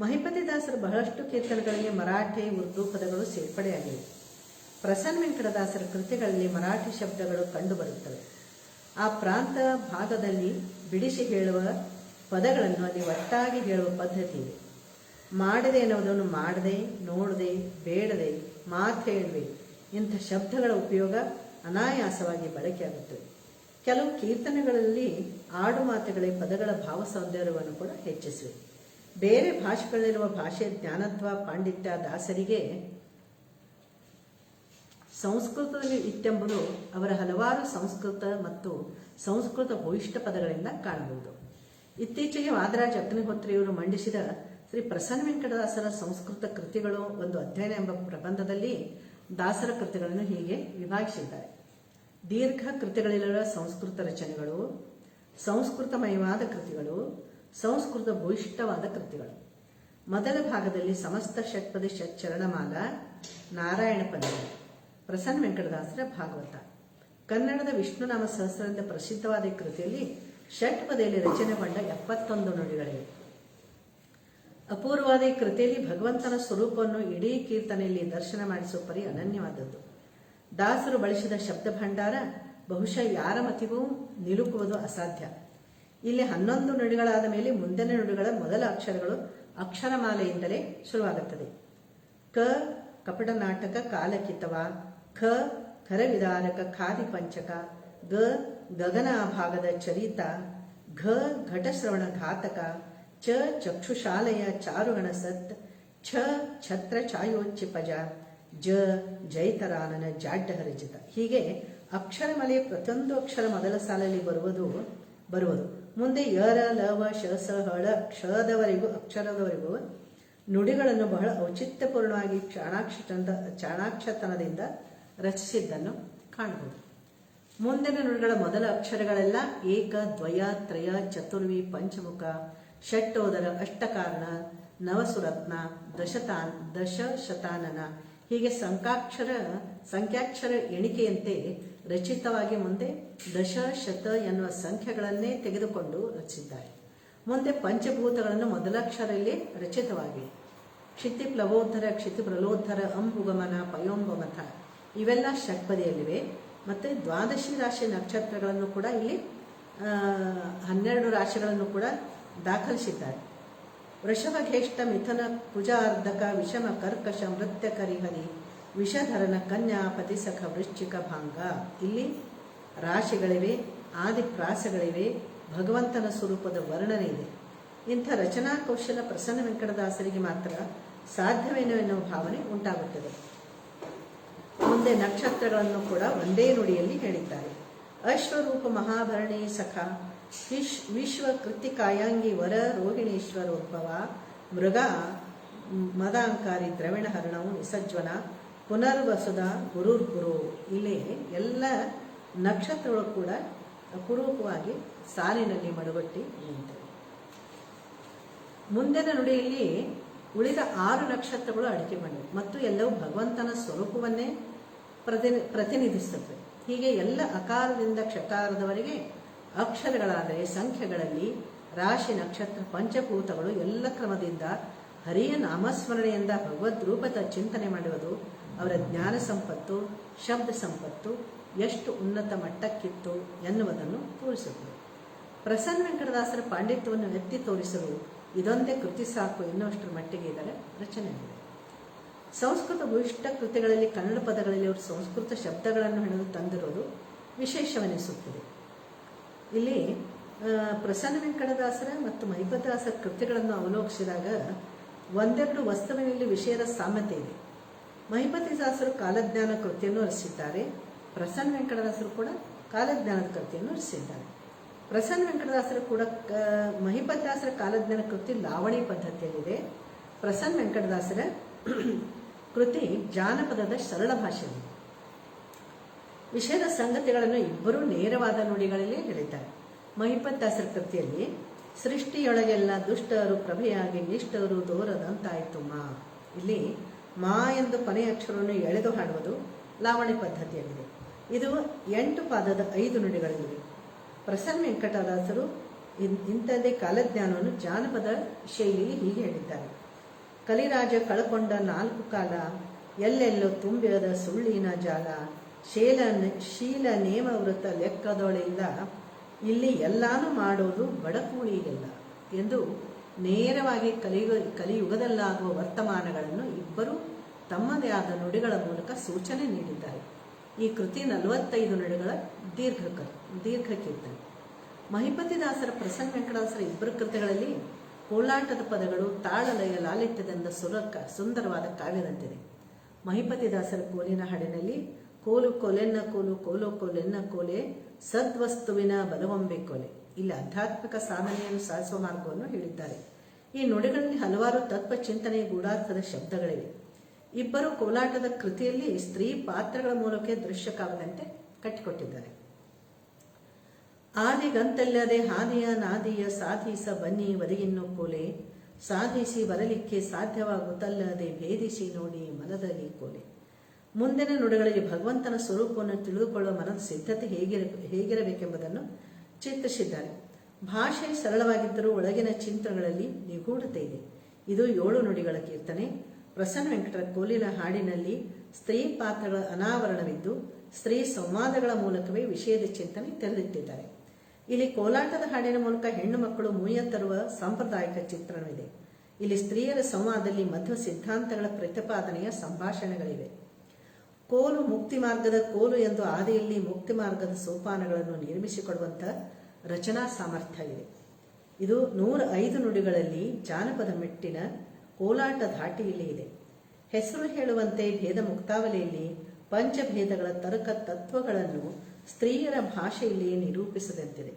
ಮಹಿಪತಿದಾಸರು ಬಹಳಷ್ಟು ಕೀರ್ತನೆಗಳಲ್ಲಿ ಮರಾಠಿ ಉರ್ದು ಪದಗಳು ಸೇರ್ಪಡೆಯಾಗಿವೆ. ಪ್ರಸನ್ನ ವೆಂಕಟದಾಸರ ಕೃತಿಗಳಲ್ಲಿ ಮರಾಠಿ ಶಬ್ದಗಳು ಕಂಡುಬರುತ್ತವೆ. ಆ ಪ್ರಾಂತ ಭಾಗದಲ್ಲಿ ಬಿಡಿಸಿ ಹೇಳುವ ಪದಗಳನ್ನು ಅಲ್ಲಿ ಒಟ್ಟಾಗಿ ಹೇಳುವ ಪದ್ಧತಿ ಇದೆ. ಮಾಡದೆ ಎನ್ನುವುದನ್ನು ಮಾಡದೆ, ನೋಡದೆ, ಬೇಡದೆ, ಮಾತು ಹೇಳುವೆ ಇಂಥ ಶಬ್ದಗಳ ಉಪಯೋಗ ಅನಾಯಾಸವಾಗಿ ಬಳಕೆಯಾಗುತ್ತದೆ. ಕೆಲವು ಕೀರ್ತನೆಗಳಲ್ಲಿ ಆಡು ಮಾತುಗಳೇ ಪದಗಳ ಭಾವ ಸೌಂದರ್ಯವನ್ನು ಕೂಡ ಹೆಚ್ಚಿಸಿವೆ. ಬೇರೆ ಭಾಷೆಗಳಲ್ಲಿರುವ ಭಾಷೆಯ ಜ್ಞಾನತ್ವ ಪಾಂಡಿತ್ಯ ದಾಸರಿಗೆ ಸಂಸ್ಕೃತದಲ್ಲಿ ಇತ್ತೆಂಬುದು ಅವರ ಹಲವಾರು ಸಂಸ್ಕೃತ ಮತ್ತು ಸಂಸ್ಕೃತ ಭೂಯಿಷ್ಠ ಪದಗಳಿಂದ ಕಾಣಬಹುದು. ಇತ್ತೀಚೆಗೆ ವಾದರಾಜ ಅಗ್ನಿಹೋತ್ರಿಯವರು ಮಂಡಿಸಿದ ಶ್ರೀ ಪ್ರಸನ್ನ ವೆಂಕಟದಾಸರ ಸಂಸ್ಕೃತ ಕೃತಿಗಳು ಒಂದು ಅಧ್ಯಯನ ಎಂಬ ಪ್ರಬಂಧದಲ್ಲಿ ದಾಸರ ಕೃತಿಗಳನ್ನು ಹೀಗೆ ವಿಭಾಗಿಸಿದ್ದಾರೆ. ದೀರ್ಘ ಕೃತಿಗಳಲ್ಲಿರುವ ಸಂಸ್ಕೃತ ರಚನೆಗಳು, ಸಂಸ್ಕೃತಮಯವಾದ ಕೃತಿಗಳು, ಸಂಸ್ಕೃತ ಭೂಯಿಷ್ಠವಾದ ಕೃತಿಗಳು. ಮೊದಲ ಭಾಗದಲ್ಲಿ ಸಮಸ್ತ ಷಟ್ಪದಿ ಷಟ್ಚರಣಮಾಲ, ನಾರಾಯಣ ಪಂಚಮಿ, ಪ್ರಸನ್ನ ವೆಂಕಟದಾಸರ ಭಾಗವತ. ಕನ್ನಡದ ವಿಷ್ಣುನಾಮ ಸಹಸ್ರದಿಂದ ಪ್ರಸಿದ್ಧವಾದ ಈ ಕೃತಿಯಲ್ಲಿ ಷಟ್ಪದಿಯಲ್ಲಿ ರಚನೆಗೊಂಡ 71 ನುಡಿಗಳಿವೆ. ಅಪೂರ್ವವಾದ ಈ ಕೃತಿಯಲ್ಲಿ ಭಗವಂತನ ಸ್ವರೂಪವನ್ನು ಇಡೀ ಕೀರ್ತನೆಯಲ್ಲಿ ದರ್ಶನ ಮಾಡಿಸುವ ಪರಿ ಅನನ್ಯವಾದದ್ದು. ದಾಸರು ಬಳಸಿದ ಶಬ್ದ ಭಂಡಾರ ಬಹುಶಃ ಯಾರ ಮತಿಗೂ ನಿಲುಕುವುದು ಅಸಾಧ್ಯ. ಇಲ್ಲಿ 11 ನುಡಿಗಳಾದ ಮೇಲೆ ಮುಂದಿನ ನುಡಿಗಳ ಮೊದಲ ಅಕ್ಷರಗಳು ಅಕ್ಷರಮಾಲೆಯಿಂದಲೇ ಶುರುವಾಗುತ್ತದೆ. ಕ ಕಪಟ ನಾಟಕ ಕಾಲಕಿತವ, ಖ ಖರವಿದಾರಕ ಖಾದಿ ಪಂಚಕ, ಗ ಗಗನ ಭಾಗದ ಚರಿತ, ಘ ಘಟಶ್ರವಣ ಘಾತಕ, ಚ ಚಕ್ಷುಶಾಲೆಯ ಚಾರುಗಣ ಸತ್, ಛ ಛತ್ರ ಛಾಯೋಚ್ಚಿಪಜ, ಜ ಜೈತರಾನನ ಜಾಡ್ಡಹರಚಿತ. ಹೀಗೆ ಅಕ್ಷರಮಾಲೆಯ ಪ್ರತಿಯೊಂದು ಅಕ್ಷರ ಮೊದಲ ಸಾಲಲ್ಲಿ ಬರುವುದು. ಮುಂದೆ ಯರ ಲವ ಶ ಸ ಹಳ ಅಕ್ಷರದವರೆಗೂ ನುಡಿಗಳನ್ನು ಬಹಳ ಔಚಿತ್ಯಪೂರ್ಣವಾಗಿ ಚಾಣಾಕ್ಷತನದಿಂದ ರಚಿಸಿದ್ದನ್ನು ಕಾಣಬಹುದು. ಮುಂದಿನ ನುಡಿಗಳ ಮೊದಲ ಅಕ್ಷರಗಳೆಲ್ಲ ಏಕ, ದ್ವಯ, ತ್ರಯ, ಚತುರ್ವಿ, ಪಂಚಮುಖ, ಷಟ್ಟೋದರ, ಅಷ್ಟಕಾರಣ, ನವಸುರತ್ನ, ದಶಶತಾನನ ಹೀಗೆ ಸಂಖ್ಯಾಕ್ಷರ ಎಣಿಕೆಯಂತೆ ರಚಿತವಾಗಿ ಮುಂದೆ ದಶ, ಶತ ಎನ್ನುವ ಸಂಖ್ಯೆಗಳನ್ನೇ ತೆಗೆದುಕೊಂಡು ರಚಿಸಿದ್ದಾರೆ. ಮುಂದೆ ಪಂಚಭೂತಗಳನ್ನು ಮೊದಲಾಕ್ಷರಲ್ಲಿ ರಚಿತವಾಗಿವೆ. ಕ್ಷಿತಿ ಪ್ಲವೋದ್ಧರ, ಕ್ಷಿತಿ ಪ್ರಲೋದ್ಧರ, ಅಂಬುಗಮನ, ಪಯೋಂಬಮಥ ಇವೆಲ್ಲ ಷಟ್ಪದಿಯಲ್ಲಿವೆ. ಮತ್ತು ದ್ವಾದಶಿ ರಾಶಿ ನಕ್ಷತ್ರಗಳನ್ನು ಕೂಡ ಇಲ್ಲಿ 12 ರಾಶಿಗಳನ್ನು ಕೂಡ ದಾಖಲಿಸಿದ್ದಾರೆ. ವೃಷಭ, ಜ್ಯೇಷ್ಠ, ಮಿಥುನ, ಕುಜಾರ್ಧಕ, ವಿಷಮ, ಕರ್ಕಶ, ಮೃತ್ಯ, ಕರಿಹರಿ, ವಿಷಧರನ, ಕನ್ಯಾ, ಪತಿಸಖ, ವೃಶ್ಚಿಕ, ಭಾಂಗ ಇಲ್ಲಿ ರಾಶಿಗಳಿವೆ, ಆದಿಪ್ರಾಸಗಳಿವೆ, ಭಗವಂತನ ಸ್ವರೂಪದ ವರ್ಣನೆ ಇದೆ. ಇಂಥ ರಚನಾ ಕೌಶಲ ಪ್ರಸನ್ನ ವೆಂಕಟದಾಸರಿಗೆ ಮಾತ್ರ ಸಾಧ್ಯವೇನೋ ಎನ್ನುವ ಭಾವನೆ ಉಂಟಾಗುತ್ತದೆ. ಮುಂದೆ ನಕ್ಷತ್ರಗಳನ್ನು ಕೂಡ ಒಂದೇ ನುಡಿಯಲ್ಲಿ ಹೇಳಿದ್ದಾರೆ. ಅಶ್ವರೂಪ ಮಹಾಭರಣಿ ಸಖ, ವಿಶ್ವ ಕೃತಿಕಾಯಾಂಗಿ ವರ ರೋಹಿಣೀಶ್ವರೋದ್ಭವ, ಮೃಗ ಮದಾಂಕಾರಿ ದ್ರವಿಣ ಹರಣವು ನಿಸಜ್ವನ, ಪುನರ್ವಸುಧ ಗುರುರ್ಗುರು. ಇಲ್ಲಿ ಎಲ್ಲ ನಕ್ಷತ್ರಗಳು ಕೂಡ ಅಪರೂಪವಾಗಿ ಸಾಲಿನಲ್ಲಿ ಮಡುಗಟ್ಟಿ ನಿಂತಿವೆ. ಮುಂದಿನ ನುಡಿಯಲ್ಲಿ ಉಳಿದ 6 ನಕ್ಷತ್ರಗಳು ಅಡಿಕೆಗೊಂಡಿವೆ ಮತ್ತು ಎಲ್ಲವೂ ಭಗವಂತನ ಸ್ವರೂಪವನ್ನೇ ಪ್ರತಿನಿಧಿಸುತ್ತವೆ. ಹೀಗೆ ಎಲ್ಲ ಅಕಾರದಿಂದ ಕ್ಷಕಾರದವರೆಗೆ ಅಕ್ಷರಗಳಾದರೆ ಸಂಖ್ಯೆಗಳಲ್ಲಿ ರಾಶಿ, ನಕ್ಷತ್ರ, ಪಂಚಭೂತಗಳು ಎಲ್ಲ ಕ್ರಮದಿಂದ ಹರಿಯ ನಾಮಸ್ಮರಣೆಯಿಂದ ಭಗವದ್ ರೂಪದ ಚಿಂತನೆ ಮಾಡುವುದು ಅವರ ಜ್ಞಾನ ಸಂಪತ್ತು, ಶಬ್ದ ಸಂಪತ್ತು ಎಷ್ಟು ಉನ್ನತ ಮಟ್ಟಕ್ಕಿತ್ತು ಎನ್ನುವುದನ್ನು ತೋರಿಸುತ್ತದೆ. ಪ್ರಸನ್ನ ವೆಂಕಟದಾಸರ ಪಾಂಡಿತ್ಯವನ್ನು ಎತ್ತಿ ತೋರಿಸಲು ಇದೊಂದೇ ಕೃತಿ ಸಾಕು ಎನ್ನುವಷ್ಟರ ಮಟ್ಟಿಗೆ ಇದರ ರಚನೆಯಾಗಿದೆ. ಸಂಸ್ಕೃತ ಭೂಯಿಷ್ಠ ಕೃತಿಗಳಲ್ಲಿ ಕನ್ನಡ ಪದಗಳಲ್ಲಿ ಅವರು ಸಂಸ್ಕೃತ ಶಬ್ದಗಳನ್ನು ಹೆಣೆದು ತಂದಿರುವುದು ವಿಶೇಷವೆನಿಸುತ್ತದೆ. ಇಲ್ಲಿ ಪ್ರಸನ್ನ ವೆಂಕಟದಾಸರ ಮತ್ತು ಮಹಿಪತದಾಸರ ಕೃತಿಗಳನ್ನು ಅವಲೋಕಿಸಿದಾಗ ಒಂದೆರಡು ವಸ್ತುವಿನಲ್ಲಿ ವಿಷಯದ ಸಾಮ್ಯತೆ ಇದೆ. ಮಹಿಪತಿದಾಸರು ಕಾಲಜ್ಞಾನ ಕೃತಿಯನ್ನು ರಚಿಸಿದ್ದಾರೆ. ಪ್ರಸನ್ನ ವೆಂಕಟದಾಸರು ಕೂಡ ಕಾಲಜ್ಞಾನದ ಕೃತಿಯನ್ನು ರಚಿಸಿದ್ದಾರೆ. ಪ್ರಸನ್ನ ವೆಂಕಟದಾಸರು ಕೂಡ ಮಹಿಪತಿದಾಸರ ಕಾಲಜ್ಞಾನ ಕೃತಿ ಲಾವಣಿ ಪದ್ಧತಿಯಲ್ಲಿದೆ. ಪ್ರಸನ್ನ ವೆಂಕಟದಾಸರ ಕೃತಿ ಜಾನಪದದ ಸರಳ ಭಾಷೆಯಲ್ಲಿ ವಿಷಯದ ಸಂಗತಿಗಳನ್ನು ಇಬ್ಬರೂ ನೇರವಾದ ನುಡಿಗಳಲ್ಲೇ ಹೇಳಿದ್ದಾರೆ. ಮಹಿಪತಿದಾಸರ ಕೃತಿಯಲ್ಲಿ ಸೃಷ್ಟಿಯೊಳಗೆಲ್ಲ ದುಷ್ಟರು ಪ್ರಭೆಯಾಗಿ ನಿಷ್ಠರು ದೋರದಂತಾಯಿತು ಮಾ. ಇಲ್ಲಿ ಮಾ ಎಂದು ಕೊನೆಯ ಅಕ್ಷರವನ್ನು ಎಳೆದು ಹಾಡುವುದು ಲಾವಣಿ ಪದ್ಧತಿಯಾಗಿದೆ. ಇದು 8 ಪಾದದ 5 ನುಡಿಗಳಲ್ಲಿವೆ. ಪ್ರಸನ್ನ ವೆಂಕಟದಾಸರು ಇಂಥದ್ದೇ ಕಾಲಜ್ಞಾನವನ್ನು ಜಾನಪದ ಶೈಲಿಯಲ್ಲಿ ಹೀಗೆ ಹೇಳಿದ್ದಾರೆ. ಕಲಿರಾಜ ಕಳಕೊಂಡ 4 ಕಾಲ, ಎಲ್ಲೆಲ್ಲೋ ತುಂಬಿದ ಸುಳ್ಳಿನ ಜಾಲ, ಶೀಲ ನೇಮವೃತ ಲೆಕ್ಕದೊಳಿಲ್ಲ, ಇಲ್ಲಿ ಎಲ್ಲಾನು ಮಾಡೋದು ಬಡಕೂಳಿಗೆಲ್ಲ ಎಂದು ನೇರವಾಗಿ ಕಲಿಯುಗದಲ್ಲಾಗುವ ವರ್ತಮಾನಗಳನ್ನು ಇಬ್ಬರು ತಮ್ಮದೇ ಆದ ನುಡಿಗಳ ಮೂಲಕ ಸೂಚನೆ ನೀಡಿದ್ದಾರೆ. ಈ ಕೃತಿ 45 ನುಡಿಗಳ ದೀರ್ಘ ಕೀರ್ತನೆ. ಮಹಿಪತಿದಾಸರ ಪ್ರಸನ್ನ ವೆಂಕಟದಾಸರ ಇಬ್ಬರು ಕೃತಿಗಳಲ್ಲಿ ಕೋಲಾಟದ ಪದಗಳು ತಾಳಲಯ ಲಾಲಿತ್ಯದಿಂದ ಸುಂದರವಾದ ಕಾವ್ಯದಂತಿದೆ. ಮಹಿಪತಿದಾಸರ ಕೋಲಿನ ಹಾಡಿನಲ್ಲಿ ಕೋಲು ಕೊಲೆನ್ನ ಕೋಲು ಕೋಲು ಕೊಲೆನ್ನ ಕೋಲೆ ಸದ್ವಸ್ತುವಿನ ಬಲವಂಬೆ ಕೊಲೆ, ಇಲ್ಲಿ ಆಧ್ಯಾತ್ಮಿಕ ಸಾಧನೆಯನ್ನು ಸಾಧಿಸುವ ಮಾರ್ಗವನ್ನು ಹೇಳಿದ್ದಾರೆ. ಈ ನುಡಿಗಳಲ್ಲಿ ಹಲವಾರು ತತ್ವ ಚಿಂತನೆಯ ಗೂಢಾರ್ಥದ ಶಬ್ದಗಳಿವೆ. ಇಬ್ಬರು ಕೋಲಾಟದ ಕೃತಿಯಲ್ಲಿ ಸ್ತ್ರೀ ಪಾತ್ರಗಳ ಮೂಲಕ ದೃಶ್ಯ ಕಾವ್ಯದಂತೆ ಕಟ್ಟಿಕೊಟ್ಟಿದ್ದಾರೆ. ಆದಿಗಂತಲ್ಲದೆ ಹಾದಿಯ ನಾದಿಯ ಸಾಧಿಸ ಬನ್ನಿ ಒದಗಿನ್ನು ಕೋಲೆ, ಸಾಧಿಸಿ ಬರಲಿಕ್ಕೆ ಸಾಧ್ಯವಾಗುತ್ತಲ್ಲದೆ ಭೇದಿಸಿ ನೋಡಿ ಮನದಲ್ಲಿ ಕೋಲೆ. ಮುಂದಿನ ನುಡಿಗಳಲ್ಲಿ ಭಗವಂತನ ಸ್ವರೂಪವನ್ನು ತಿಳಿದುಕೊಳ್ಳುವ ಮನದ ಸಿದ್ಧತೆ ಹೇಗಿರಬೇಕೆಂಬುದನ್ನು ಚಿತ್ರಿಸಿದ್ದಾರೆ. ಭಾಷೆ ಸರಳವಾಗಿದ್ದರೂ ಒಳಗಿನ ಚಿಂತನೆಗಳಲ್ಲಿ ನಿಗೂಢತೆ ಇದೆ. ಇದು 7 ನುಡಿಗಳ ಕೀರ್ತನೆ. ಪ್ರಸನ್ನ ವೆಂಕಟರ ಕೋಲಿನ ಹಾಡಿನಲ್ಲಿ ಸ್ತ್ರೀ ಪಾತ್ರಗಳ ಅನಾವರಣವಿದ್ದು ಸ್ತ್ರೀ ಸಂವಾದಗಳ ಮೂಲಕವೇ ವಿಷಯದ ಚಿಂತನೆ ತೆರೆದಿಟ್ಟಿದ್ದಾರೆ. ಇಲ್ಲಿ ಕೋಲಾಟದ ಹಾಡಿನ ಮೂಲಕ ಹೆಣ್ಣು ಮಕ್ಕಳು ಮುಯ್ಯ ತರುವ ಸಾಂಪ್ರದಾಯಿಕ ಚಿತ್ರಣವಿದೆ. ಇಲ್ಲಿ ಸ್ತ್ರೀಯರ ಸಂವಾದದಲ್ಲಿ ಮಧ್ವ ಸಿದ್ಧಾಂತಗಳ ಪ್ರತಿಪಾದನೆಯ ಸಂಭಾಷಣೆಗಳಿವೆ. ಕೋಲು ಮುಕ್ತಿ ಮಾರ್ಗದ ಕೋಲು ಎಂದು ಆದಿಯಲ್ಲಿ ಮುಕ್ತಿ ಮಾರ್ಗದ ಸೋಪಾನಗಳನ್ನು ನಿರ್ಮಿಸಿಕೊಡುವಂತಹ ರಚನಾ ಸಾಮರ್ಥ್ಯ ಇದೆ. ಇದು 105 ನುಡಿಗಳಲ್ಲಿ ಜಾನಪದ ಮೆಟ್ಟಿನ ಕೋಲಾಟ ಧಾಟಿಯಲ್ಲಿ ಇದೆ. ಹೆಸರು ಹೇಳುವಂತೆ ಭೇದ ಮುಕ್ತಾವಲಿಯಲ್ಲಿ ಪಂಚಭೇದಗಳ ತರ್ಕ ತತ್ವಗಳನ್ನು ಸ್ತ್ರೀಯರ ಭಾಷೆಯಲ್ಲಿ ನಿರೂಪಿಸದಂತಿದೆ.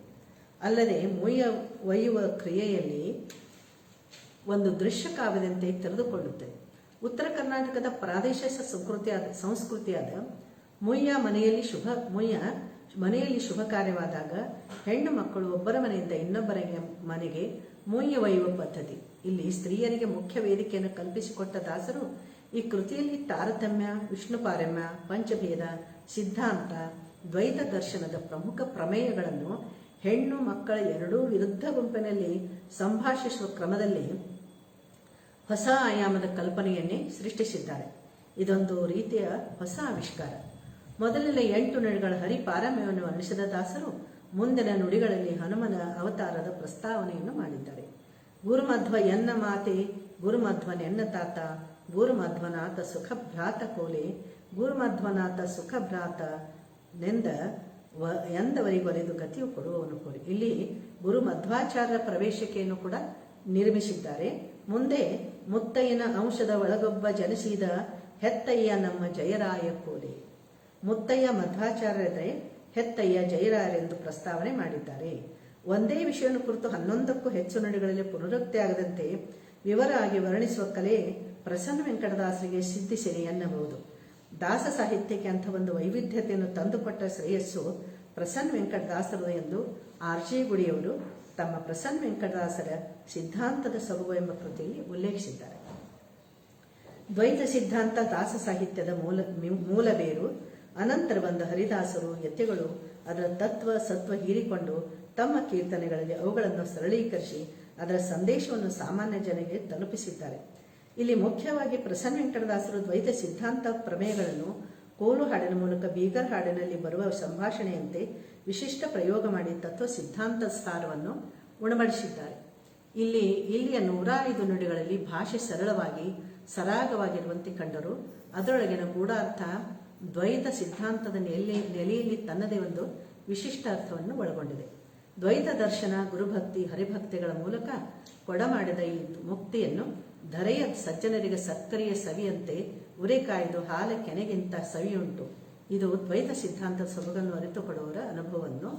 ಅಲ್ಲದೆ ಮುಯ್ಯ ಒಯ್ಯುವ ಕ್ರಿಯೆಯಲ್ಲಿ ಒಂದು ದೃಶ್ಯ ಕಾವ್ಯದಂತೆ ತೆರೆದುಕೊಳ್ಳುತ್ತದೆ. ಉತ್ತರ ಕರ್ನಾಟಕದ ಪ್ರಾದೇಶಿಕ ಸಂಸ್ಕೃತಿಯಾದ ಮುಯ್ಯ ಮನೆಯಲ್ಲಿ ಶುಭ ಕಾರ್ಯವಾದಾಗ ಹೆಣ್ಣು ಮಕ್ಕಳು ಒಬ್ಬರ ಮನೆಯಿಂದ ಇನ್ನೊಬ್ಬರ ಮನೆಗೆ ಮುಯ್ಯ ಒಯ್ಯುವ ಪದ್ಧತಿ. ಇಲ್ಲಿ ಸ್ತ್ರೀಯರಿಗೆ ಮುಖ್ಯ ವೇದಿಕೆಯನ್ನು ಕಲ್ಪಿಸಿಕೊಟ್ಟ ದಾಸರು ಈ ಕೃತಿಯಲ್ಲಿ ತಾರತಮ್ಯ, ವಿಷ್ಣುಪಾರಮ್ಯ, ಪಂಚಭೇದ, ಸಿದ್ಧಾಂತ, ದ್ವೈತ ದರ್ಶನದ ಪ್ರಮುಖ ಪ್ರಮೇಯಗಳನ್ನು ಹೆಣ್ಣು ಮಕ್ಕಳ ಎರಡೂ ವಿರುದ್ಧ ಗುಂಪಿನಲ್ಲಿ ಸಂಭಾಷಿಸುವ ಕ್ರಮದಲ್ಲಿ ಹೊಸ ಆಯಾಮದ ಕಲ್ಪನೆಯನ್ನೇ ಸೃಷ್ಟಿಸಿದ್ದಾರೆ. ಇದೊಂದು ರೀತಿಯ ಹೊಸ ಆವಿಷ್ಕಾರ. ಮೊದಲಿನ 8 ನುಡಿಗಳ ಹರಿಪಾರಮ್ಯವನ್ನು ವರ್ಣಿಸಿದ ದಾಸರು ಮುಂದಿನ ನುಡಿಗಳಲ್ಲಿ ಹನುಮನ ಅವತಾರದ ಪ್ರಸ್ತಾವನೆಯನ್ನು ಮಾಡಿದ್ದಾರೆ. ಗುರುಮಧ್ವ ಎನ್ನ ಮಾತೆ, ಗುರುಮಧ್ವನೆನ್ನ ತಾತ, ಗುರುಮಧ್ವನಾಥ ಸುಖಭ್ರಾತ ಕೋಲೆ, ಗುರುಮಧ್ವನಾಥ ಸುಖಭ್ರಾತ ಎಂದವರಿಗೊರೆದು ಗತಿಯು ಕೊಡುವವನು ಕೋಲೆ. ಇಲ್ಲಿ ಗುರು ಮಧ್ವಾಚಾರ್ಯರ ಪ್ರವೇಶಿಕೆಯನ್ನು ಕೂಡ ನಿರ್ಮಿಸಿದ್ದಾರೆ. ಮುಂದೆ ಮುತ್ತಯ್ಯನ ಅಂಶದ ಒಳಗೊಬ್ಬ ಜನಿಸಿದ ಹೆತ್ತಯ್ಯ ನಮ್ಮ ಜಯರಾಯ ಕೋಲೆ. ಮುತ್ತಯ್ಯ ಮಧ್ವಾಚಾರ್ಯರೇ ಹೆತ್ತಯ್ಯ ಜಯರಾಯರೆಂದು ಪ್ರಸ್ತಾವನೆ ಮಾಡಿದ್ದಾರೆ. ಒಂದೇ ವಿಷಯವನ್ನು ಕುರಿತು 11ಕ್ಕೂ ಹೆಚ್ಚು ನುಡಿಗಳಲ್ಲಿ ಪುನರುಕ್ತಿಯಾಗದಂತೆ ವಿವರವಾಗಿ ವರ್ಣಿಸುವ ಕಲೆ ಪ್ರಸನ್ನ ವೆಂಕಟದಾಸರಿಗೆ ಸಿದ್ಧಿಸಿದೆ ಎನ್ನಬಹುದು. ದಾಸ ಸಾಹಿತ್ಯಕ್ಕೆ ಅಂಥ ಒಂದು ವೈವಿಧ್ಯತೆಯನ್ನು ತಂದುಕೊಟ್ಟ ಶ್ರೇಯಸ್ಸು ಪ್ರಸನ್ನ ವೆಂಕಟದಾಸರು ಎಂದು ಆರ್.ಜಿ. ಗುಡಿಯವರು ತಮ್ಮ ಪ್ರಸನ್ನ ವೆಂಕಟದಾಸರ ಸಿದ್ಧಾಂತದ ಸೊಬಗು ಎಂಬ ಕೃತಿಯಲ್ಲಿ ಉಲ್ಲೇಖಿಸಿದ್ದಾರೆ. ದ್ವೈತ ಸಿದ್ಧಾಂತ ದಾಸ ಸಾಹಿತ್ಯದ ಮೂಲ ಬೇರು. ಅನಂತರ ಬಂದ ಹರಿದಾಸರು, ಯತಿಗಳು ಅದರ ತತ್ವ ಸತ್ವ ಹೀರಿಕೊಂಡು ತಮ್ಮ ಕೀರ್ತನೆಗಳಲ್ಲಿ ಅವುಗಳನ್ನು ಸರಳೀಕರಿಸಿ ಅದರ ಸಂದೇಶವನ್ನು ಸಾಮಾನ್ಯ ಜನರಿಗೆ ತಲುಪಿಸಿದ್ದಾರೆ. ಇಲ್ಲಿ ಮುಖ್ಯವಾಗಿ ಪ್ರಸನ್ನ ವೆಂಕಟದಾಸರು ದ್ವೈತ ಸಿದ್ಧಾಂತ ಪ್ರಮೇಯಗಳನ್ನು ಕೋಲು ಹಾಡಿನ ಮೂಲಕ ಬೀಗರ್ ಹಾಡಿನಲ್ಲಿ ಬರುವ ಸಂಭಾಷಣೆಯಂತೆ ವಿಶಿಷ್ಟ ಪ್ರಯೋಗ ಮಾಡಿ ತತ್ವ ಸಿದ್ಧಾಂತ ಸಾರವನ್ನು ಉಣಬಡಿಸಿದ್ದಾರೆ. ಇಲ್ಲಿಯ 105 ನುಡಿಗಳಲ್ಲಿ ಭಾಷೆ ಸರಳವಾಗಿ ಸರಾಗವಾಗಿರುವಂತೆ ಕಂಡರೂ ಅದರೊಳಗಿನ ಗೂಢಾರ್ಥ ದ್ವೈತ ಸಿದ್ಧಾಂತದ ನೆಲೆಯಲ್ಲಿ ತನ್ನದೇ ಒಂದು ವಿಶಿಷ್ಟ ಅರ್ಥವನ್ನು ಒಳಗೊಂಡಿದೆ. ದ್ವೈತ ದರ್ಶನ, ಗುರುಭಕ್ತಿ, ಹರಿಭಕ್ತಿಗಳ ಮೂಲಕ ಕೊಡಮಾಡಿದ ಈ ಮುಕ್ತಿಯನ್ನು ಧರೆಯ ಸಜ್ಜನರಿಗೆ ಸಕ್ಕರೆಯ ಸವಿಯಂತೆ ಉರೆ ಕಾಯ್ದು ಹಾಲ ಕೆನೆಗಿಂತ ಸವಿಯುಂಟು. ಇದು ದ್ವೈತ ಸಿದ್ಧಾಂತದ ಸೊಬಗನ್ನು ಅರಿತುಕೊಡುವವರ ಅನುಭವವನ್ನು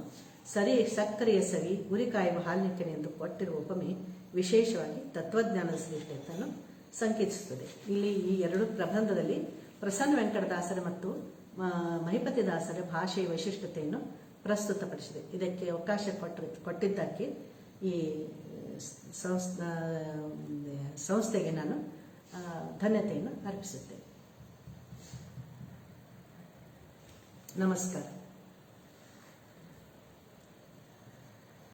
ಸಕ್ಕರೆಯ ಸವಿ, ಉರಿ ಕಾಯುವ ಹಾಲಿನ ಕೆನೆ ಎಂದು ಕೊಟ್ಟಿರುವ ಉಪಮೆ ವಿಶೇಷವಾಗಿ ತತ್ವಜ್ಞಾನದ ಶ್ರೇಷ್ಠತೆಯನ್ನು ಸಂಕೇತಿಸುತ್ತದೆ. ಇಲ್ಲಿ ಈ ಎರಡು ಪ್ರಬಂಧದಲ್ಲಿ ಪ್ರಸನ್ನ ವೆಂಕಟದಾಸರ ಮತ್ತು ಮಹಿಪತಿದಾಸರ ಭಾಷೆಯ ವೈಶಿಷ್ಟ್ಯತೆಯನ್ನು ಪ್ರಸ್ತುತಪಡಿಸಿದೆ. ಇದಕ್ಕೆ ಅವಕಾಶ ಕೊಟ್ಟಿದ್ದಕ್ಕೆ ಈ ಸಂಸ್ಥೆಗೆ ನಾನು ಧನ್ಯತೆಯನ್ನು ಅರ್ಪಿಸುತ್ತೇನೆ. ನಮಸ್ಕಾರ.